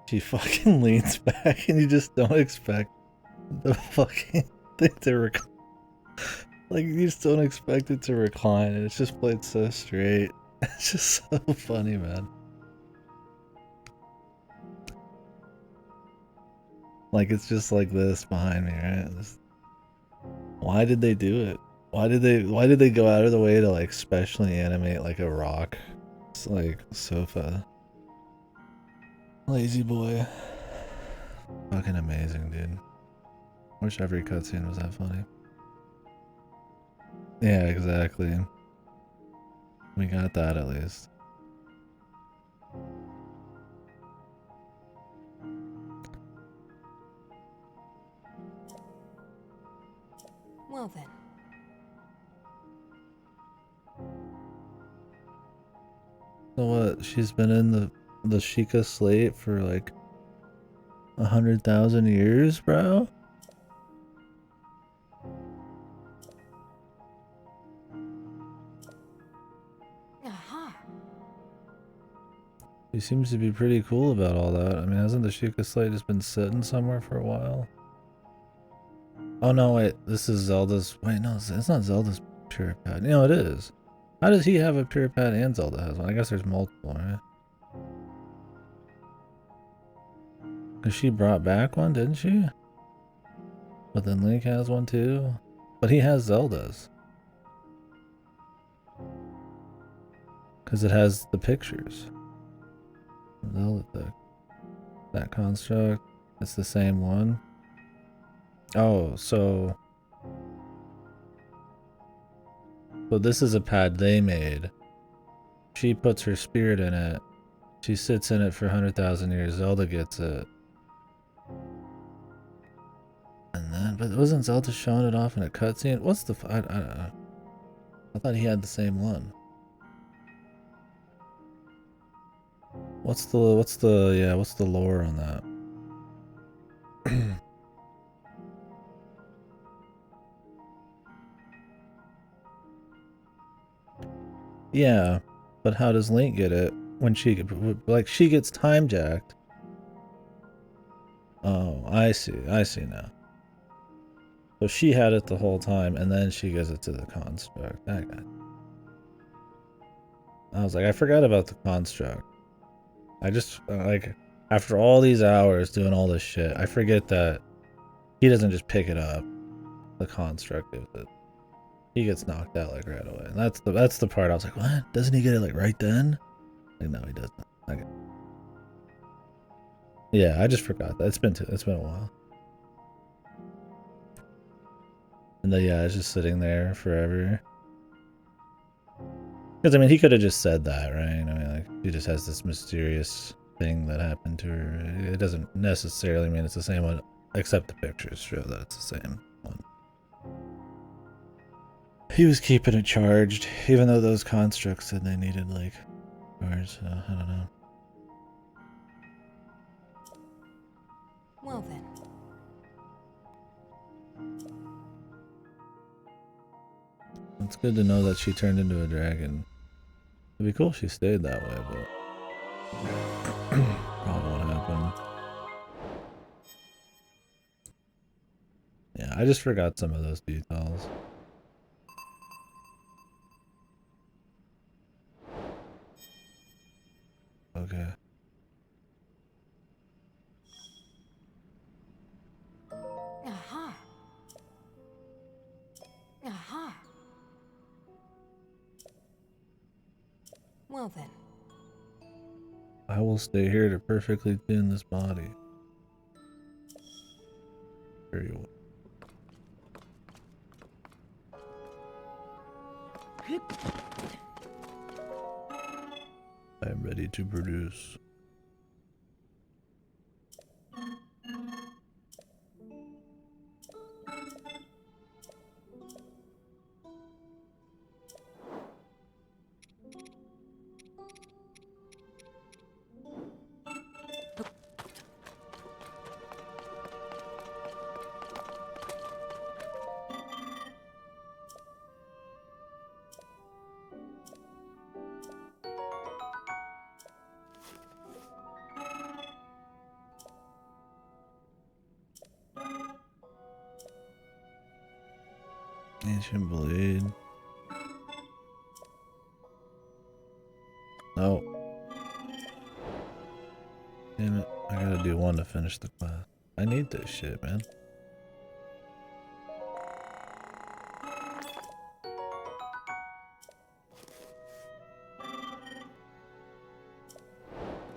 she fucking leans back, and you just don't expect the fucking thing to like you just don't expect it to recline, and it's just played so straight. It's just so funny, man. Like it's just like this behind me, right? Why did they do it? Why did they go out of the way to like specially animate like a rock? It's like sofa. Lazy boy. Fucking amazing, dude. Wish every cutscene was that funny. Yeah, exactly. We got that at least. Well then. So what? She's been in the Sheikah Slate for like 100,000 years, bro? Aha. He seems to be pretty cool about all that. I mean, hasn't the Sheikah Slate just been sitting somewhere for a while? Oh no, wait, this is Zelda's. Wait, no, it's not Zelda's pure pad. No, it is. How does he have a pure pad and Zelda has one? I guess there's multiple, right? Because she brought back one, didn't she? But then Link has one too. But he has Zelda's. Because it has the pictures. Zelda, that construct. It's the same one. Oh, so this is a pad they made. She puts her spirit in it. She sits in it for 100,000 years. Zelda gets it. And then, but wasn't Zelda showing it off in a cutscene? What's the, I don't know. I thought he had the same one. What's the lore on that? Yeah, but how does Link get it when she gets time jacked? Oh, I see now. So she had it the whole time, and then she gives it to the construct. I was like, I forgot about the construct. I just like after all these hours doing all this shit, I forget that he doesn't just pick it up. The construct gives it. He gets knocked out like right away. And that's the part I was like, what? Doesn't he get it like right then? Like no, he doesn't. Okay. Yeah, I just forgot that. It's been a while. And then yeah, it's just sitting there forever. Because I mean, he could have just said that, right? I mean, like she just has this mysterious thing that happened to her. It doesn't necessarily mean it's the same one, except the pictures show that it's the same one. He was keeping it charged, even though those constructs said they needed like hours. So I don't know. Well then. It's good to know that she turned into a dragon. It'd be cool if she stayed that way, but probably won't happen. Yeah, I just forgot some of those details. Okay. Aha. Aha. Well then. I will stay here to perfectly tune this body. Very well. I am ready to produce. Ancient blade. No. Damn it. I gotta do one to finish the class. I need this shit, man.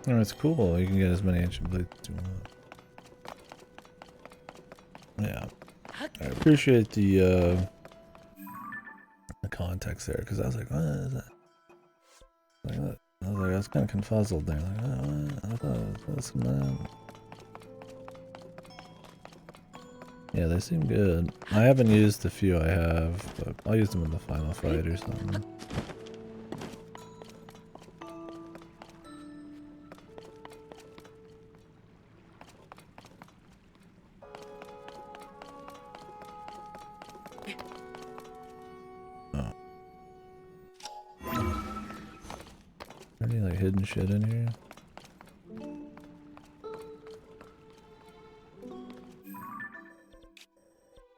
Oh, it's cool. You can get as many ancient blades as you want. Yeah. I appreciate the context there because I was like, what is that? Like, what? I was kind of confuzzled there. Like, what? I thought what's going on? Yeah, they seem good. I haven't used the few I have, but I'll use them in the final fight or something. Any like hidden shit in here?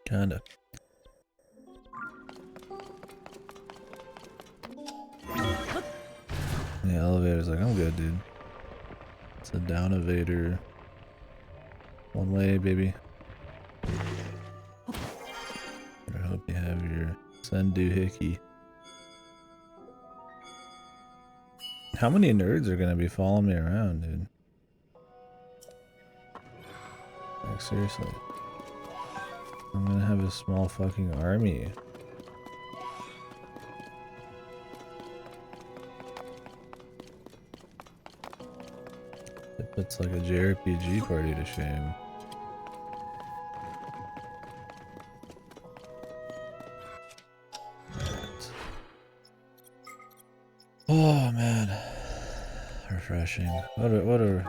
Kinda. The elevator's like, I'm good, dude. It's a down-evator. One way, baby. I hope you have your Sendu Hickey. How many nerds are gonna be following me around, dude? Like, seriously. I'm gonna have a small fucking army. It puts like a JRPG party to shame. Right. Oh man. Refreshing. What a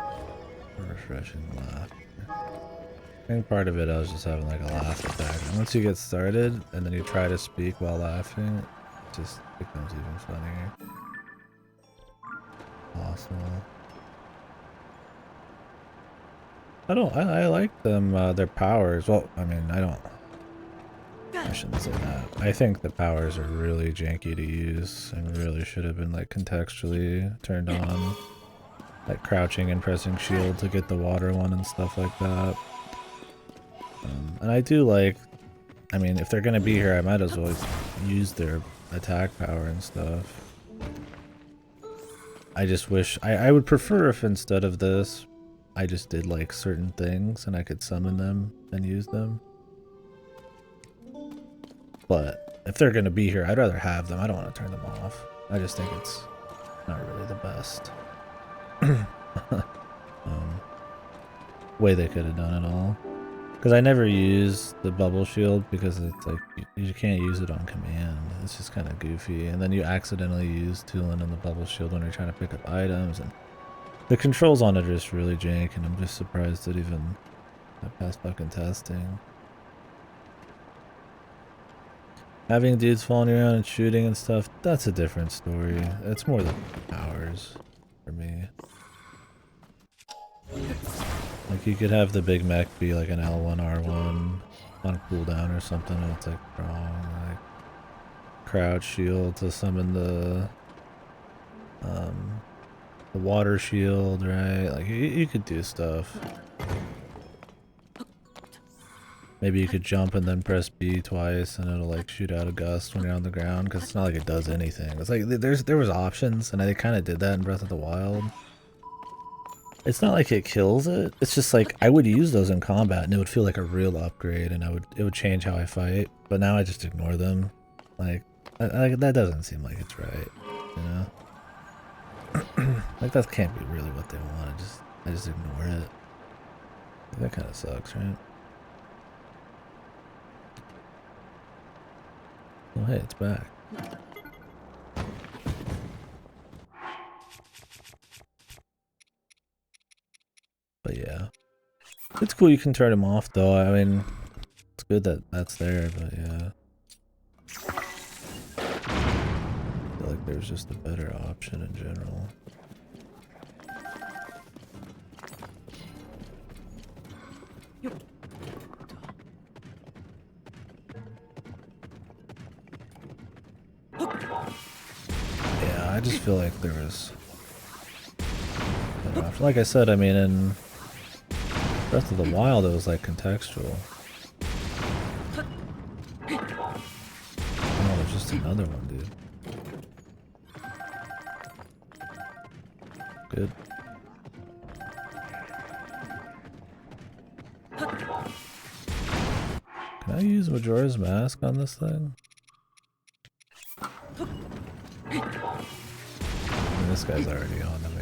refreshing laugh. I think part of it I was just having like a laugh attack. And once you get started and then you try to speak while laughing, it just becomes even funnier. Awesome. I like them, their powers. Well, I mean, I shouldn't say that. I think the powers are really janky to use and really should have been like contextually turned on. Like crouching and pressing shield to get the water one and stuff like that. And I do like, I mean, if they're gonna be here, I might as well use their attack power and stuff. I just wish, I would prefer if instead of this, I just did like certain things and I could summon them and use them. But if they're gonna be here, I'd rather have them. I don't want to turn them off. I just think it's not really the best way they could have done it all. Because I never use the bubble shield because it's like you can't use it on command. It's just kind of goofy. And then you accidentally use Tulin and the bubble shield when you're trying to pick up items. And the controls on it are just really jank, and I'm just surprised that even I passed fucking testing. Having dudes following you around and shooting and stuff, that's a different story. It's more the powers for me. Like you could have the big mech be like an L1 R1 on cooldown or something, and it's like wrong. Like crouch shield to summon the water shield, right? Like you could do stuff. Maybe you could jump and then press B twice and it'll like shoot out a gust when you're on the ground, because it's not like it does anything. It's like there was options, and I kind of did that in Breath of the Wild. It's not like it kills it. It's just like I would use those in combat and it would feel like a real upgrade, and it would change how I fight. But now I just ignore them. Like that doesn't seem like it's right, you know? Like that can't be really what they want. I just ignore it. That kind of sucks, right? Oh hey, it's back. But yeah, it's cool you can turn them off though. I mean, it's good that that's there, but yeah. I feel like there's just a better option in general. Yeah, I just feel like there was better option. Like I said, I mean, in Breath of the Wild, it was like contextual. Oh, there's just another one, dude. Good. Can I use Majora's Mask on this thing? mean, this guy's already on to me.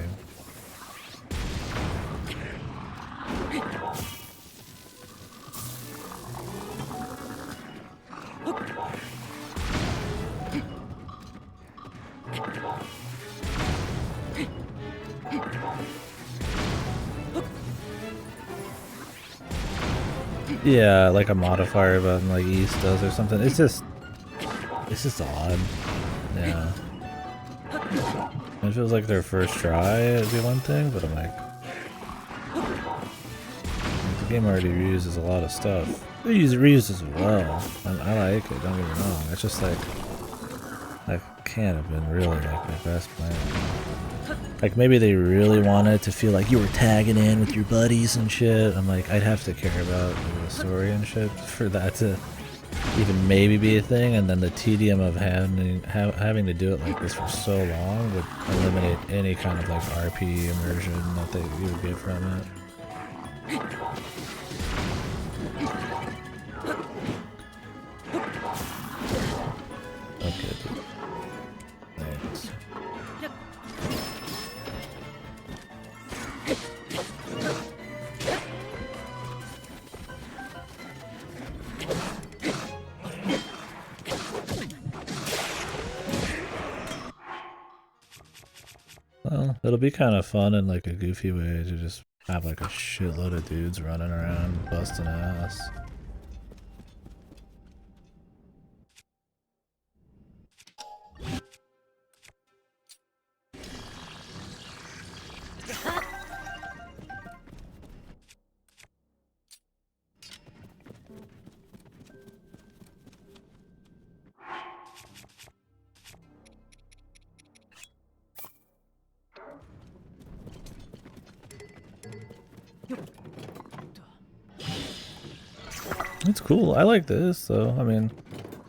Yeah, like a modifier button like East does or something. It's just odd. Yeah. It feels like their first try, it'd be one thing, but I'm like, the game already reuses a lot of stuff. It reuses it well, and I like it, don't get me wrong. It's just like, that can't have been really like their best plan. Like maybe they really wanted to feel like you were tagging in with your buddies and shit. I'm like, I'd have to care about the story and shit for that to even maybe be a thing, and then the tedium of having to do it like this for so long would eliminate any kind of like RP immersion that you would get from it. Okay, dude. Thanks. Well, it'll be kind of fun in like a goofy way to just have like a shitload of dudes running around busting ass. It's cool. I like this, so I mean,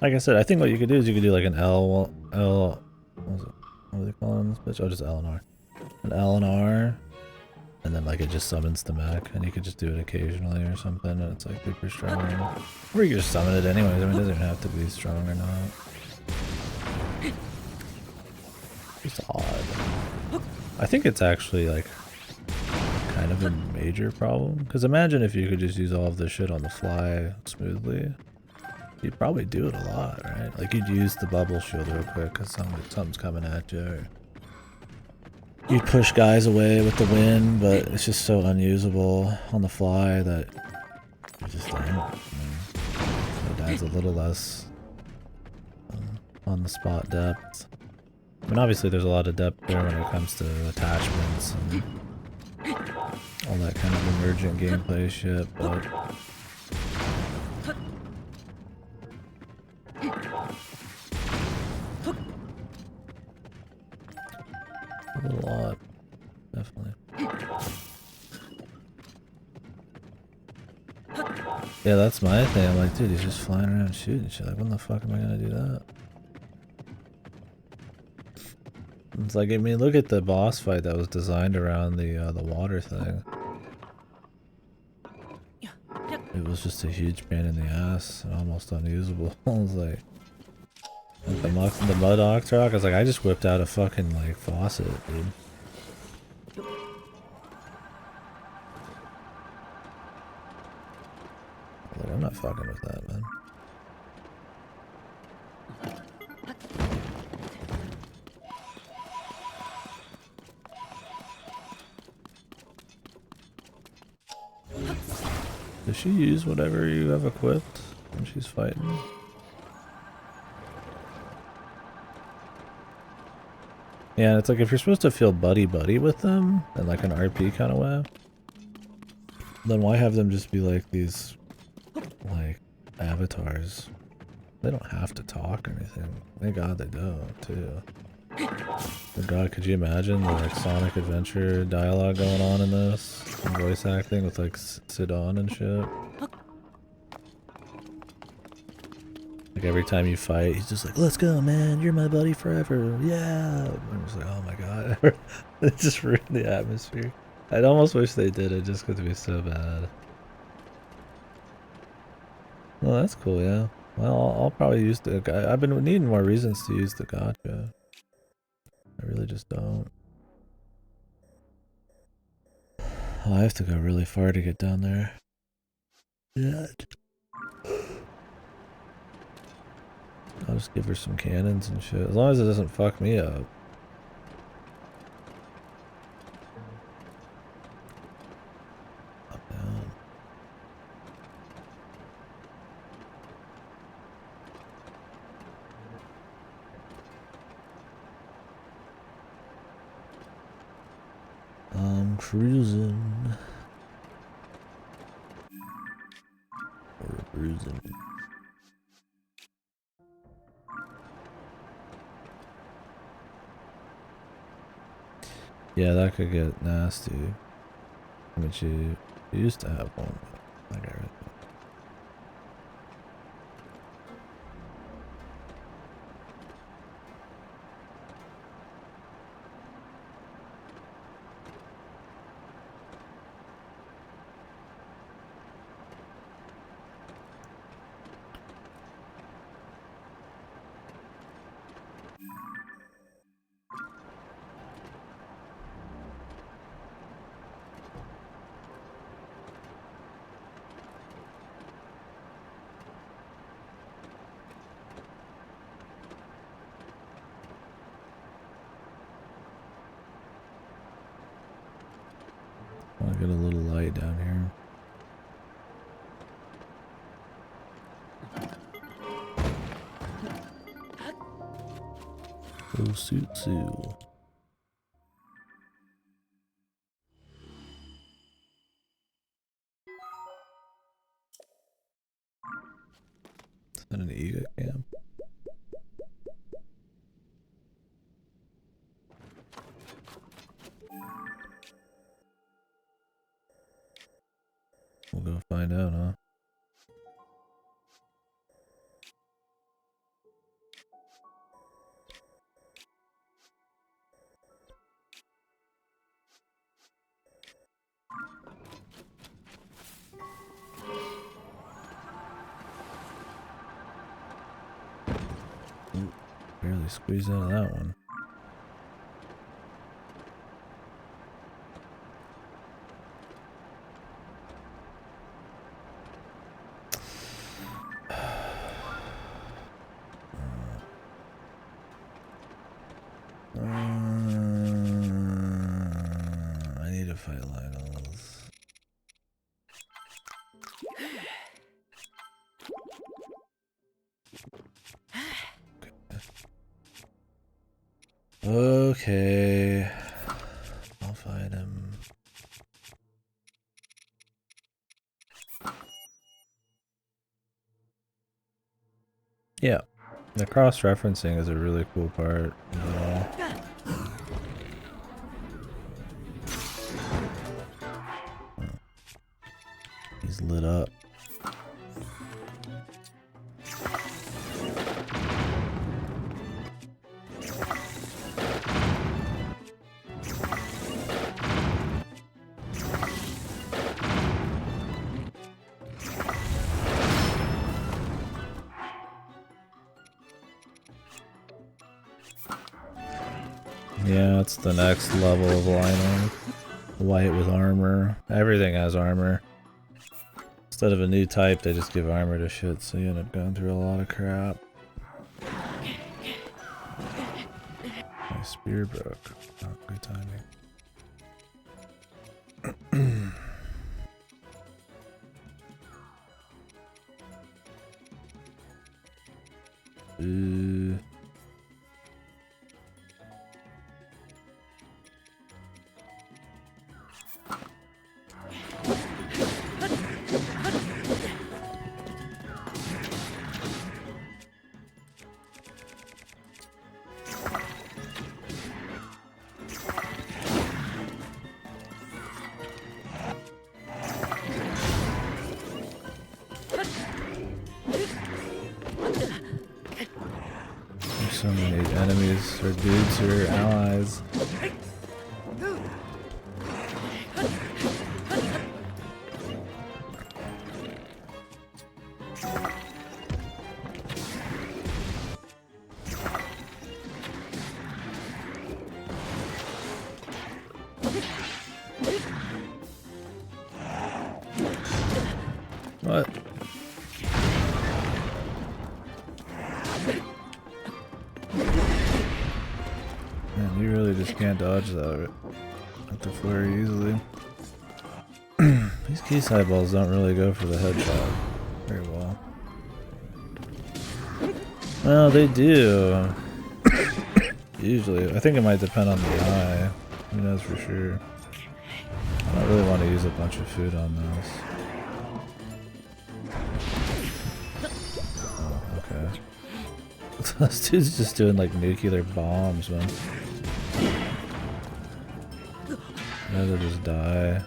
like I said, I think what you could do is you could do like an what are they calling this bitch? Oh, just L and R. An L and R, and then like it just summons the mech, and you could just do it occasionally or something, and it's like super strong. Or you could just summon it anyways. I mean, it doesn't even have to be strong or not. It's odd. I think it's actually like kind of a major problem, because imagine if you could just use all of this shit on the fly smoothly. You'd probably do it a lot, right? Like you'd use the bubble shield real quick because something's coming at you. Or you'd push guys away with the wind, but it's just so unusable on the fly that you just don't. So it adds a little less on the spot depth. I mean, obviously there's a lot of depth there when it comes to attachments and all that kind of emergent gameplay shit, but a little odd, definitely. Yeah, that's my thing. I'm like, dude, he's just flying around shooting shit. Like, when the fuck am I gonna do that? It's like, I mean, look at the boss fight that was designed around the water thing. It was just a huge pain in the ass and almost unusable. I was like the mud Octorok, I was like, I just whipped out a fucking like faucet, dude. Like, I'm not fucking with that, man. Does she use whatever you have equipped when she's fighting? Yeah, it's like if you're supposed to feel buddy-buddy with them, in like an RP kind of way, then why have them just be like these, like, avatars? They don't have to talk or anything. Thank God they don't, too. But God, could you imagine the like Sonic Adventure dialogue going on in this? And voice acting with like Sidon and shit. Like every time you fight, he's just like, "Let's go, man! You're my buddy forever, yeah!" I'm just like, "Oh my God!" It just ruined the atmosphere. I'd almost wish they did it just because it'd be so bad. Well, that's cool, yeah. Well, I'll probably use the. I've been needing more reasons to use the gacha. really just don't. Oh, I have to go really far to get down there. Yeah. I'll just give her some cannons and shit. As long as it doesn't fuck me up. Up, down. I'm cruising. Or bruising. Yeah, that could get nasty. I mean, she used to have one, but I got rid of it. I'll get a little light down here. Oh, suit. Is that an Ega camp? We'll go find out, huh? Ooh, barely squeezed out of that one. I need to fight Lionels. Okay. I'll fight him. Yeah. The cross-referencing is a really cool part of it all. He's lit up. Yeah, it's the next level of lining. White with armor. Everything has armor. Instead of a new type, they just give armor to shit, so you end up going through a lot of crap. My spear broke. Oh, good timing. So many enemies or dudes who are allies. What? Man, you really just can't dodge that at the flurry easily. These Geese eyeballs don't really go for the headshot very well. Well, they do. Usually. I think it might depend on the eye. Who knows for sure. I don't really want to use a bunch of food on this. Oh, okay. This dude's just doing like nuclear bombs, man. Rather just die.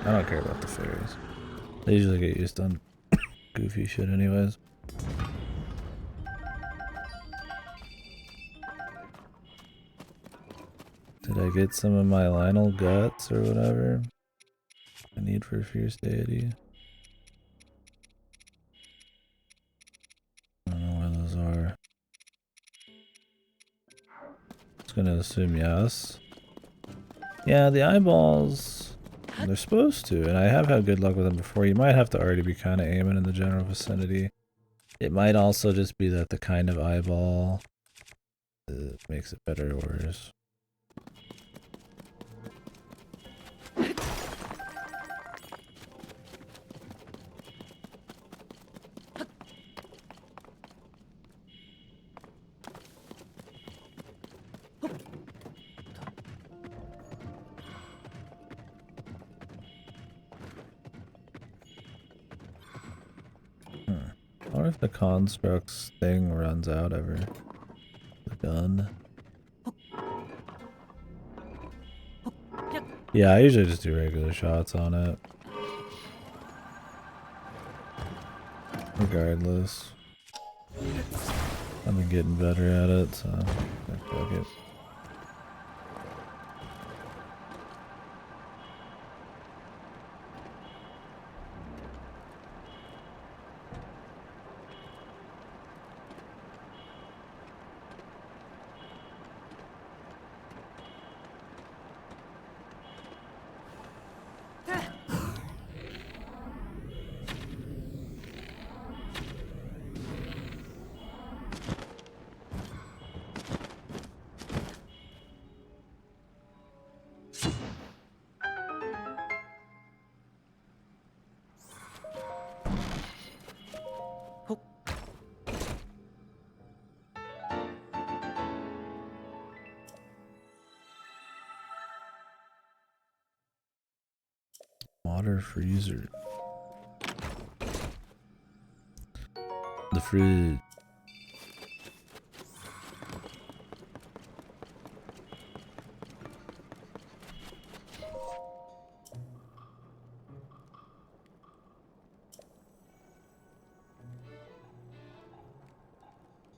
I don't care about the fairies. They usually get used on goofy shit anyways. Did I get some of my Lionel guts or whatever I need for Fierce Deity? I don't know where those are. Just gonna assume yes. Yeah, the eyeballs... They're supposed to, and I have had good luck with them before. You might have to already be kind of aiming in the general vicinity. It might also just be that the kind of eyeball makes it better or worse. I wonder if the constructs thing runs out ever. The gun. Yeah, I usually just do regular shots on it. Regardless. I've been getting better at it, so fuck it. Water freezer. The fridge.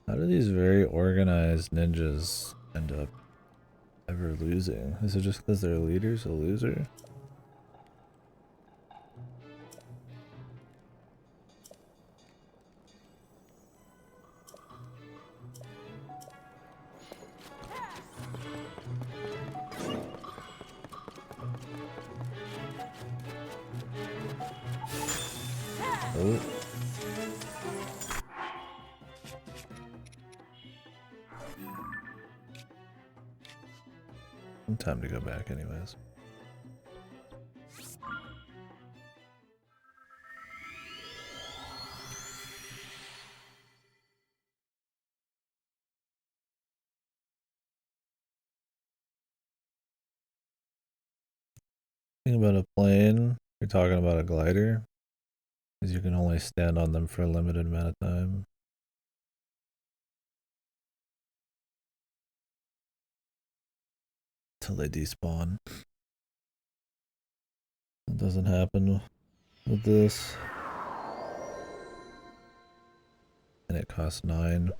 How do these very organized ninjas end up ever losing? Is it just because their leader's a loser? Oh. Time to go back anyways. Think about a plane, you're talking about a glider, because you can only stand on them for a limited amount of time. Till they despawn. That doesn't happen with this. and it costs 9.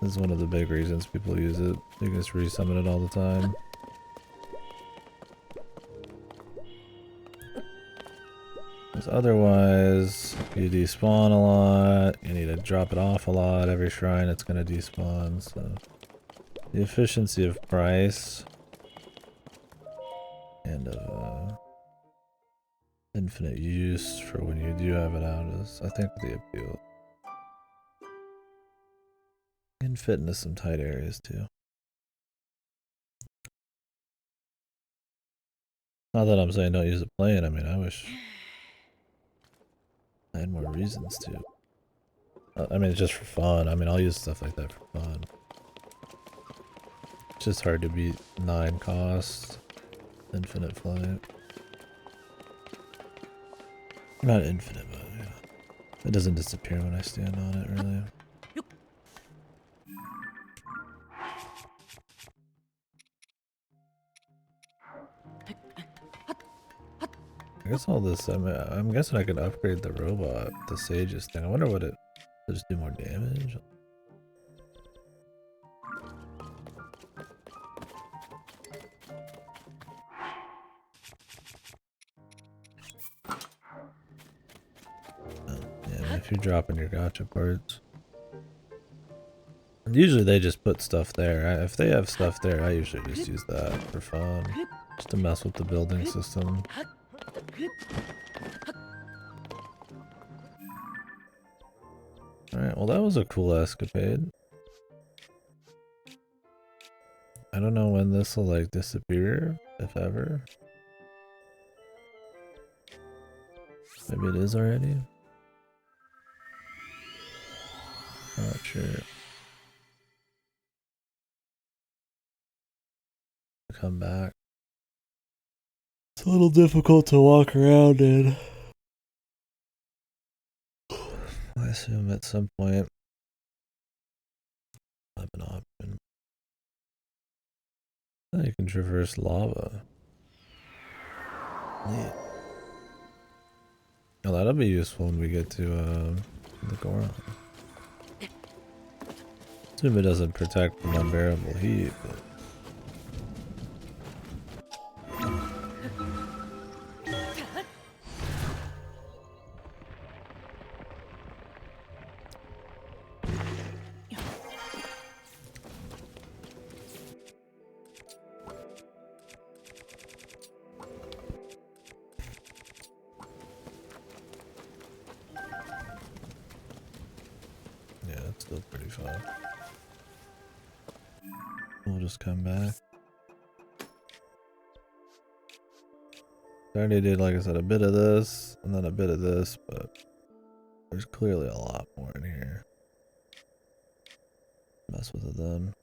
This is one of the big reasons people use it. You can just resummon it all the time. Because otherwise, you despawn a lot, you need to drop it off a lot, every shrine it's going to despawn, so... The efficiency of price and of infinite use for when you do have it out is, I think, the appeal. And fit into some tight areas too. Not that I'm saying don't use it playing, I mean, I wish I had more reasons to. I mean, it's just for fun. I mean, I'll use stuff like that for fun. It's just hard to beat 9 cost, infinite flight. Not infinite, but yeah. It doesn't disappear when I stand on it, really. I guess all this, I'm guessing I could upgrade the robot, the Sage's thing. I wonder what it, does it do more damage? Yeah, if you're dropping your gacha parts. And usually they just put stuff there. If they have stuff there, I usually just use that for fun. Just to mess with the building system. Alright, well that was a cool escapade. I don't know when this will like disappear, if ever. Maybe it is already? Not sure. Come back. It's a little difficult to walk around in. I assume at some point I have an option. Oh, you can traverse lava. Neat. Oh, that'll be useful when we get to the Goron. Assume it doesn't protect from unbearable heat, but... yeah, it's still pretty fun. We'll just come back. I already did, like I said, a bit of this, and then a bit of this, but there's clearly a lot more in here. Mess with it then.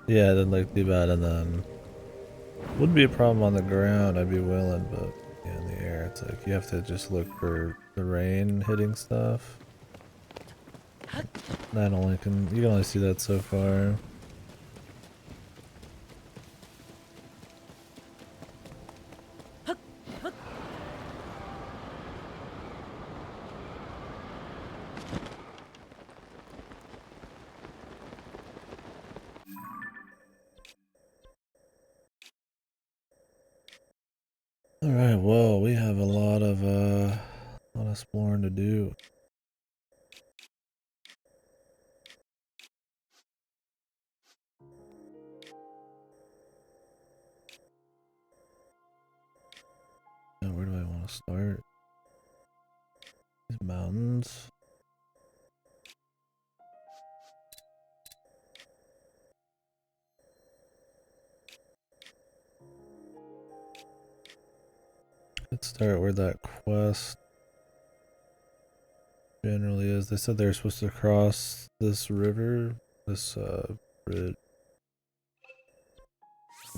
Yeah, then like too bad, and then wouldn't be a problem on the ground, I'd be willing, but yeah, in the air, it's like you have to just look for the rain hitting stuff. That only you can only see that so far. Alright, well, we have a lot of exploring to do. Now, where do I want to start? These mountains. Let's start where that quest generally is. They said they were supposed to cross this river, this bridge.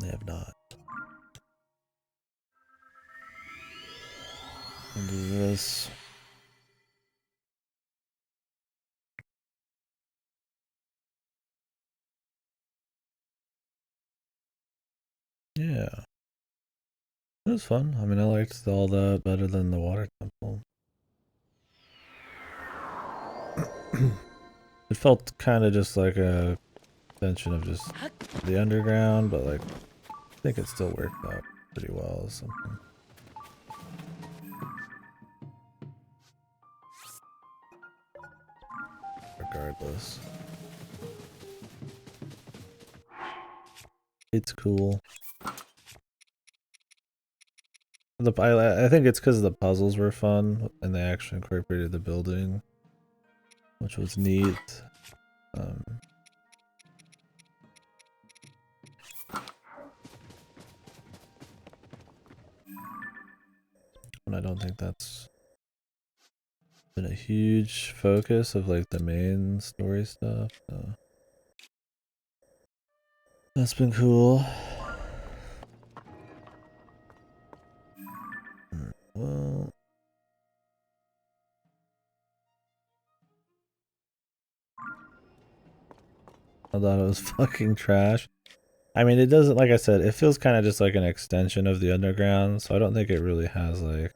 They have not. And do this. Yeah. It was fun. I mean, I liked all that better than the water temple. It felt kind of just like a extension of just the underground, but like I think it still worked out pretty well or something. Regardless. It's cool. I think it's because the puzzles were fun and they actually incorporated the building, which was neat. And I don't think that's been a huge focus of like the main story stuff. So. That's been cool. Well, I thought it was fucking trash. I mean, it doesn't, like I said, it feels kind of just like an extension of the underground, so I don't think it really has like,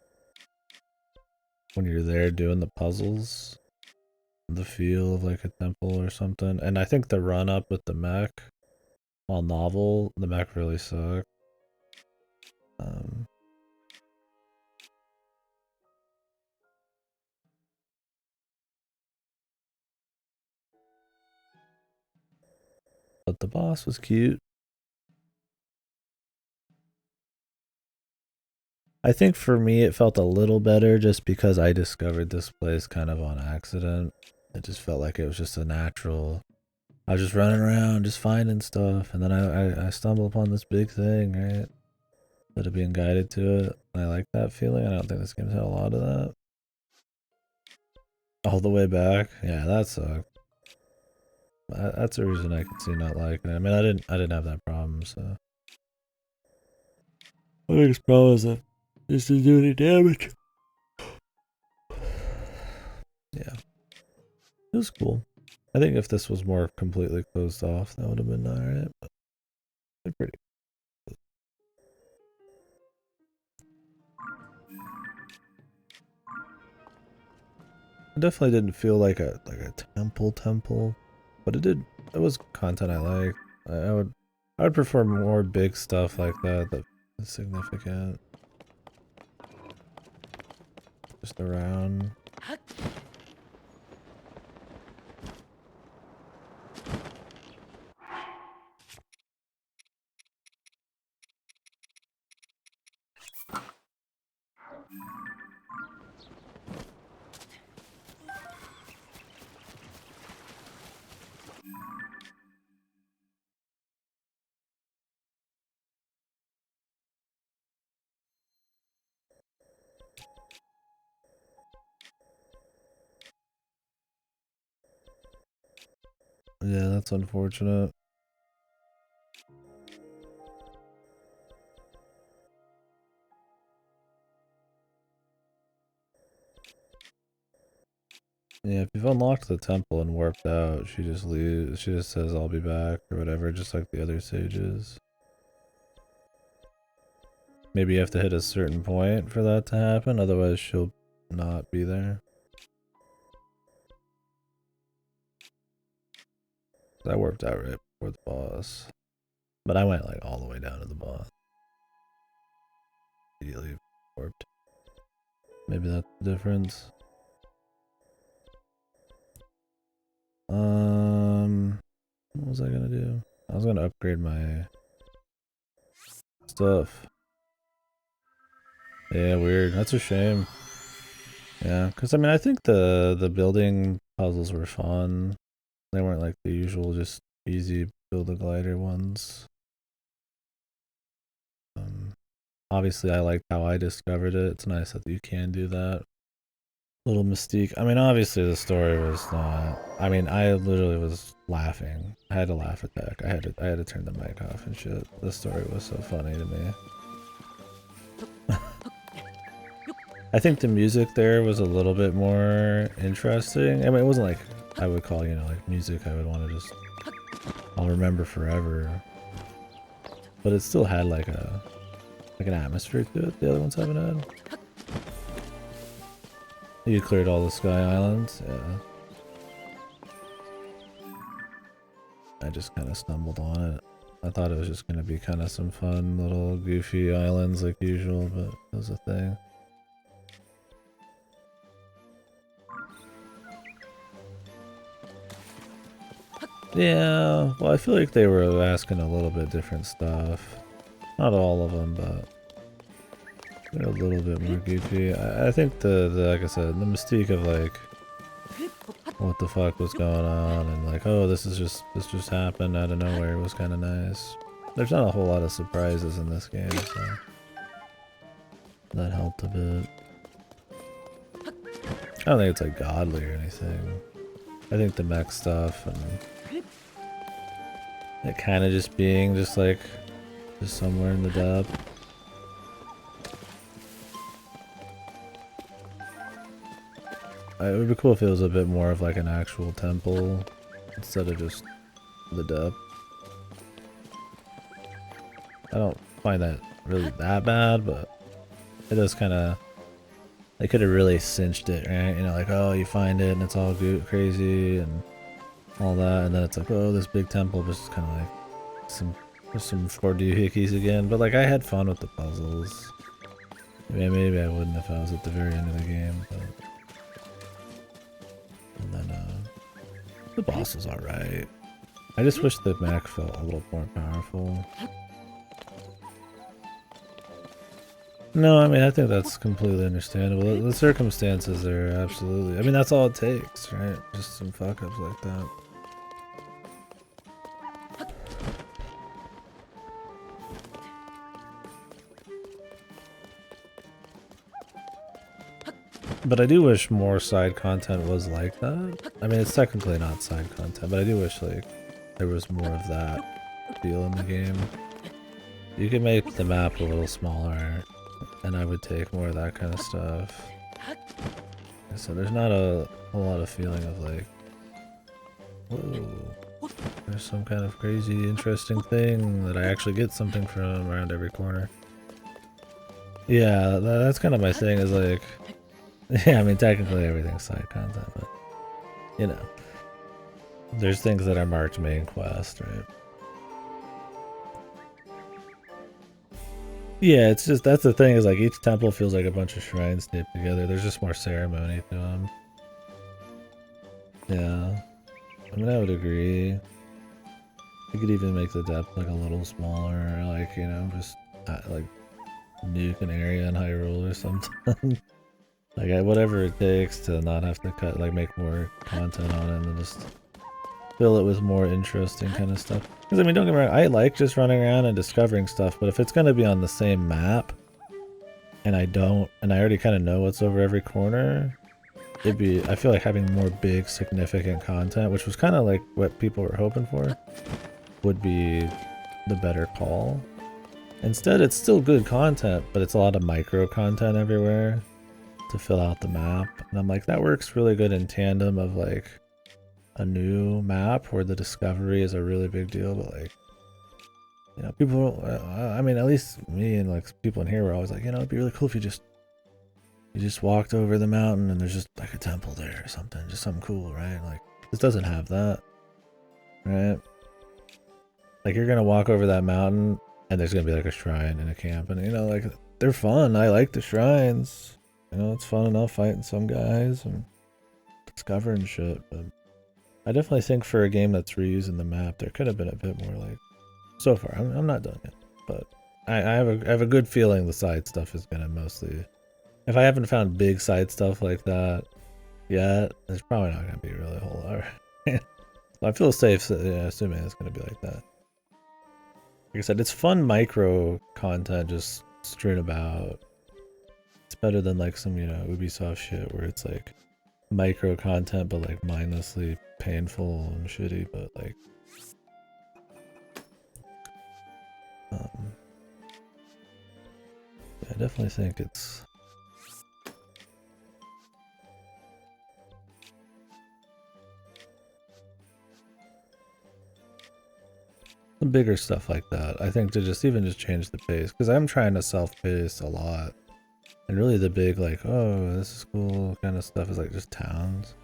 when you're there doing the puzzles, the feel of like a temple or something. And I think the run up with the mech, while novel, the mech really sucked. But the boss was cute. I think for me it felt a little better just because I discovered this place kind of on accident. It just felt like it was just a natural. I was just running around, just finding stuff, and then I stumbled upon this big thing, right? Instead of being guided to it. I like that feeling. I don't think this game's had a lot of that. All the way back, yeah, that sucked. That's a reason I can see not liking it. I mean, I didn't have that problem, so. My biggest problem is that this didn't do any damage. Yeah. It was cool. I think if this was more completely closed off, that would have been alright, but they're pretty cool. It definitely didn't feel like a temple, but it was content I liked. I would prefer more big stuff like that is significant. Just around. Yeah, that's unfortunate. Yeah, if you've unlocked the temple and warped out, she just leaves. She just says, "I'll be back" or whatever, just like the other sages. Maybe you have to hit a certain point for that to happen, otherwise she'll not be there. I warped out right before the boss. But I went like all the way down to the boss. Immediately warped. Maybe that's the difference. What was I gonna do? I was gonna upgrade my stuff. Yeah, weird. That's a shame. Yeah, because I mean, I think the building puzzles were fun. They weren't like the usual just easy build a glider ones. Obviously, I liked how I discovered it. It's nice that you can do that. Little mystique. I mean, obviously the story was not. I mean, I literally was laughing. I had a laugh attack. I had to turn the mic off and shit. The story was so funny to me. I think the music there was a little bit more interesting. I mean, it wasn't like I would call, you know, like music I would want to just I'll remember forever. But it still had like an atmosphere to it the other ones haven't had. You cleared all the Sky Islands, yeah. I just kind of stumbled on it. I thought it was just gonna be kind of some fun little goofy islands like usual, but it was a thing. Yeah, well, I feel like they were asking a little bit different stuff. Not all of them, but they're a little bit more goofy. I think the like I said, the mystique of like what the fuck was going on and like, oh, this just happened out of nowhere was kind of nice. There's not a whole lot of surprises in this game, so that helped a bit. I don't think it's like godly or anything. I think the mech stuff and it kind of just being just like just somewhere in the depth. It would be cool if it was a bit more of like an actual temple instead of just the depth. I don't find that really that bad, but it is kind of. They could have really cinched it, right? You know, like, oh, you find it and it's all crazy and all that, and then it's like, oh, this big temple just kind of like some 4D hickeys again. But like, I had fun with the puzzles. Maybe I wouldn't if I was at the very end of the game. But... And then the boss was all right. I just wish the mech felt a little more powerful. No, I mean, I think that's completely understandable. The circumstances are absolutely... I mean, that's all it takes, right? Just some fuck-ups like that. But I do wish more side content was like that. I mean, it's technically not side content, but I do wish, like, there was more of that feel in the game. You could make the map a little smaller. And I would take more of that kind of stuff. So there's not a whole lot of feeling of like, whoa, there's some kind of crazy interesting thing that I actually get something from around every corner. Yeah, that's kind of my thing is like, yeah, I mean technically everything's side content, but you know, there's things that are marked main quest, right? Yeah, it's just, that's the thing is like each temple feels like a bunch of shrines taped together. There's just more ceremony to them. Yeah. I mean, I would agree. You could even make the depth like a little smaller, like, you know, just like nuke an area in Hyrule or something. Like whatever it takes to not have to cut, like make more content on it and just fill it with more interesting kind of stuff. Because I mean, don't get me wrong, I like just running around and discovering stuff, but if it's going to be on the same map, and I already kind of know what's over every corner, I feel like having more big, significant content, which was kind of like what people were hoping for, would be the better call. Instead, it's still good content, but it's a lot of micro content everywhere to fill out the map. And I'm like, that works really good in tandem of like a new map where the discovery is a really big deal, but like, you know, people, I mean, at least me and like people in here were always like, you know, it'd be really cool if you just walked over the mountain and there's just like a temple there or something, just something cool, right? Like, this doesn't have that, right? Like, you're gonna walk over that mountain and there's gonna be like a shrine and a camp, and you know, like, they're fun. I like the shrines, you know, it's fun enough fighting some guys and discovering shit, but I definitely think for a game that's reusing the map, there could have been a bit more like. So far, I'm not done yet, but I have a good feeling the side stuff is gonna mostly. If I haven't found big side stuff like that yet, there's probably not gonna be really a whole lot. Right? So I feel safe, assuming it's gonna be like that. Like I said, it's fun micro content just strewn about. It's better than like some, you know, Ubisoft shit where it's like micro content but like mindlessly painful and shitty, but like I definitely think it's the bigger stuff like that. I think to just change the pace, because I'm trying to self-pace a lot, and really the big like, oh, this is cool kind of stuff is like just towns.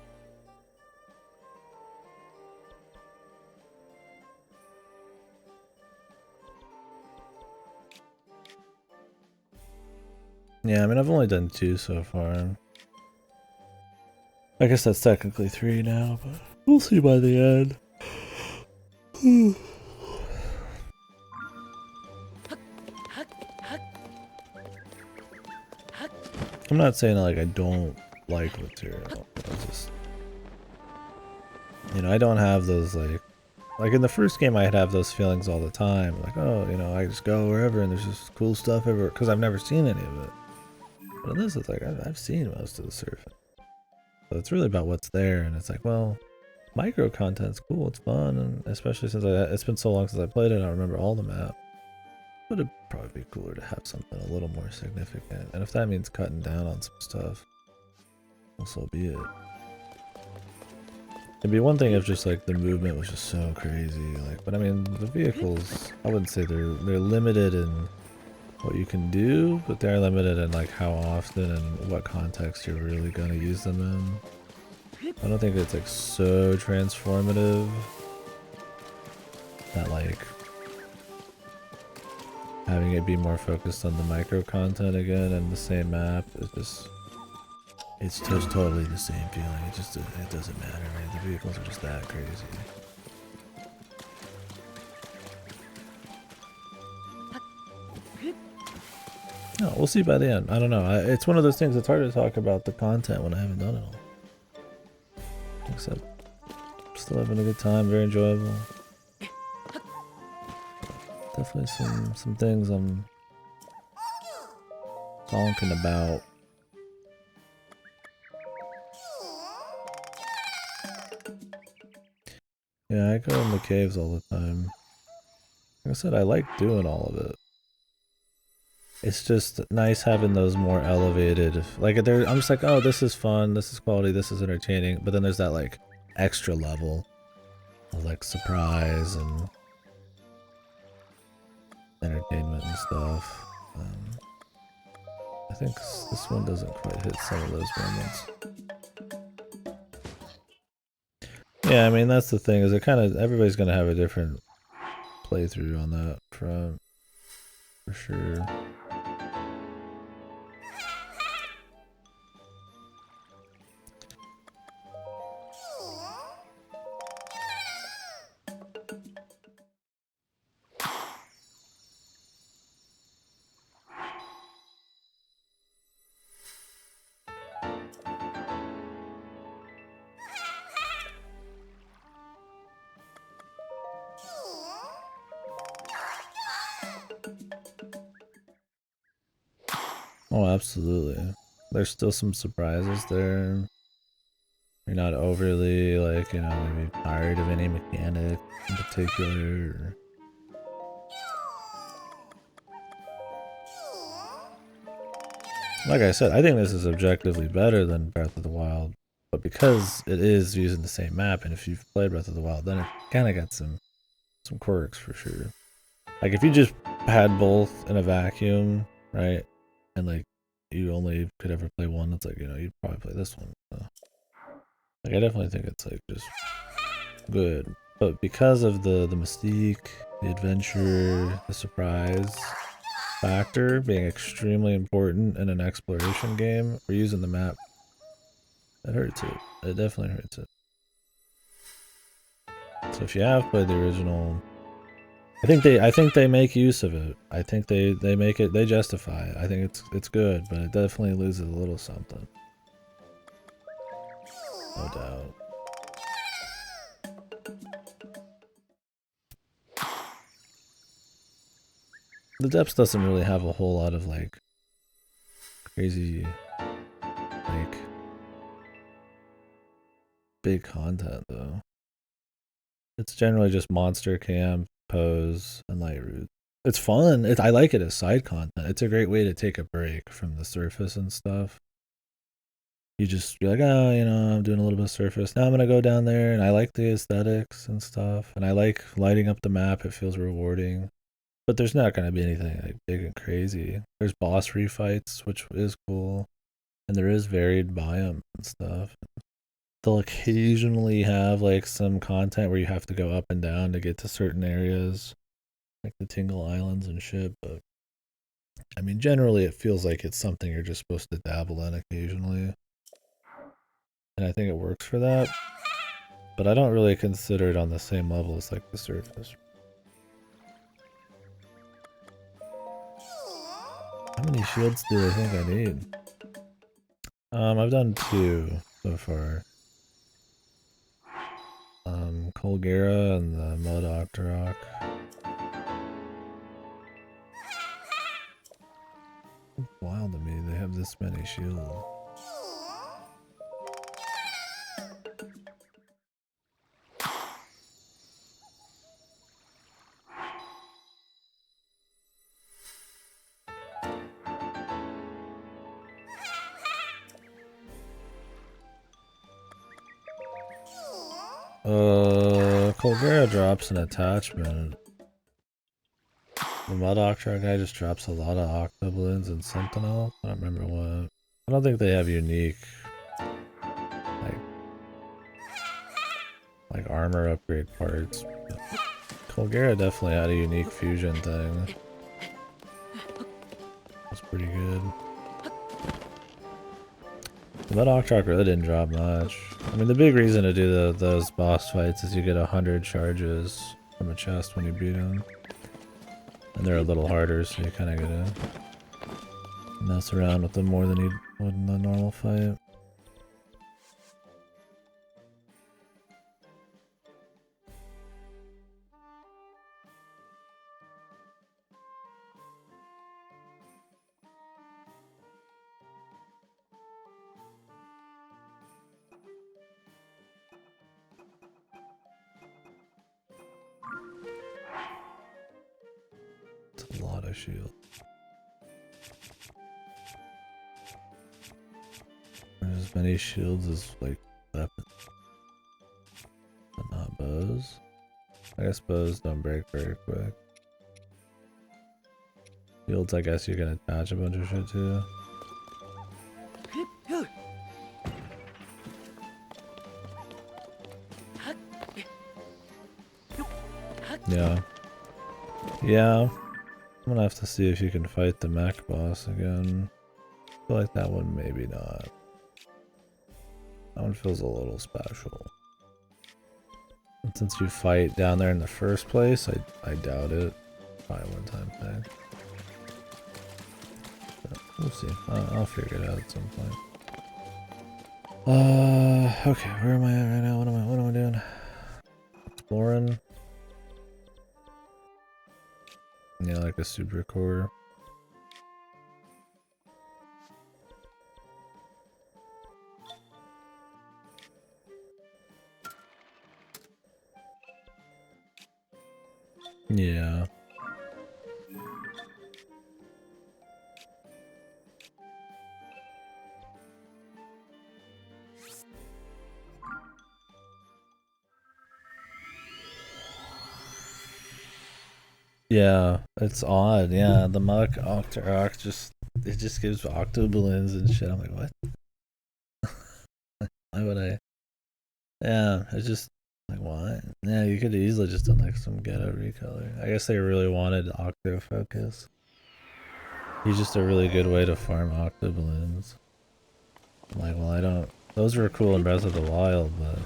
Yeah, I mean, I've only done 2 so far. I guess that's technically 3 now, but we'll see by the end. I'm not saying like I don't like material. I just, you know, I don't have those like in the first game I'd have those feelings all the time. Like, oh, you know, I just go wherever and there's just cool stuff everywhere because I've never seen any of it. But in this, it's like I've seen most of the surface. So it's really about what's there, and it's like, well, micro content's cool, it's fun, and especially since it's been so long since I played it, I don't remember all the map. But it'd probably be cooler to have something a little more significant, and if that means cutting down on some stuff, well, so be it. It'd be one thing if just like the movement was just so crazy, like, but I mean the vehicles, I wouldn't say they're limited in what you can do, but they're limited in like how often and what context you're really gonna use them in. I don't think it's like so transformative that like having it be more focused on the micro content again and the same map is just, it's just totally the same feeling. It just, it doesn't matter, right? The vehicles are just that crazy. No, we'll see by the end. I don't know. It's one of those things. It's hard to talk about the content when I haven't done it all. Except, still having a good time. Very enjoyable. Definitely some things I'm talking about. Yeah, I go in the caves all the time. Like I said, I like doing all of it. It's just nice having those more elevated, like I'm just like, oh, this is fun, this is quality, this is entertaining, but then there's that like extra level of like surprise and entertainment and stuff. I think this one doesn't quite hit some of those moments. Yeah, I mean, that's the thing, is it kind of, everybody's gonna have a different playthrough on that front, for sure. Oh, absolutely. There's still some surprises there. You're not overly, like, you know, maybe tired of any mechanic in particular. Like I said, I think this is objectively better than Breath of the Wild. But because it is using the same map, and if you've played Breath of the Wild, then it kind of got some quirks for sure. Like, if you just had both in a vacuum, right? And, like, you only could ever play one, it's like, you know, you'd probably play this one. So. Like, I definitely think it's, like, just good. But because of the mystique, the adventure, the surprise factor being extremely important in an exploration game, or using the map, it hurts it. It definitely hurts it. So if you have played the original, I think they make use of it. I think they make it, they justify it. I think it's good, but it definitely loses a little something. No doubt. The Depths doesn't really have a whole lot of like crazy, like big content though. It's generally just monster camp, pose, and Lightroot. It's fun. I like it as side content. It's a great way to take a break from the surface and stuff. You just, you're like, oh, you know, I'm doing a little bit of surface. Now I'm gonna go down there, and I like the aesthetics and stuff, and I like lighting up the map. It feels rewarding. But there's not going to be anything like big and crazy. There's boss refights, which is cool. And there is varied biome and stuff. They'll occasionally have like some content where you have to go up and down to get to certain areas. Like the Tingle Islands and shit. But I mean, generally it feels like it's something you're just supposed to dabble in occasionally. And I think it works for that. But I don't really consider it on the same level as like the surface. How many shields do I think I need? I've done 2 so far. Colgera and the Mud Octorok. It's wild to me they have this many shields. Colgera drops an attachment. The Mud Octorok guy just drops a lot of Octoballoons and something else. I don't remember what. I don't think they have unique like armor upgrade parts. But Colgera definitely had a unique fusion thing. That's pretty good. The Mud Octorok really didn't drop much. I mean, the big reason to do those boss fights is you get 100 charges from a chest when you beat them. And they're a little harder, so you kind of gotta mess around with them more than you would in the normal fight. It's a lot of shield. There's as many shields as like weapons, but not bows. I guess bows don't break very quick. Shields, I guess you can attach a bunch of shit to. Yeah. Yeah. I'm gonna have to see if you can fight the mech boss again. I feel like that one maybe not. That one feels a little special. And since you fight down there in the first place, I doubt it. Probably a one-time thing. But we'll see. I'll figure it out at some point. Okay, where am I at right now? What am I doing? Exploring. Yeah, like a super core. Yeah. Yeah, it's odd. Yeah, the Mud Octorok just gives Octoballoons and shit. I'm like, what? Why would I? Yeah, it's just like, why? Yeah, you could easily just done like some ghetto recolor. I guess they really wanted Octo focus. He's just a really good way to farm Octoballoons. I'm like, well, I don't. Those were cool in Breath of the Wild, but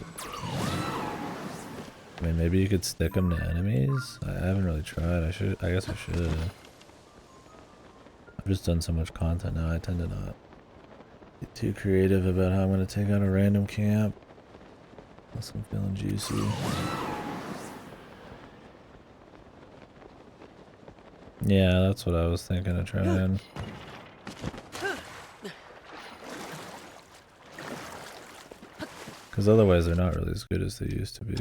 I mean, maybe you could stick them to enemies? I haven't really tried. I guess I should. I've just done so much content now, I tend to not get too creative about how I'm going to take out a random camp. Unless I'm feeling juicy. Yeah, that's what I was thinking of trying. Because otherwise they're not really as good as they used to be.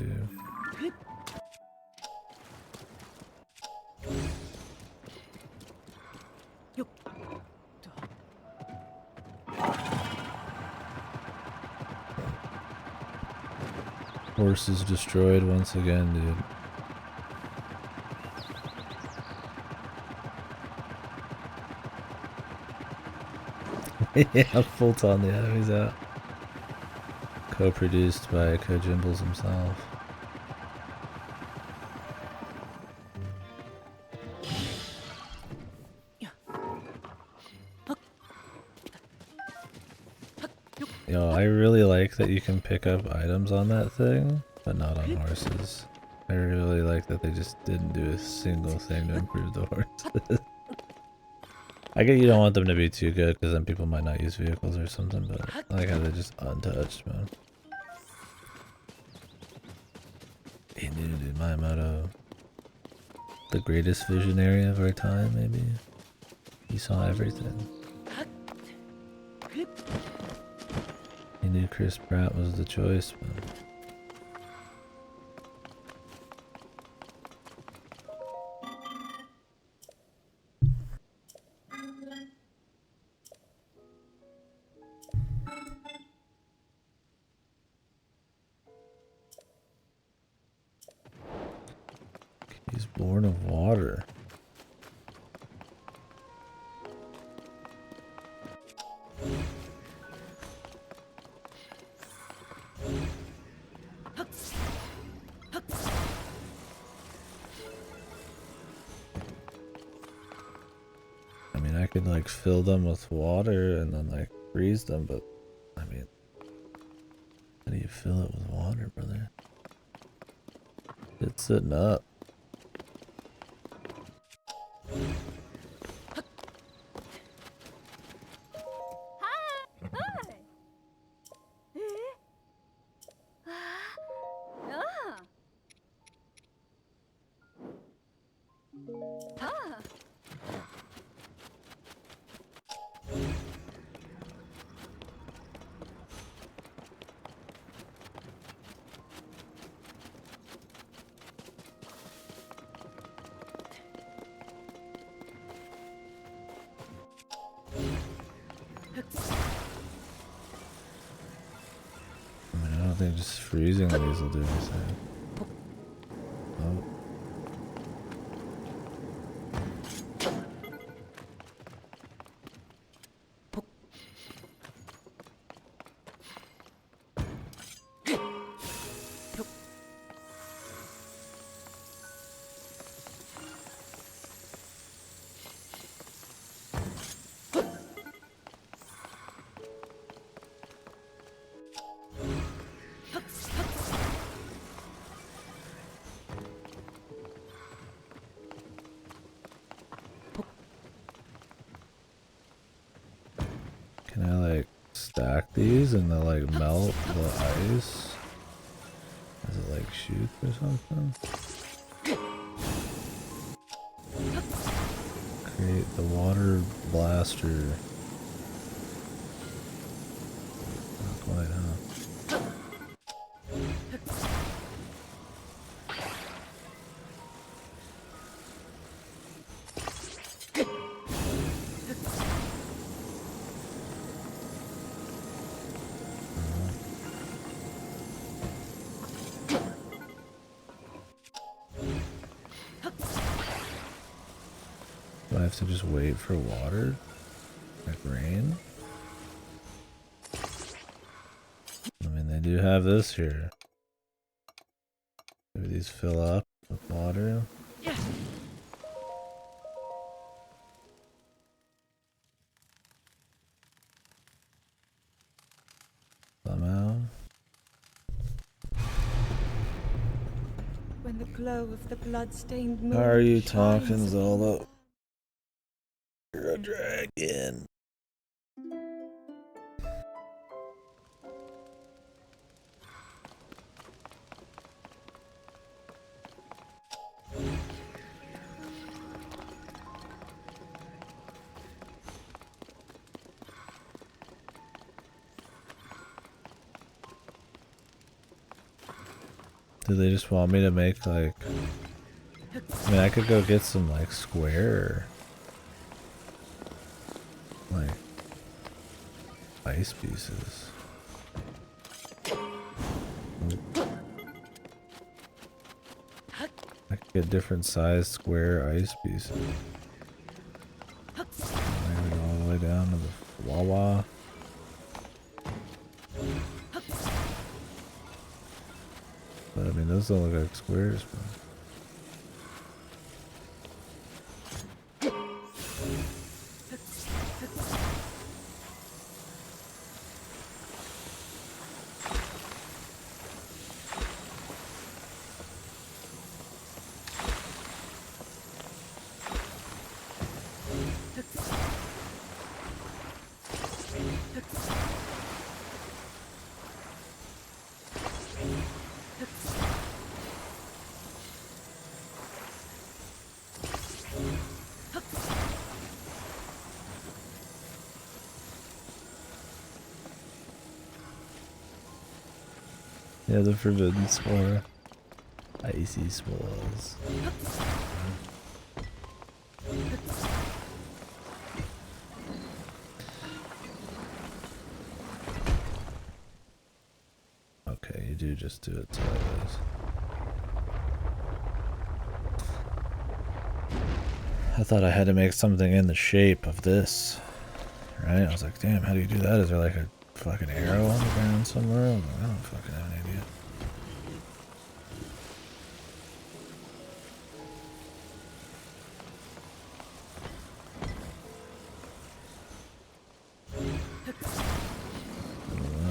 Horse is destroyed once again, dude. Yeah, full-ton the enemies out. Co-produced by Kojimbles himself. Yo, I really like that you can pick up items on that thing, but not on horses. I really like that they just didn't do a single thing to improve the horses. I get you don't want them to be too good because then people might not use vehicles or something, but I like how they're just untouched, man. Hey dude, Miyamoto, the greatest visionary of our time, maybe? He saw everything. He knew Chris Pratt was the choice, man. He's born of water. I mean, I could like fill them with water and then like freeze them, but I mean, how do you fill it with water, brother? It's sitting up. I mean, I don't think just freezing these will do anything. Oh. Can I like stack these and then like melt the ice? Does it like shoot or something? Create the water blaster. Not quite, huh? Do I have to just wait for water? Like rain? I mean, they do have this here. Maybe these fill up with water. Somehow. When the glow of the blood-stained moon How are you shines talking, upon Zelda? You're a dragon. Do they just want me to make like... I mean, I could go get some like square... like... ice pieces. I could get different sized square ice pieces. Maybe all the way down to the Wawa. But I mean, those don't look like squares, man. Yeah, the forbidden spore. Icy spores. Okay, you do just do it sideways. I thought I had to make something in the shape of this. Right? I was like, damn, how do you do that? Is there like a fucking arrow on the ground somewhere? I'm like, I don't fucking have an idea.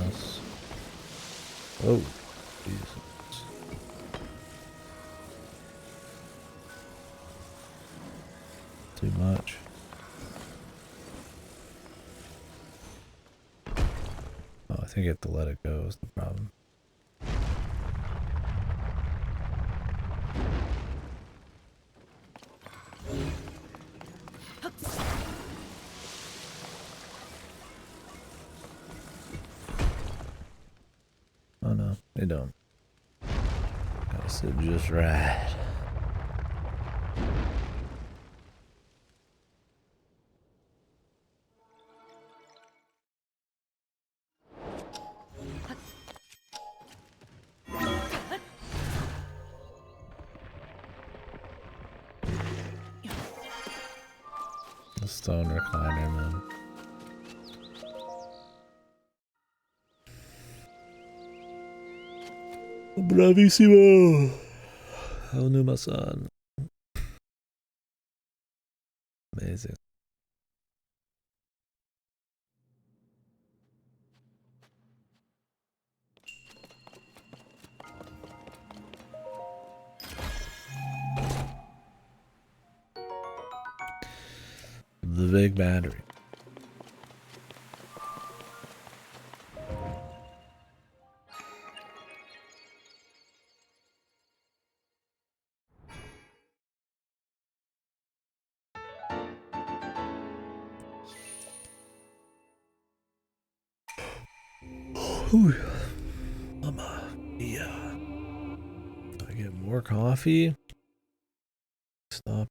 Else. Oh, Jesus. Too much. Oh, I think you have to let it go is the problem. Oh no, they don't. Gotta sit just right. The stone recliner, man. Bravissimo! Aonuma-san. Amazing. The big battery. Whew. Mama, yeah. Do I get more coffee? Stop.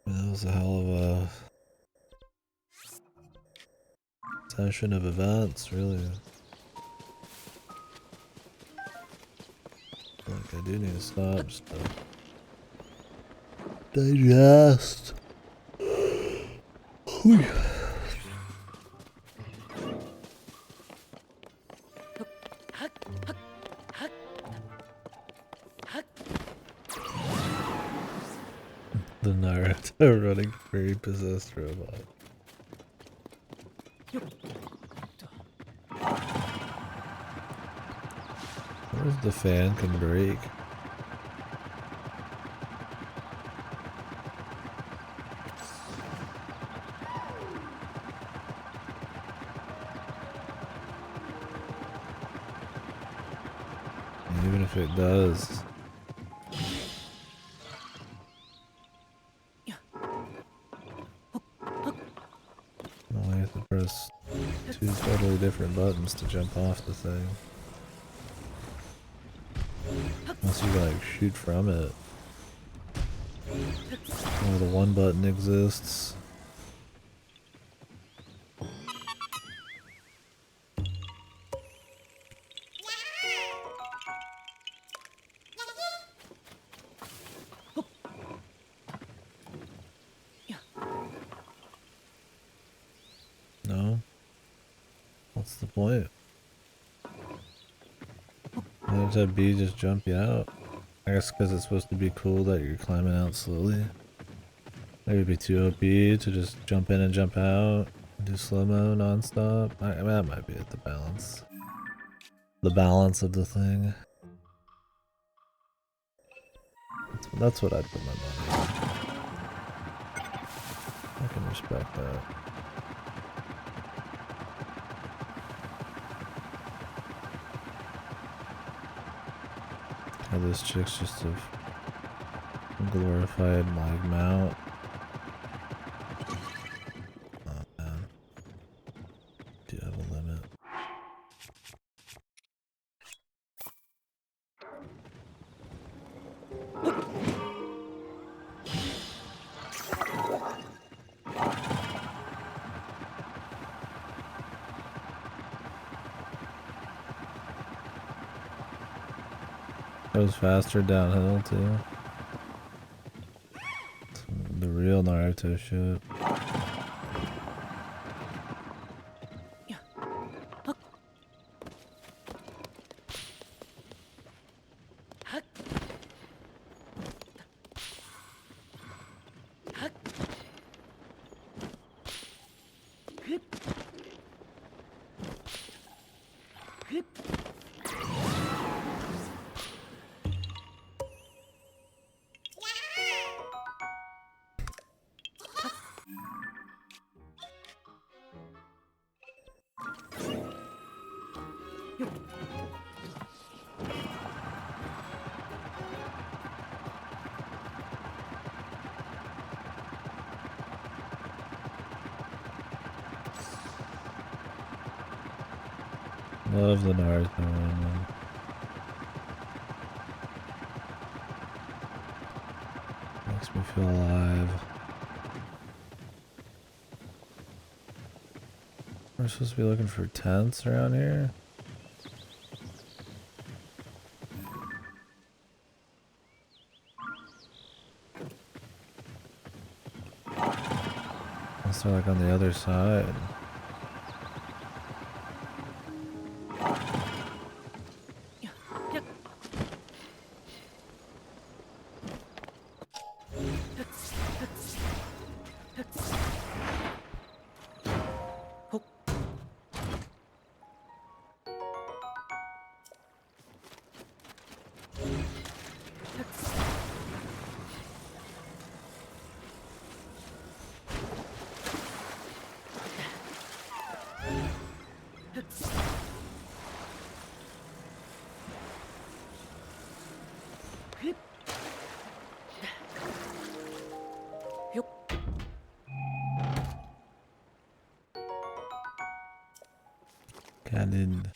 That was a hell of a session of events, really. Like, I do need to stop just to digest. Whew. The Naruto running free possessed robot. What if the fan can break? And even if it does, I only have to press two totally different buttons to jump off the thing. Unless you like shoot from it. Or the one button exists. No? What's the point? Why does that bee just jump you out? I guess because it's supposed to be cool that you're climbing out slowly. Maybe it'd be too OP to just jump in and jump out. Do slow-mo non-stop. That might be at the balance. the balance of the thing. That's what I'd put my money on. I can respect that. Yeah, this chick's just a glorified like mount. Oh man. Do have a limit. Goes faster downhill too. The real Naruto shit. Love the Naruto one. Makes me feel alive. We're supposed to be looking for tents around here. Unless they're like on the other side. Candid.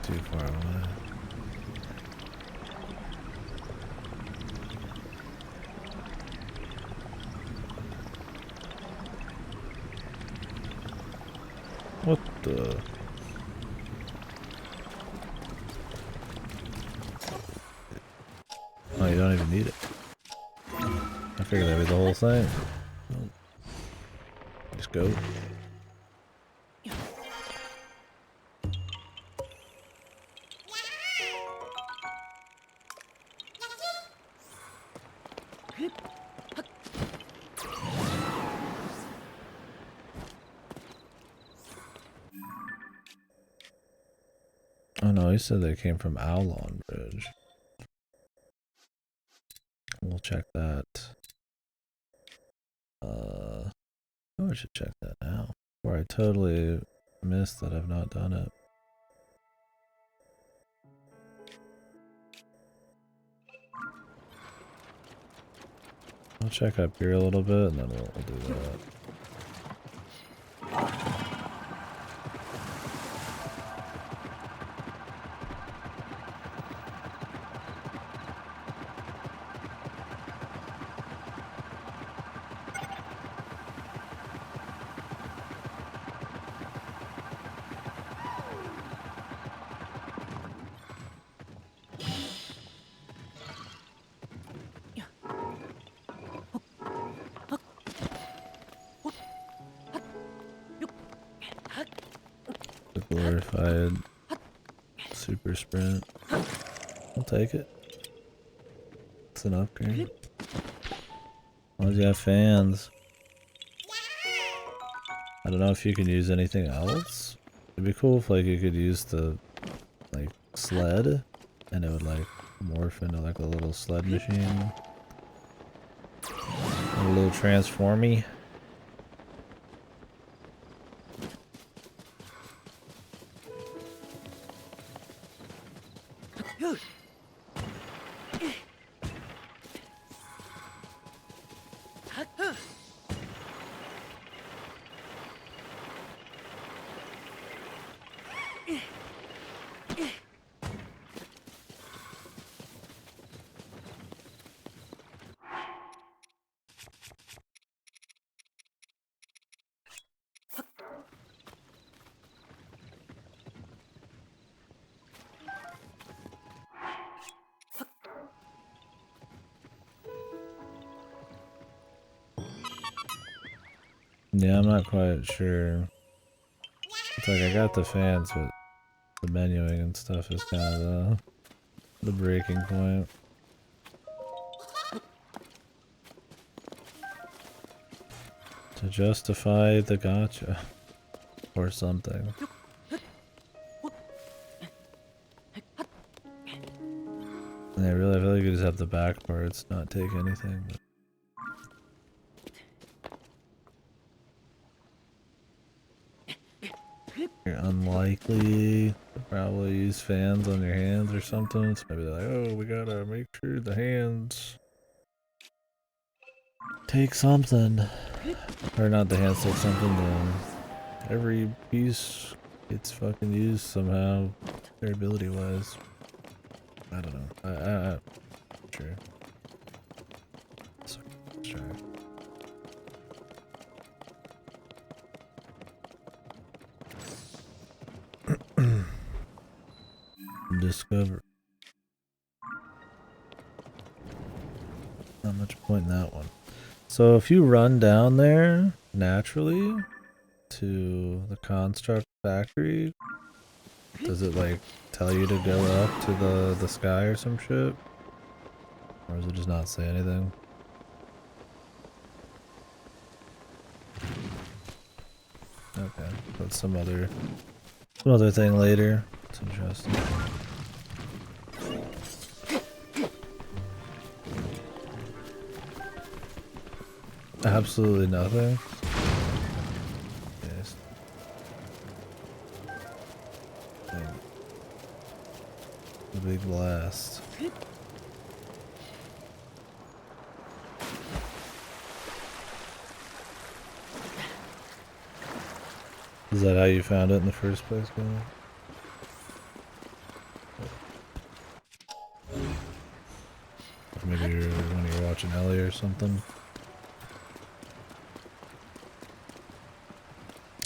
Too far away. What the? Oh, you don't even need it. I figured that'd be the whole thing. Just go. Oh no, he said they came from Owlon Bridge. We'll check that. Oh, I should check that now. Or I totally missed that I've not done it. I'll check up here a little bit and then we'll do that. glorified super sprint. I'll take it. It's an upgrade. As long as you have fans. I don't know if you can use anything else. It'd be cool if like you could use the like sled and it would like morph into like a little sled machine. A little transformy. Yeah, I'm not quite sure. It's like I got the fans, but the menuing and stuff is kind of the breaking point. To justify the gacha. Or something. And I feel like you just have the back parts, not take anything. But you're unlikely to probably use fans on your hands or something. So maybe they're like, oh, we gotta make sure the hands take something. Or not the hands take something, then every piece gets fucking used somehow, variability wise. I don't know. Sure. Sure. Discover. Not much point in that one. So if you run down there naturally to the construct factory, does it like tell you to go up to the sky or some shit? Or does it just not say anything? Okay, that's some other thing later. It's interesting. Absolutely nothing. Yes. The big blast. Is that how you found it in the first place, Gillian? Maybe when you were watching Ellie or something.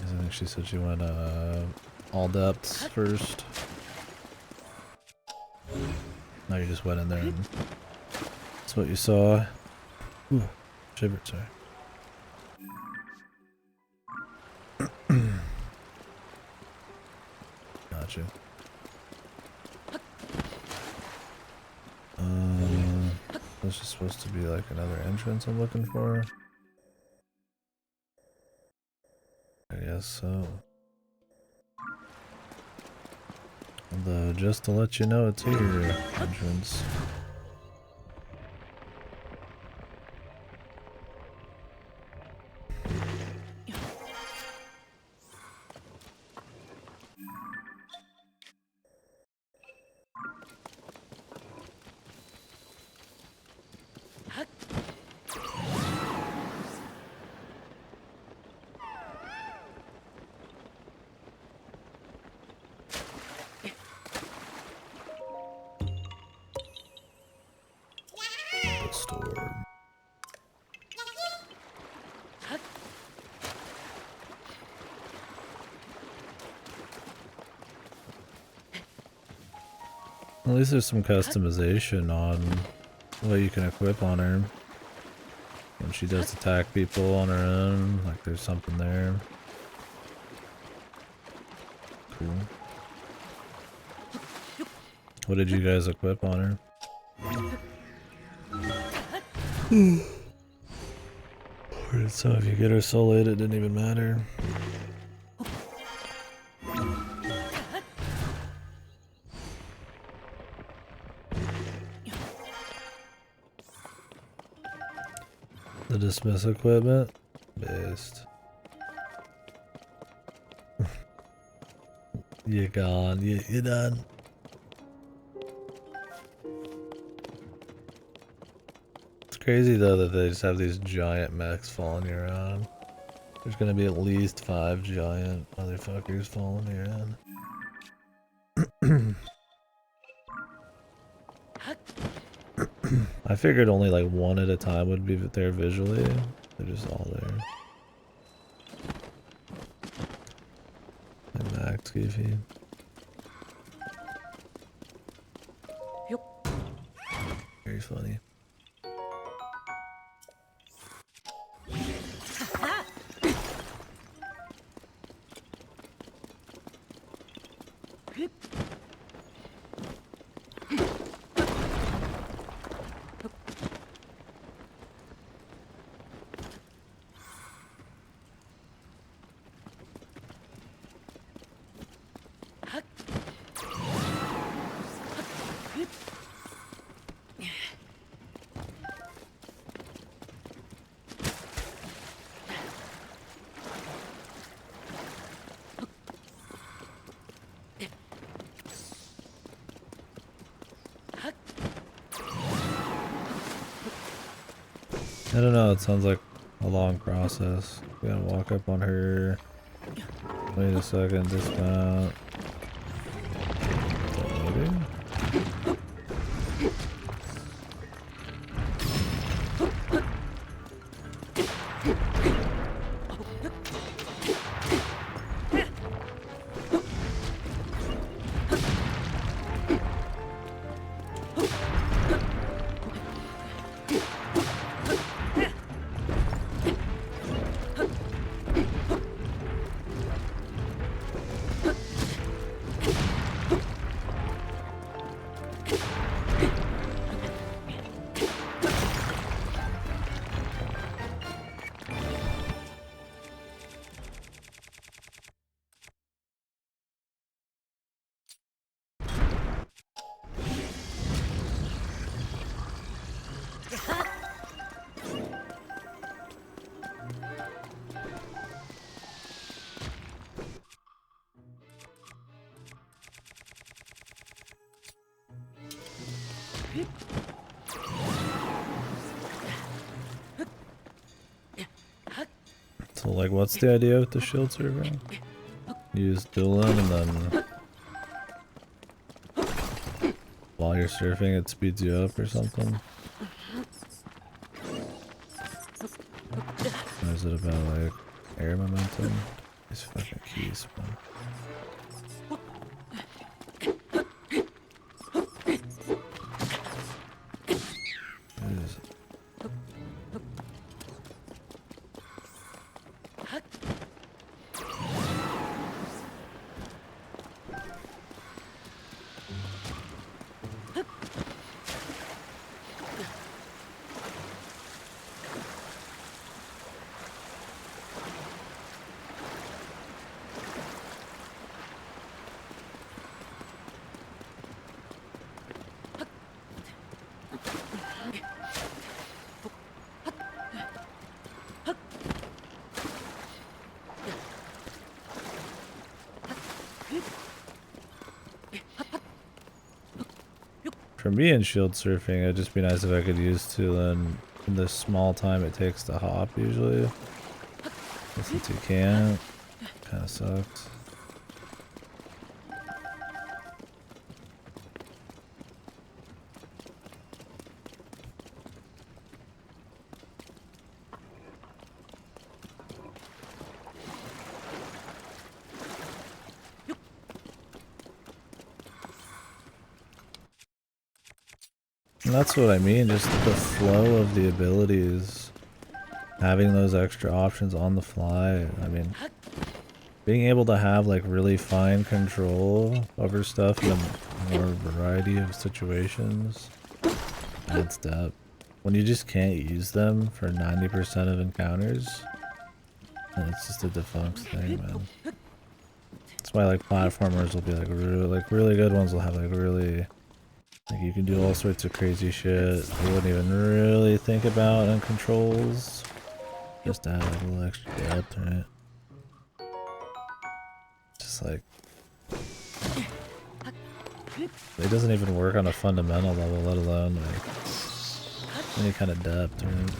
I think she said she went all depths first. No, you just went in there and that's what you saw. Ooh, shivered, sorry. Gotcha. This is supposed to be like another entrance I'm looking for. I guess so. Although, just to let you know, it's here, entrance. Store. At least there's some customization on what you can equip on her. When she does attack people on her own, like there's something there. cool. What did you guys equip on her? So if you get her soul 8, it didn't even matter. The dismiss equipment? Based. You're gone. You're done. It's crazy though that they just have these giant mechs following you around. There's gonna be at least 5 giant motherfuckers following you around. I figured only like one at a time would be there visually. They're just all there. And Max Goofy. Very funny. I don't know, it sounds like a long process. We gotta walk up on her. Wait a second, dismount. Maybe? So like what's the idea with the shield server? Use Duelan and then while you're surfing it speeds you up or something? Or is it about like air momentum? These fucking keys, man. What is it? For me in shield surfing, it'd just be nice if I could use Tulan in the small time it takes to hop usually. But since you can't, kinda sucks. And that's what I mean, just the flow of the abilities. Having those extra options on the fly. I mean, being able to have like really fine control over stuff in a more variety of situations adds depth. When you just can't use them for 90% of encounters, then it's just a defunct thing, man. That's why like platformers will be like really good ones will have like really like you can do all sorts of crazy shit you wouldn't even really think about on controls. Just to have like a little extra depth, right? Just like it doesn't even work on a fundamental level, let alone like any kind of depth, right?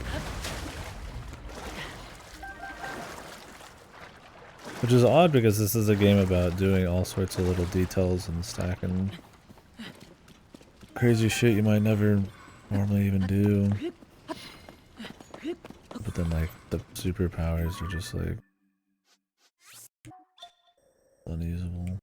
Which is odd because this is a game about doing all sorts of little details and stacking crazy shit you might never normally even do. But then like the superpowers are just like unusable.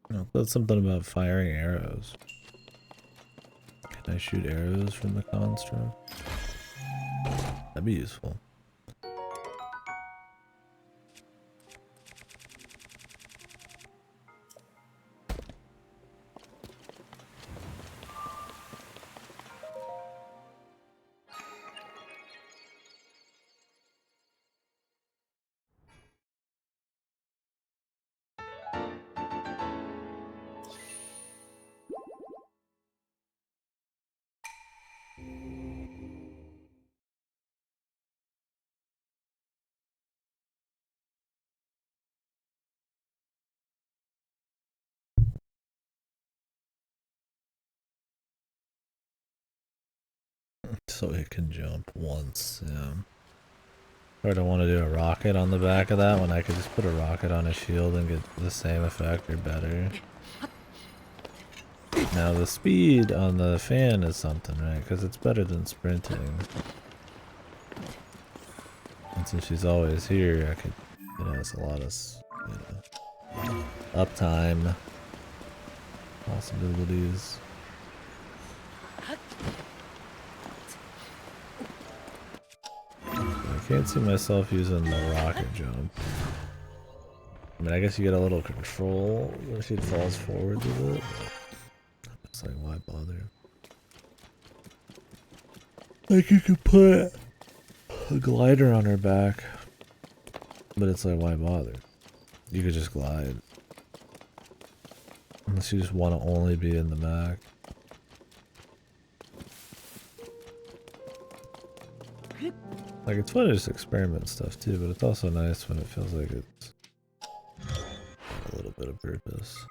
No, that's something about firing arrows. Can I shoot arrows from the construct? That'd be useful. So it can jump once, yeah. Or I don't want to do a rocket on the back of that when I could just put a rocket on a shield and get the same effect or better. Now the speed on the fan is something, right? Because it's better than sprinting. And since she's always here, I could, it has a lot of, uptime possibilities. I can't see myself using the rocket jump. I mean, I guess you get a little control when she falls forward with it. It's like, why bother? Like, you could put a glider on her back, but it's like, why bother? You could just glide. Unless you just want to only be in the back. Like, it's fun to just experiment stuff too, but it's also nice when it feels like it's a little bit of purpose.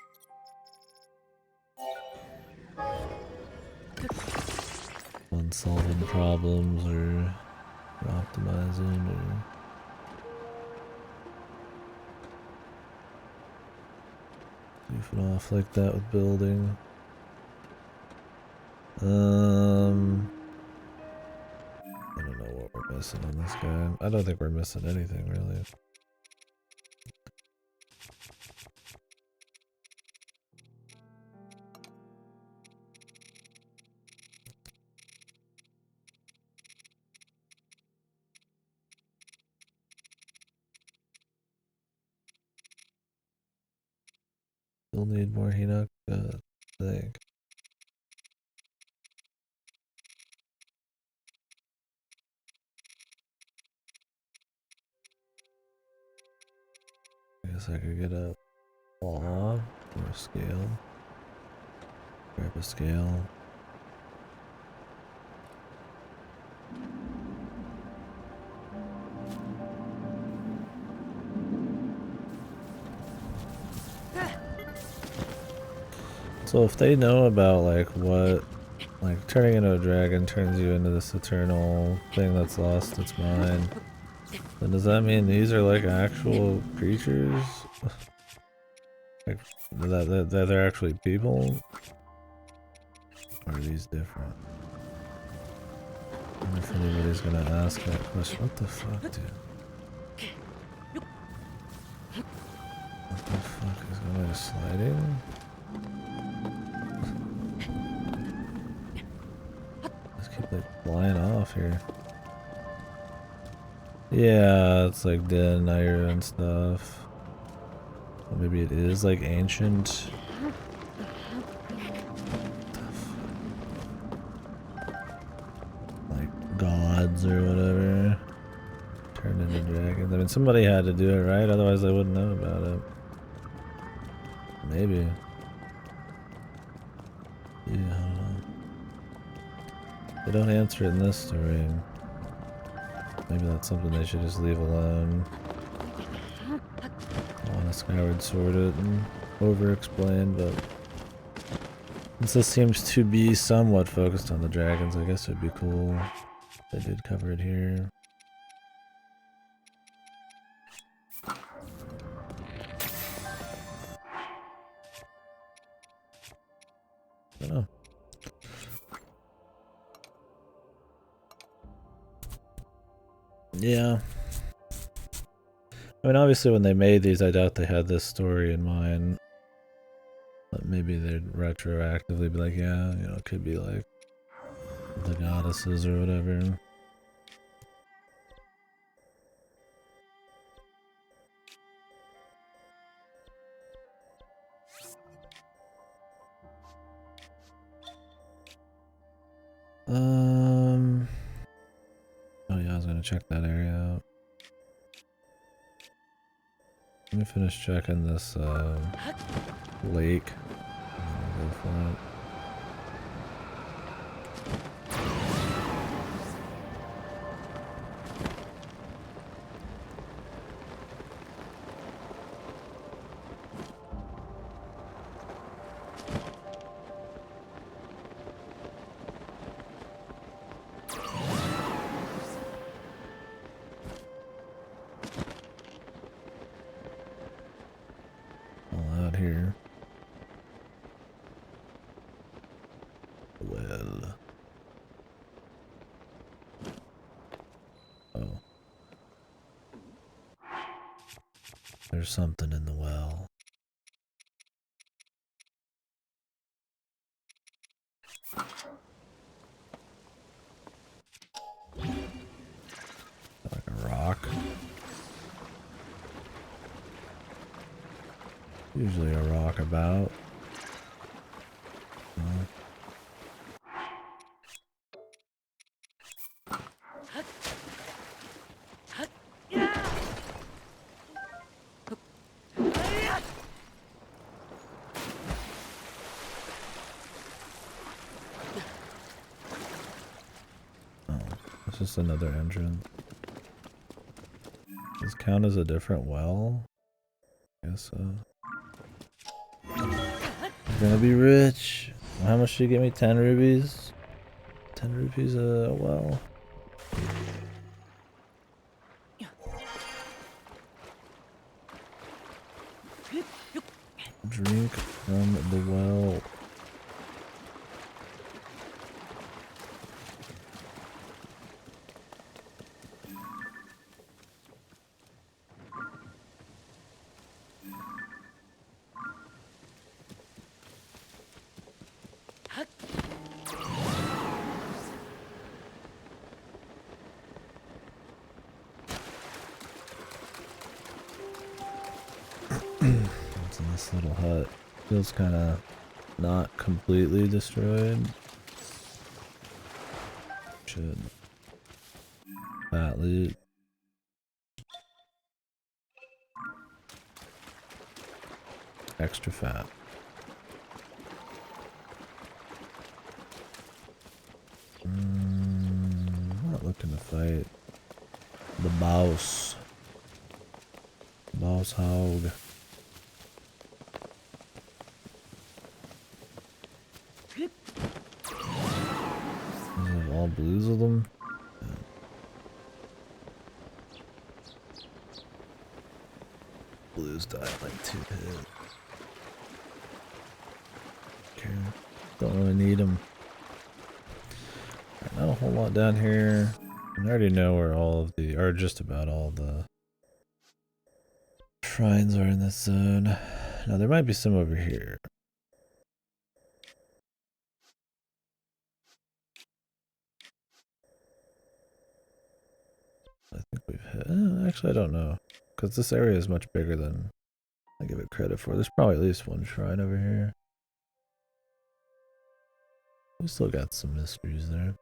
Fun solving problems or optimizing or goofing off like that with building. I don't know what we're missing on this guy. I don't think we're missing anything really. Still need more Hinox, I think. I guess I could get a claw or a scale. Grab a scale. So if they know about like what, like turning into a dragon turns you into this eternal thing that's lost its mind, then does that mean these are like actual creatures? Like that they're actually people? Or are these different? I wonder if anybody's gonna ask that question. What the fuck, dude? What the fuck is going on? Sliding? Just keep like flying off here. Yeah, it's like Den Naira and stuff. Or maybe it is like ancient. Like gods or whatever. Turned into dragons. I mean, somebody had to do it, right? Otherwise, I wouldn't know about it. Maybe. Yeah, I don't know. They don't answer it in this story. Maybe that's something they should just leave alone. I want to Skyward Sword it and over-explain, but since this seems to be somewhat focused on the dragons, I guess it'd be cool if they did cover it here. I don't know. Yeah. I mean, obviously when they made these, I doubt they had this story in mind. But maybe they'd retroactively be like, yeah, you know, it could be like the goddesses or whatever. Oh yeah, I was gonna check that area out. Let me finish checking this lake. Go for it. All out here. Well. Oh. There's something in the well. Like a rock. Usually a rock about. It's just another entrance. Does this count as a different well? I guess so. We're gonna be rich. How much did you give me? 10 rubies? 10 rupees a well. Drink from the well. What's in this little hut? Feels kind of not completely destroyed. Should. Fat loot. Extra fat. Not looking to fight the boss. Boss hog. Have all blues of them. Yeah. Blues die like 2 hit. Okay. Don't really need them. Not a whole lot down here. I already know where all of the, or just about all the shrines are in this zone. Now there might be some over here. I think we've hit, actually I don't know. Because this area is much bigger than I give it credit for. There's probably at least one shrine over here. We still got some mysteries there.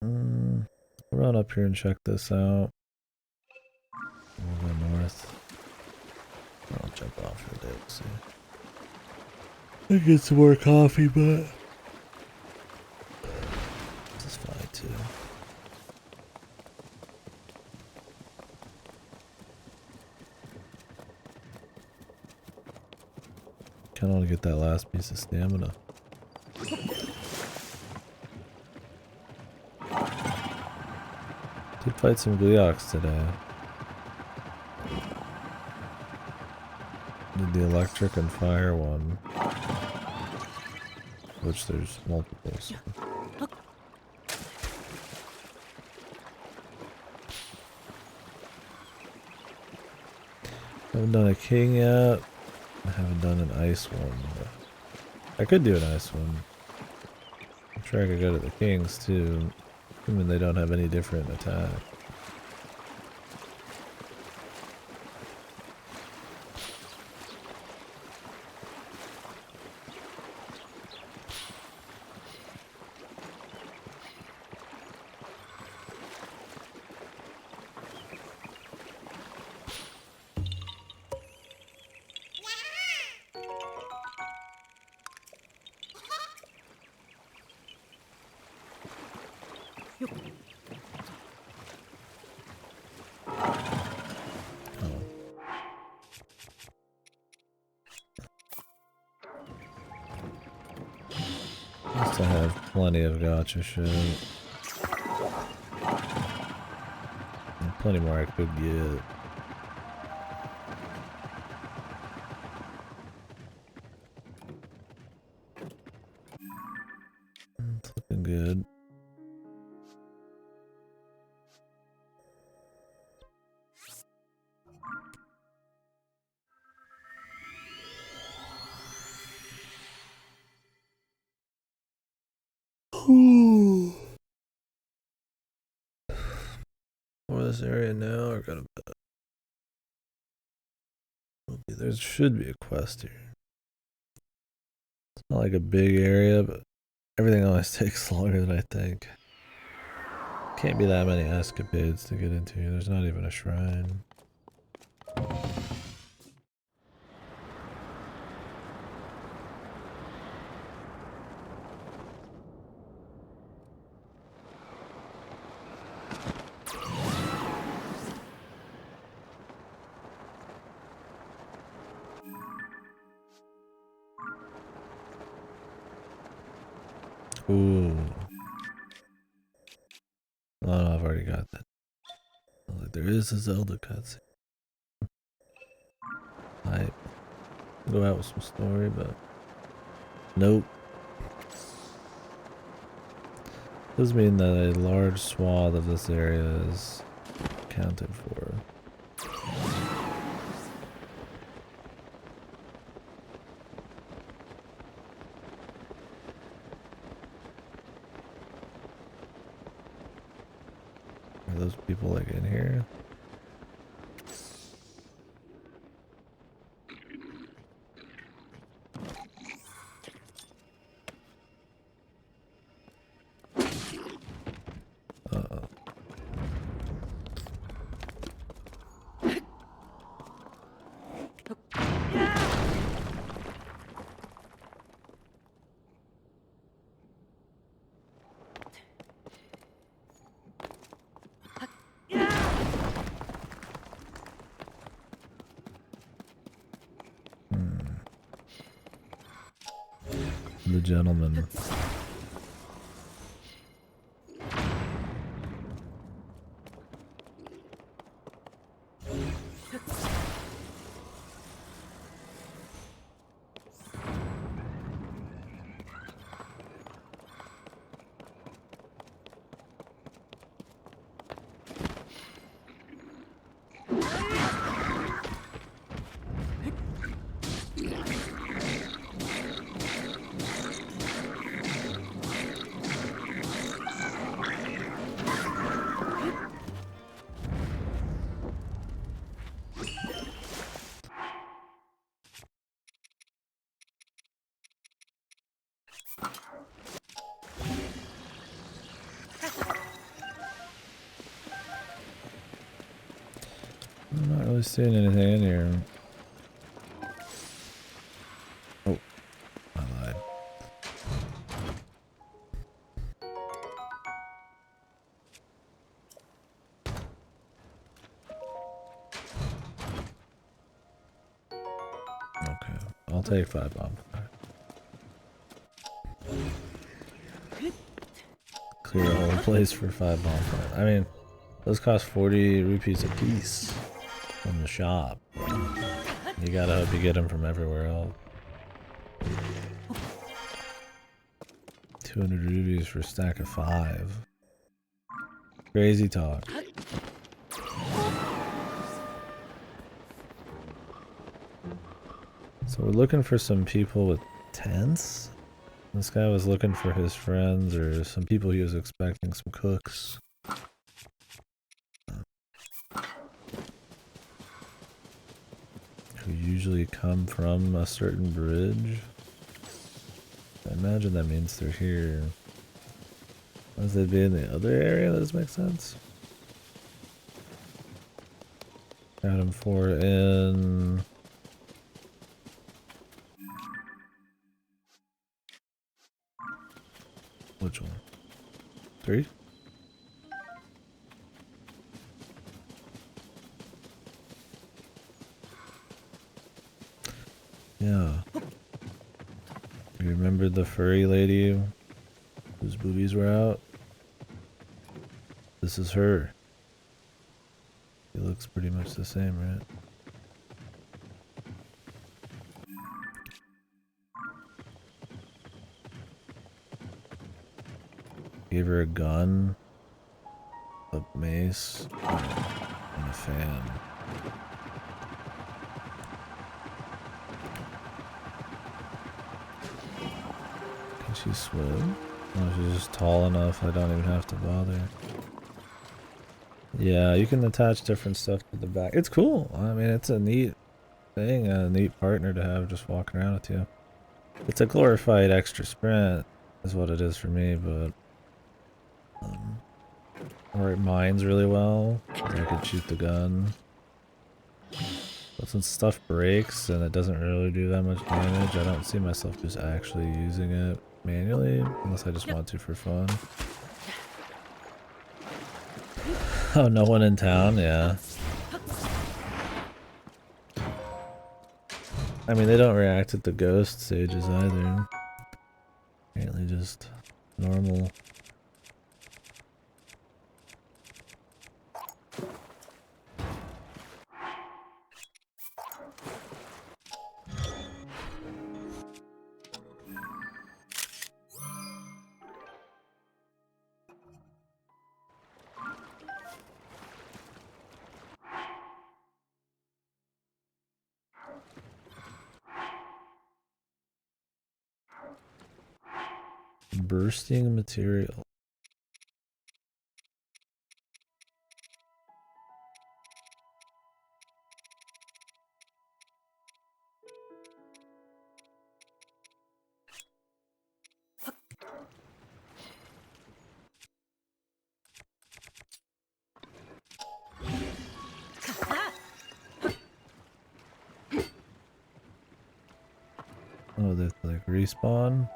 We'll run up here and check this out. We'll go north. I'll jump off for a bit, see. I get some more coffee, but this is fine too. Kinda wanna get that last piece of stamina. Did fight some Gleeoks today. Did the electric and fire one. Which there's multiples. Haven't done a king yet. I haven't done an ice one. I could do an ice one. I'm sure I could go to the kings too. I mean, they don't have any different attack. I have plenty of gotcha shit. And plenty more I could get. It's looking good. For this area now, or gotta bet. There should be a quest here. It's not like a big area, but everything always takes longer than I think. Can't be that many escapades to get into. There's not even a shrine. Ooh. Oh, no, I've already got that. Like, there is a Zelda cutscene. Hype. Go out with some story, but nope. Does mean that a large swath of this area is accounted for. Are those people like in here? the gentleman. I'm not really seeing anything in here. Oh, I lied. Okay, I'll take 5 bonfire. Clear the whole place for 5 bonfire. I mean, those cost 40 rupees a piece from the shop. You gotta hope you get them from everywhere else. 200 rupees for a stack of 5. Crazy talk. So we're looking for some people with tents. This guy was looking for his friends or some people he was expecting, some cooks. Who usually come from a certain bridge. I imagine that means they're here. Unless they'd be in the other area, does this make sense? Adam 4 in... Which one? 3? Yeah. You remember the furry lady whose boobies were out? This is her. She looks pretty much the same, right? Gave her a gun, a mace, and a fan. Can she swim? Oh, she's just tall enough I don't even have to bother. Yeah, you can attach different stuff to the back. It's cool. I mean, it's a neat thing, a neat partner to have just walking around with you. It's a glorified extra sprint, is what it is for me, but... or it mines really well. I could shoot the gun. But since stuff breaks and it doesn't really do that much damage, I don't see myself just actually using it manually, unless I just want to for fun. Oh, no one in town? Yeah. I mean, they don't react at the ghost stages either. Apparently just normal. Bursting material. Oh, they like respawn.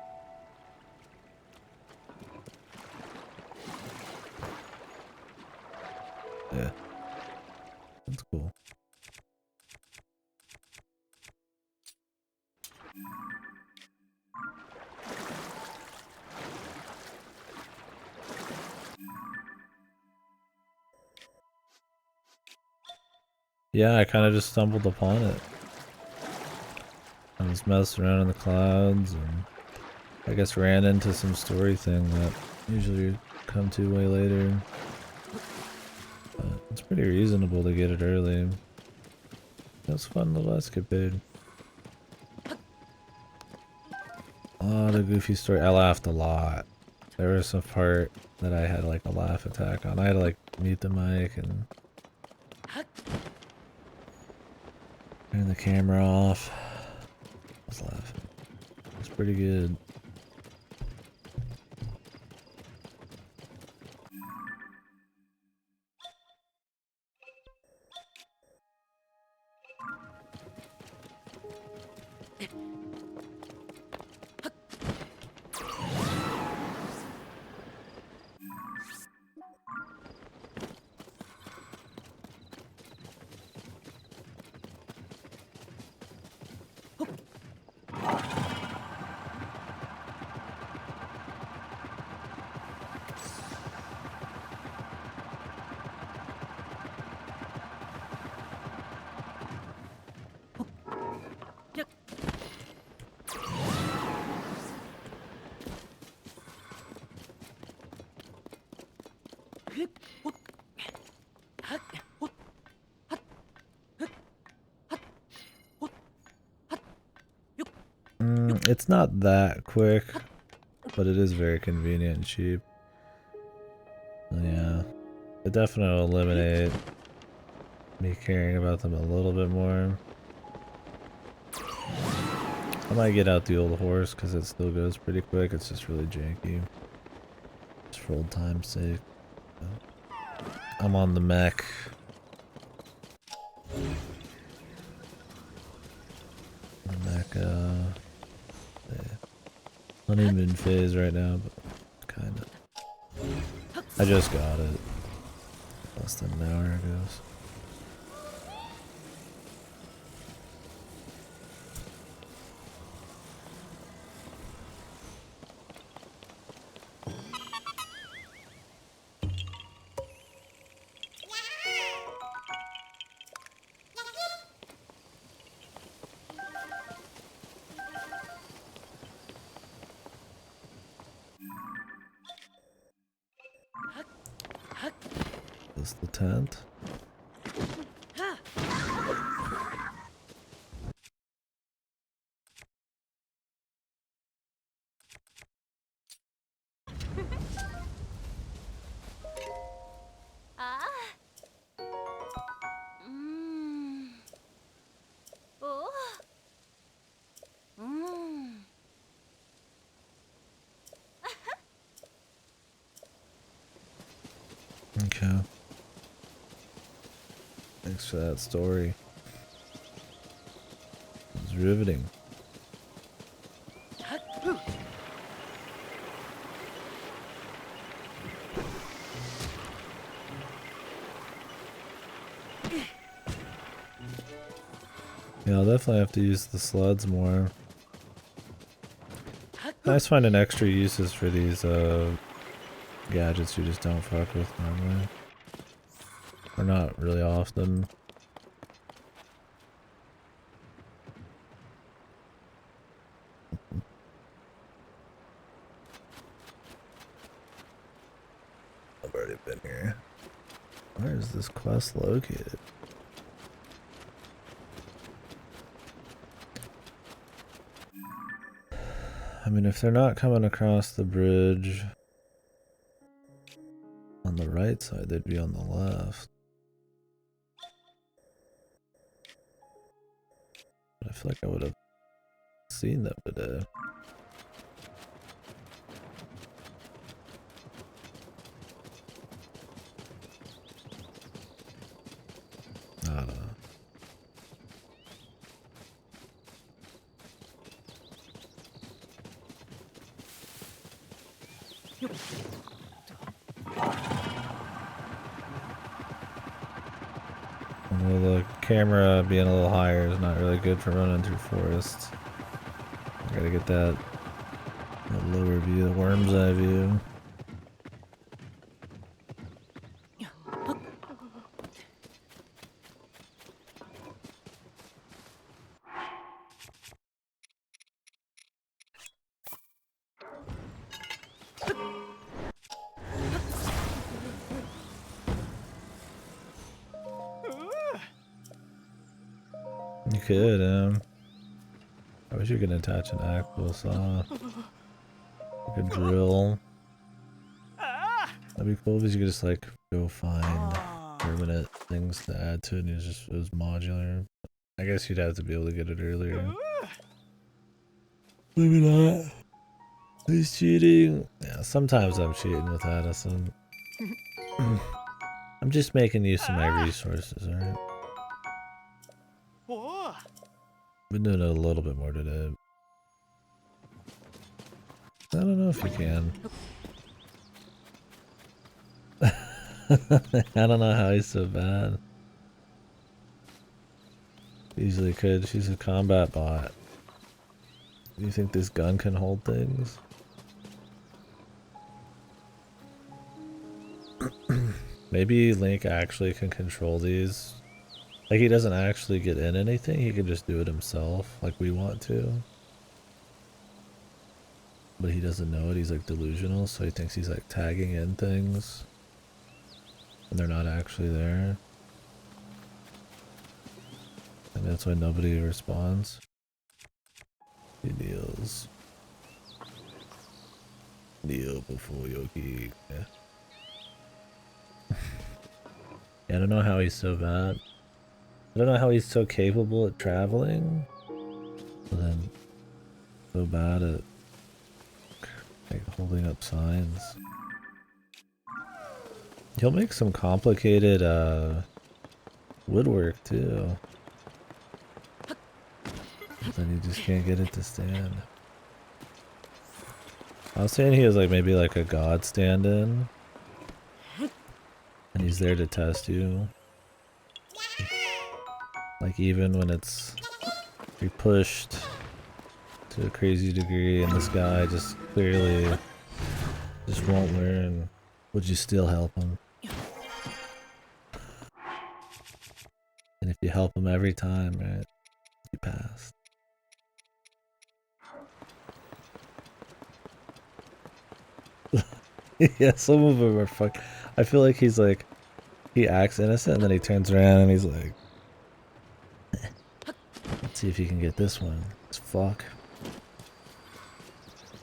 Yeah, that's cool. Yeah, I kind of just stumbled upon it. I was messing around in the clouds and I guess ran into some story thing that usually come to way later. But it's pretty reasonable to get it early. It was a fun little escapade. A lot of goofy story. I laughed a lot. There was a part that I had like a laugh attack on. I had to like mute the mic and turn the camera off. I was laughing. It's pretty good. It's not that quick, but it is very convenient and cheap. Yeah, it definitely will eliminate me caring about them a little bit more. I might get out the old horse because it still goes pretty quick. It's just really janky. Just for old time's sake. I'm on the mech. The honeymoon phase right now, but kind of. I just got it less than an hour ago. So. Is the tent? Okay. Thanks for that story. It was riveting. Yeah, I'll definitely have to use the sleds more. I just find an extra uses for these gadgets you just don't fuck with normally. Or not really often. I've already been here. Where is this quest located? I mean, if they're not coming across the bridge on the right side, they'd be on the left. But I feel like I would have seen them today. I don't know. Well, the camera being a little higher is not really good for running through forests. I gotta get that lower view, the worm's eye view. You could, I wish you could attach an actual saw. Like a drill. That'd be cool because you could just like go find permanent things to add to it and it was modular. I guess you'd have to be able to get it earlier. Maybe not. He's cheating. Yeah, sometimes I'm cheating with Addison. I'm just making use of my resources, alright? Been doing it a little bit more today. I don't know if you can. I don't know how he's so bad. Easily could. She's a combat bot. Do you think this gun can hold things? Maybe Link actually can control these. Like he doesn't actually get in anything, he can just do it himself like we want to. But he doesn't know it, he's like delusional, so he thinks he's like tagging in things. And they're not actually there. And that's why nobody responds. He kneels. Kneel before your king. Yeah. I don't know how he's so bad. I don't know how he's so capable at traveling, but then so bad at like holding up signs. He'll make some complicated woodwork too. But then you just can't get it to stand. I was saying he was like maybe like a god stand-in. And he's there to test you. Like even when it's you're pushed to a crazy degree and this guy just clearly just won't learn, would you still help him? And if you help him every time, right, you pass. Yeah, some of them are fuck. I feel like he's like, he acts innocent and then he turns around and he's like, let's see if you can get this one. It's fuck.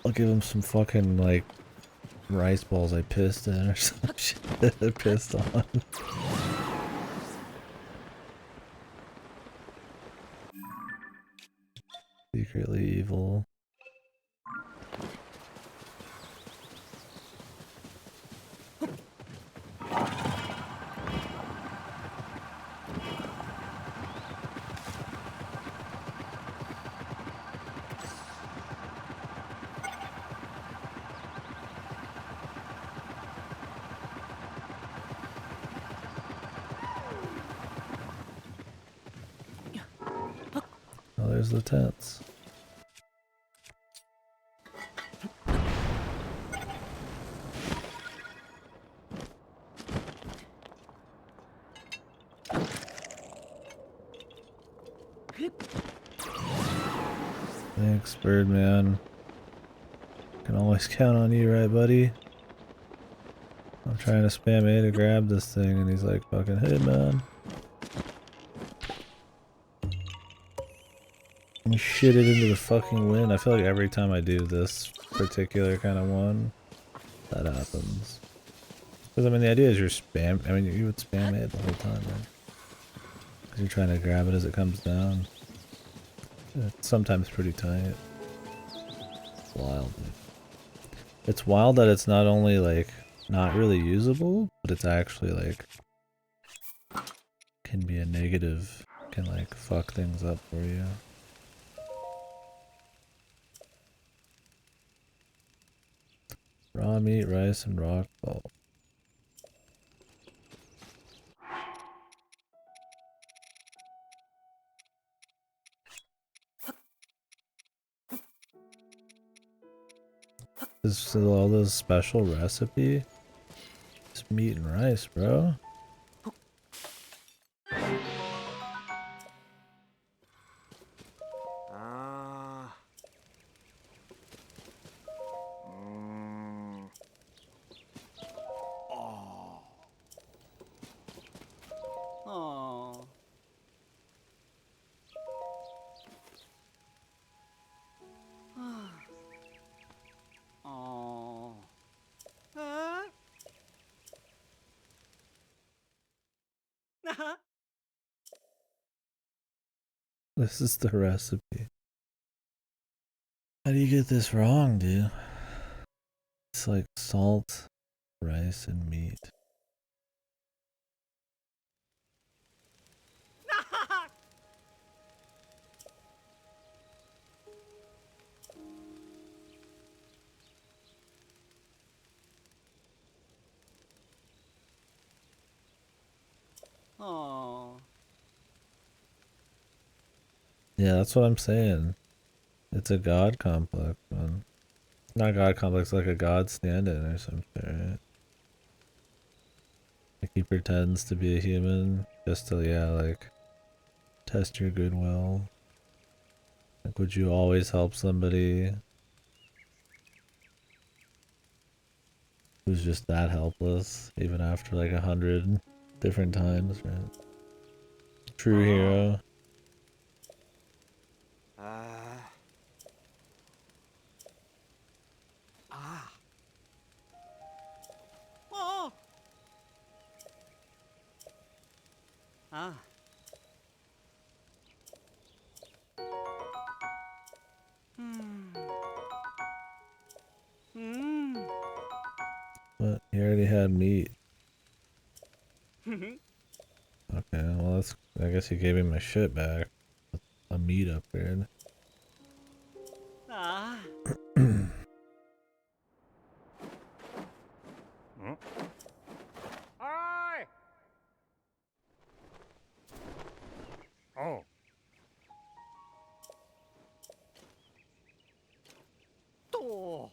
I'll give him some fucking like rice balls I pissed in or some shit I pissed on. Secretly evil. Oh, there's the tents. Thanks, Birdman. Can always count on you, right, buddy? I'm trying to spam A to grab this thing, and he's like, fucking, hey, man. Let me shit it into the fucking wind. I feel like every time I do this particular kind of one, that happens. Because, I mean, the idea is you're spam. I mean, you would spam A the whole time, right? Because you're trying to grab it as it comes down. It's sometimes pretty tight. It's wild, dude. It's wild that it's not only, like, not really usable, but it's actually, like, can be a negative, can, like, fuck things up for you. Raw meat, rice, and rock ball. This is all this special recipe. It's meat and rice, bro. This is the recipe. How do you get this wrong, dude? It's like salt, rice, and meat. Aww. Yeah, that's what I'm saying. It's a god complex, man. Not god complex, like a god stand-in or some shit, right? Like he pretends to be a human just to, yeah, like, test your goodwill. Like, would you always help somebody who's just that helpless, even after like 100 different times, right? True hero. Oh. Ah. But he already had meat. Okay, well that's, I guess he gave me my shit back. A meat upgrade. Ah. Aye! Oh. Oh.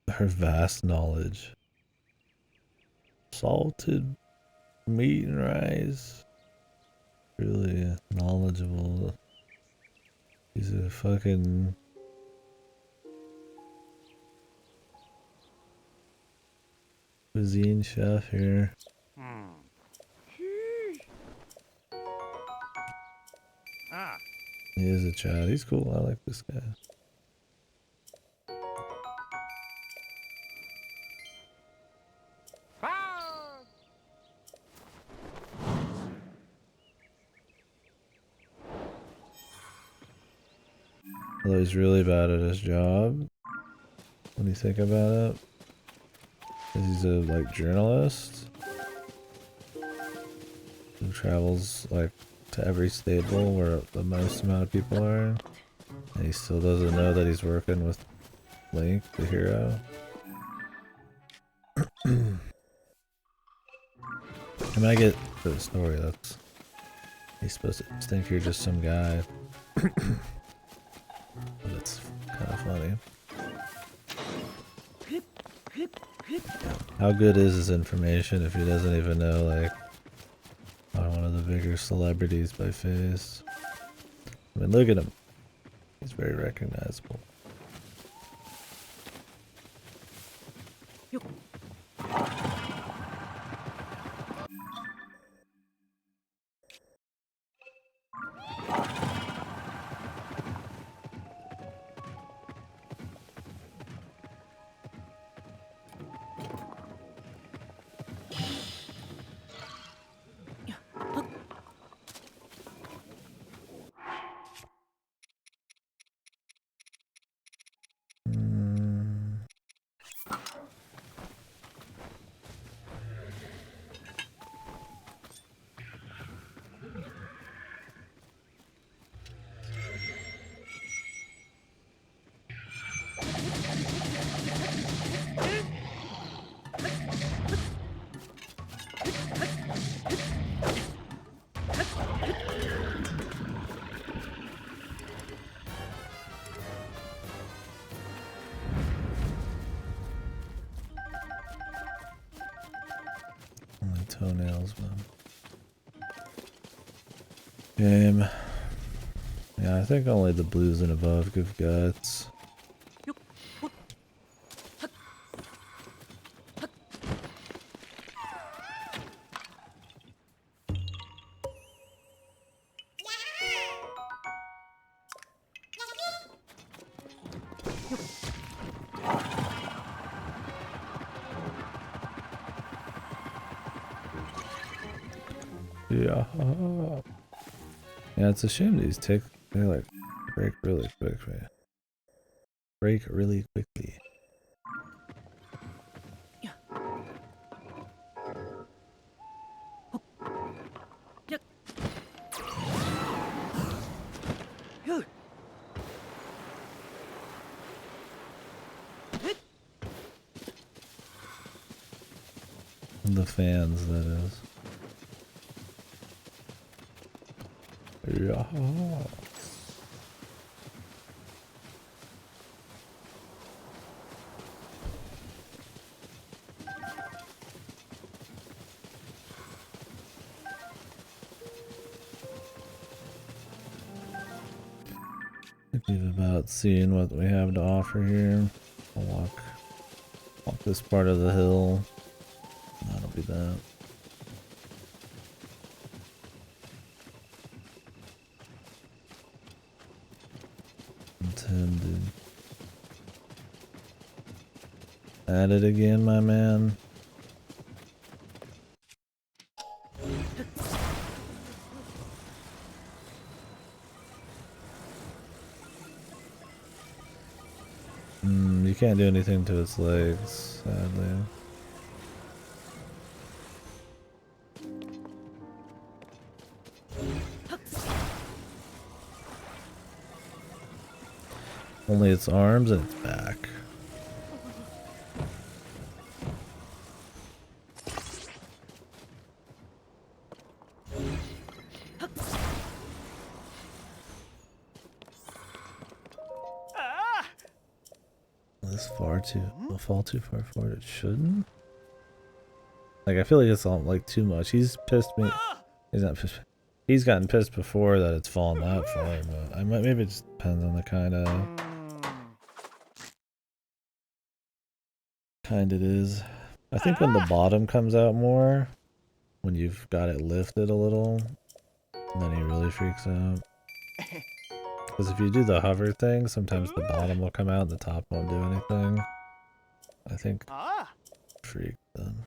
Her vast knowledge. Salted meat and rice. Really knowledgeable. He's a fucking cuisine chef here. Ah. He is a Chad. He's cool. I like this guy. Ah! Although he's really bad at his job. When you think about it. 'Cause he's a like journalist who travels like to every stable where the most amount of people are. And he still doesn't know that he's working with Link, the hero. I mean, I get the story. That's, he's supposed to think you're just some guy. But it's kind of funny. How good is his information if he doesn't even know, like, one of the bigger celebrities by face? I mean, look at him. He's very recognizable. Only toenails, man. Game. Yeah, I think only the blues and above give guts. Yeah. Yeah, it's a shame these they like break really quick, man. Break really quickly. The fans, that is. Yeah. Thinking about seeing what we have to offer here. I'll walk this part of the hill. That'll be that. Intended. At it again, my man. You can't do anything to its legs, sadly. Only its arms and its back. This will fall too far forward. It shouldn't. Like, I feel like it's all like too much. He's pissed me. He's not pissed. He's gotten pissed before that it's fallen that far, but maybe it just depends on the kind it is. I think when the bottom comes out more, when you've got it lifted a little, then he really freaks out. Because if you do the hover thing, sometimes the bottom will come out and the top won't do anything. I think freak then.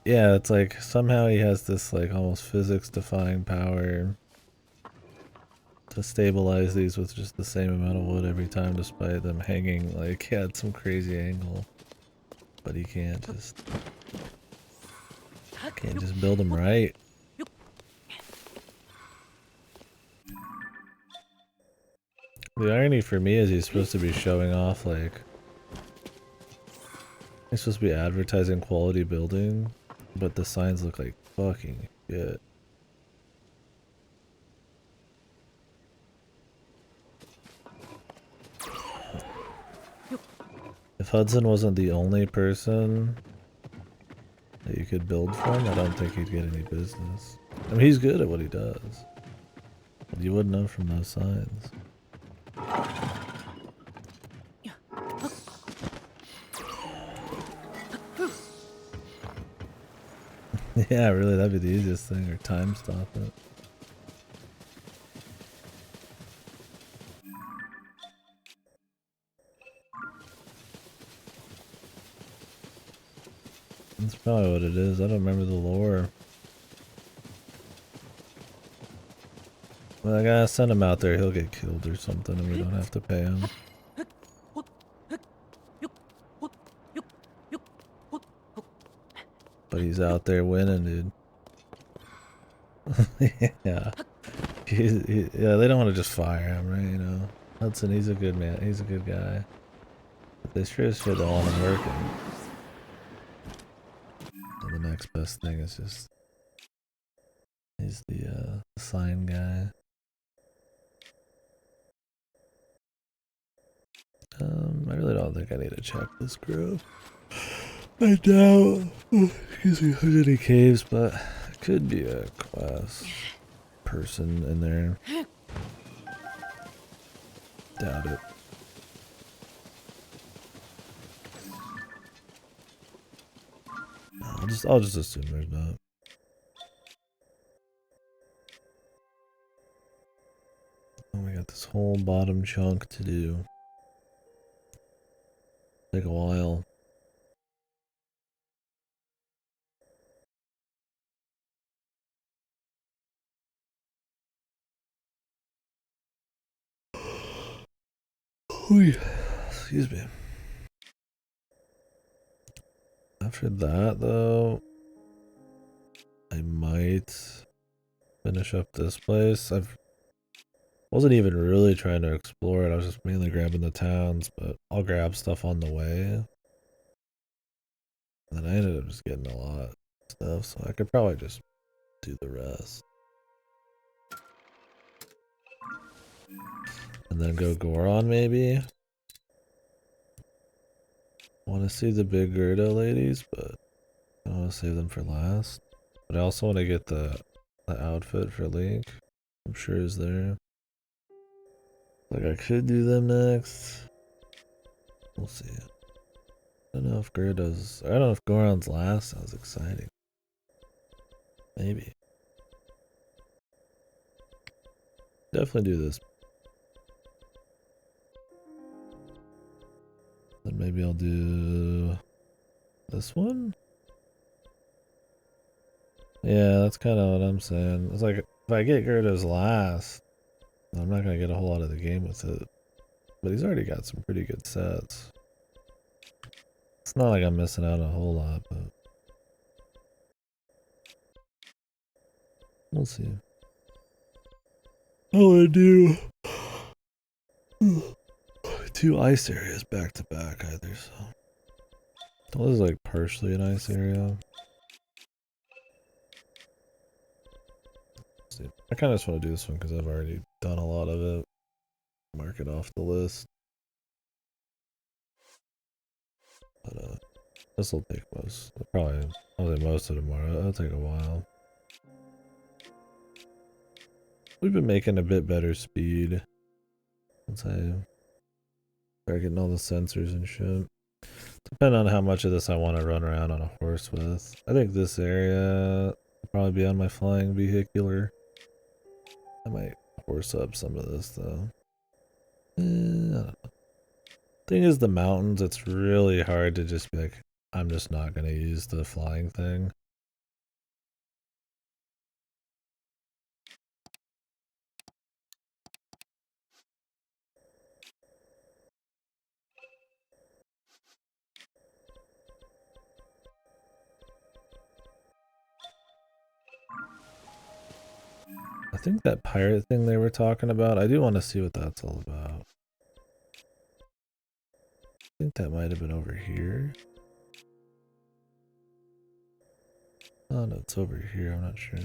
Yeah, it's like somehow he has this like almost physics-defying power to stabilize these with just the same amount of wood every time, despite them hanging like at some crazy angle. But he can't just build them right. The irony for me is he's supposed to be showing off like he's supposed to be advertising quality building, but the signs look like fucking shit. If Hudson wasn't the only person that you could build from, I don't think he'd get any business. I mean, he's good at what he does, but you wouldn't know from those signs. Yeah, really, that'd be the easiest thing, or time stop it. That's probably what it is. I don't remember the lore. Well, I gotta send him out there. He'll get killed or something, and we don't have to pay him. But he's out there winning, dude. Yeah. Yeah, they don't want to just fire him, right? You know, Hudson, he's a good man. He's a good guy. But they sure as shit don't want him working. And the next best thing is just he's the sign guy. I really don't think I need to check this grove. I doubt. Excuse me, there's any caves, but it could be a class person in there. Doubt it. I'll just assume there's not. Oh, we got this whole bottom chunk to do. Take a while. Excuse me. After that, though, I might finish up this place. Wasn't even really trying to explore it. I was just mainly grabbing the towns, but I'll grab stuff on the way. And then I ended up just getting a lot of stuff, so I could probably just do the rest. And then go Goron, maybe. Want to see the big Gerda ladies, but I want to save them for last. But I also want to get the outfit for Link. I'm sure is there. Like I could do them next. We'll see. I don't know if Gerda's. I don't know if Goron's last sounds exciting. Maybe. Definitely do this. Then maybe I'll do this one. Yeah, that's kind of what I'm saying. It's like if I get Gerda's last, I'm not gonna get a whole lot of the game with it. But he's already got some pretty good sets. It's not like I'm missing out on a whole lot, but we'll see. I want to do 2 ice areas back to back either, so. Well, this is like partially an ice area. I kind of just want to do this one because I've already done a lot of it. Mark it off the list. But this will take probably most of tomorrow. It'll take a while. We've been making a bit better speed once I start getting all the sensors and shit. Depending on how much of this I want to run around on a horse with. I think this area will probably be on my flying vehicular. I might horse up some of this though. I don't know. Thing is, the mountains, it's really hard to just be like, I'm just not going to use the flying thing. I think that pirate thing they were talking about, I do want to see what that's all about. I think that might have been over here. Oh no, it's over here, I'm not sure.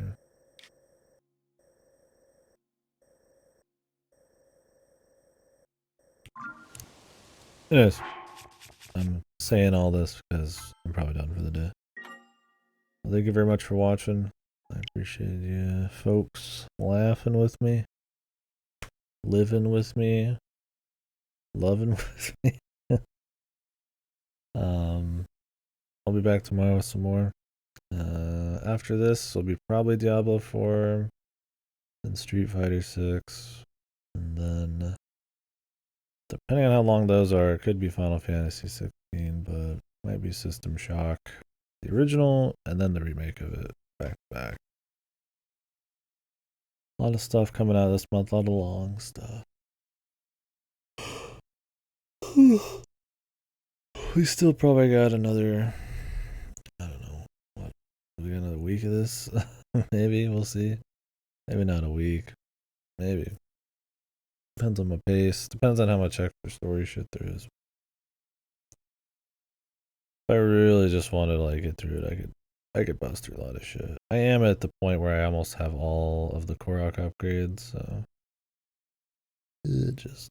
Anyways, I'm saying all this because I'm probably done for the day. Well, thank you very much for watching. I appreciate you folks laughing with me, living with me, loving with me. I'll be back tomorrow with some more. After this will be probably Diablo 4, then Street Fighter 6, and then depending on how long those are, it could be Final Fantasy 16, but might be System Shock, the original, and then the remake of it back to back. A lot of stuff coming out this month, a lot of long stuff. We still probably got another, I don't know, what, we got another week of this? Maybe, we'll see. Maybe not a week. Maybe. Depends on my pace. Depends on how much extra story shit there is. If I really just wanted to like get through it, I could bust through a lot of shit. I am at the point where I almost have all of the Korok upgrades, so just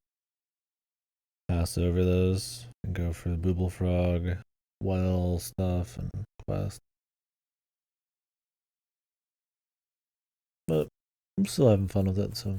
pass over those and go for the Booble Frog, well stuff, and quest. But I'm still having fun with it, so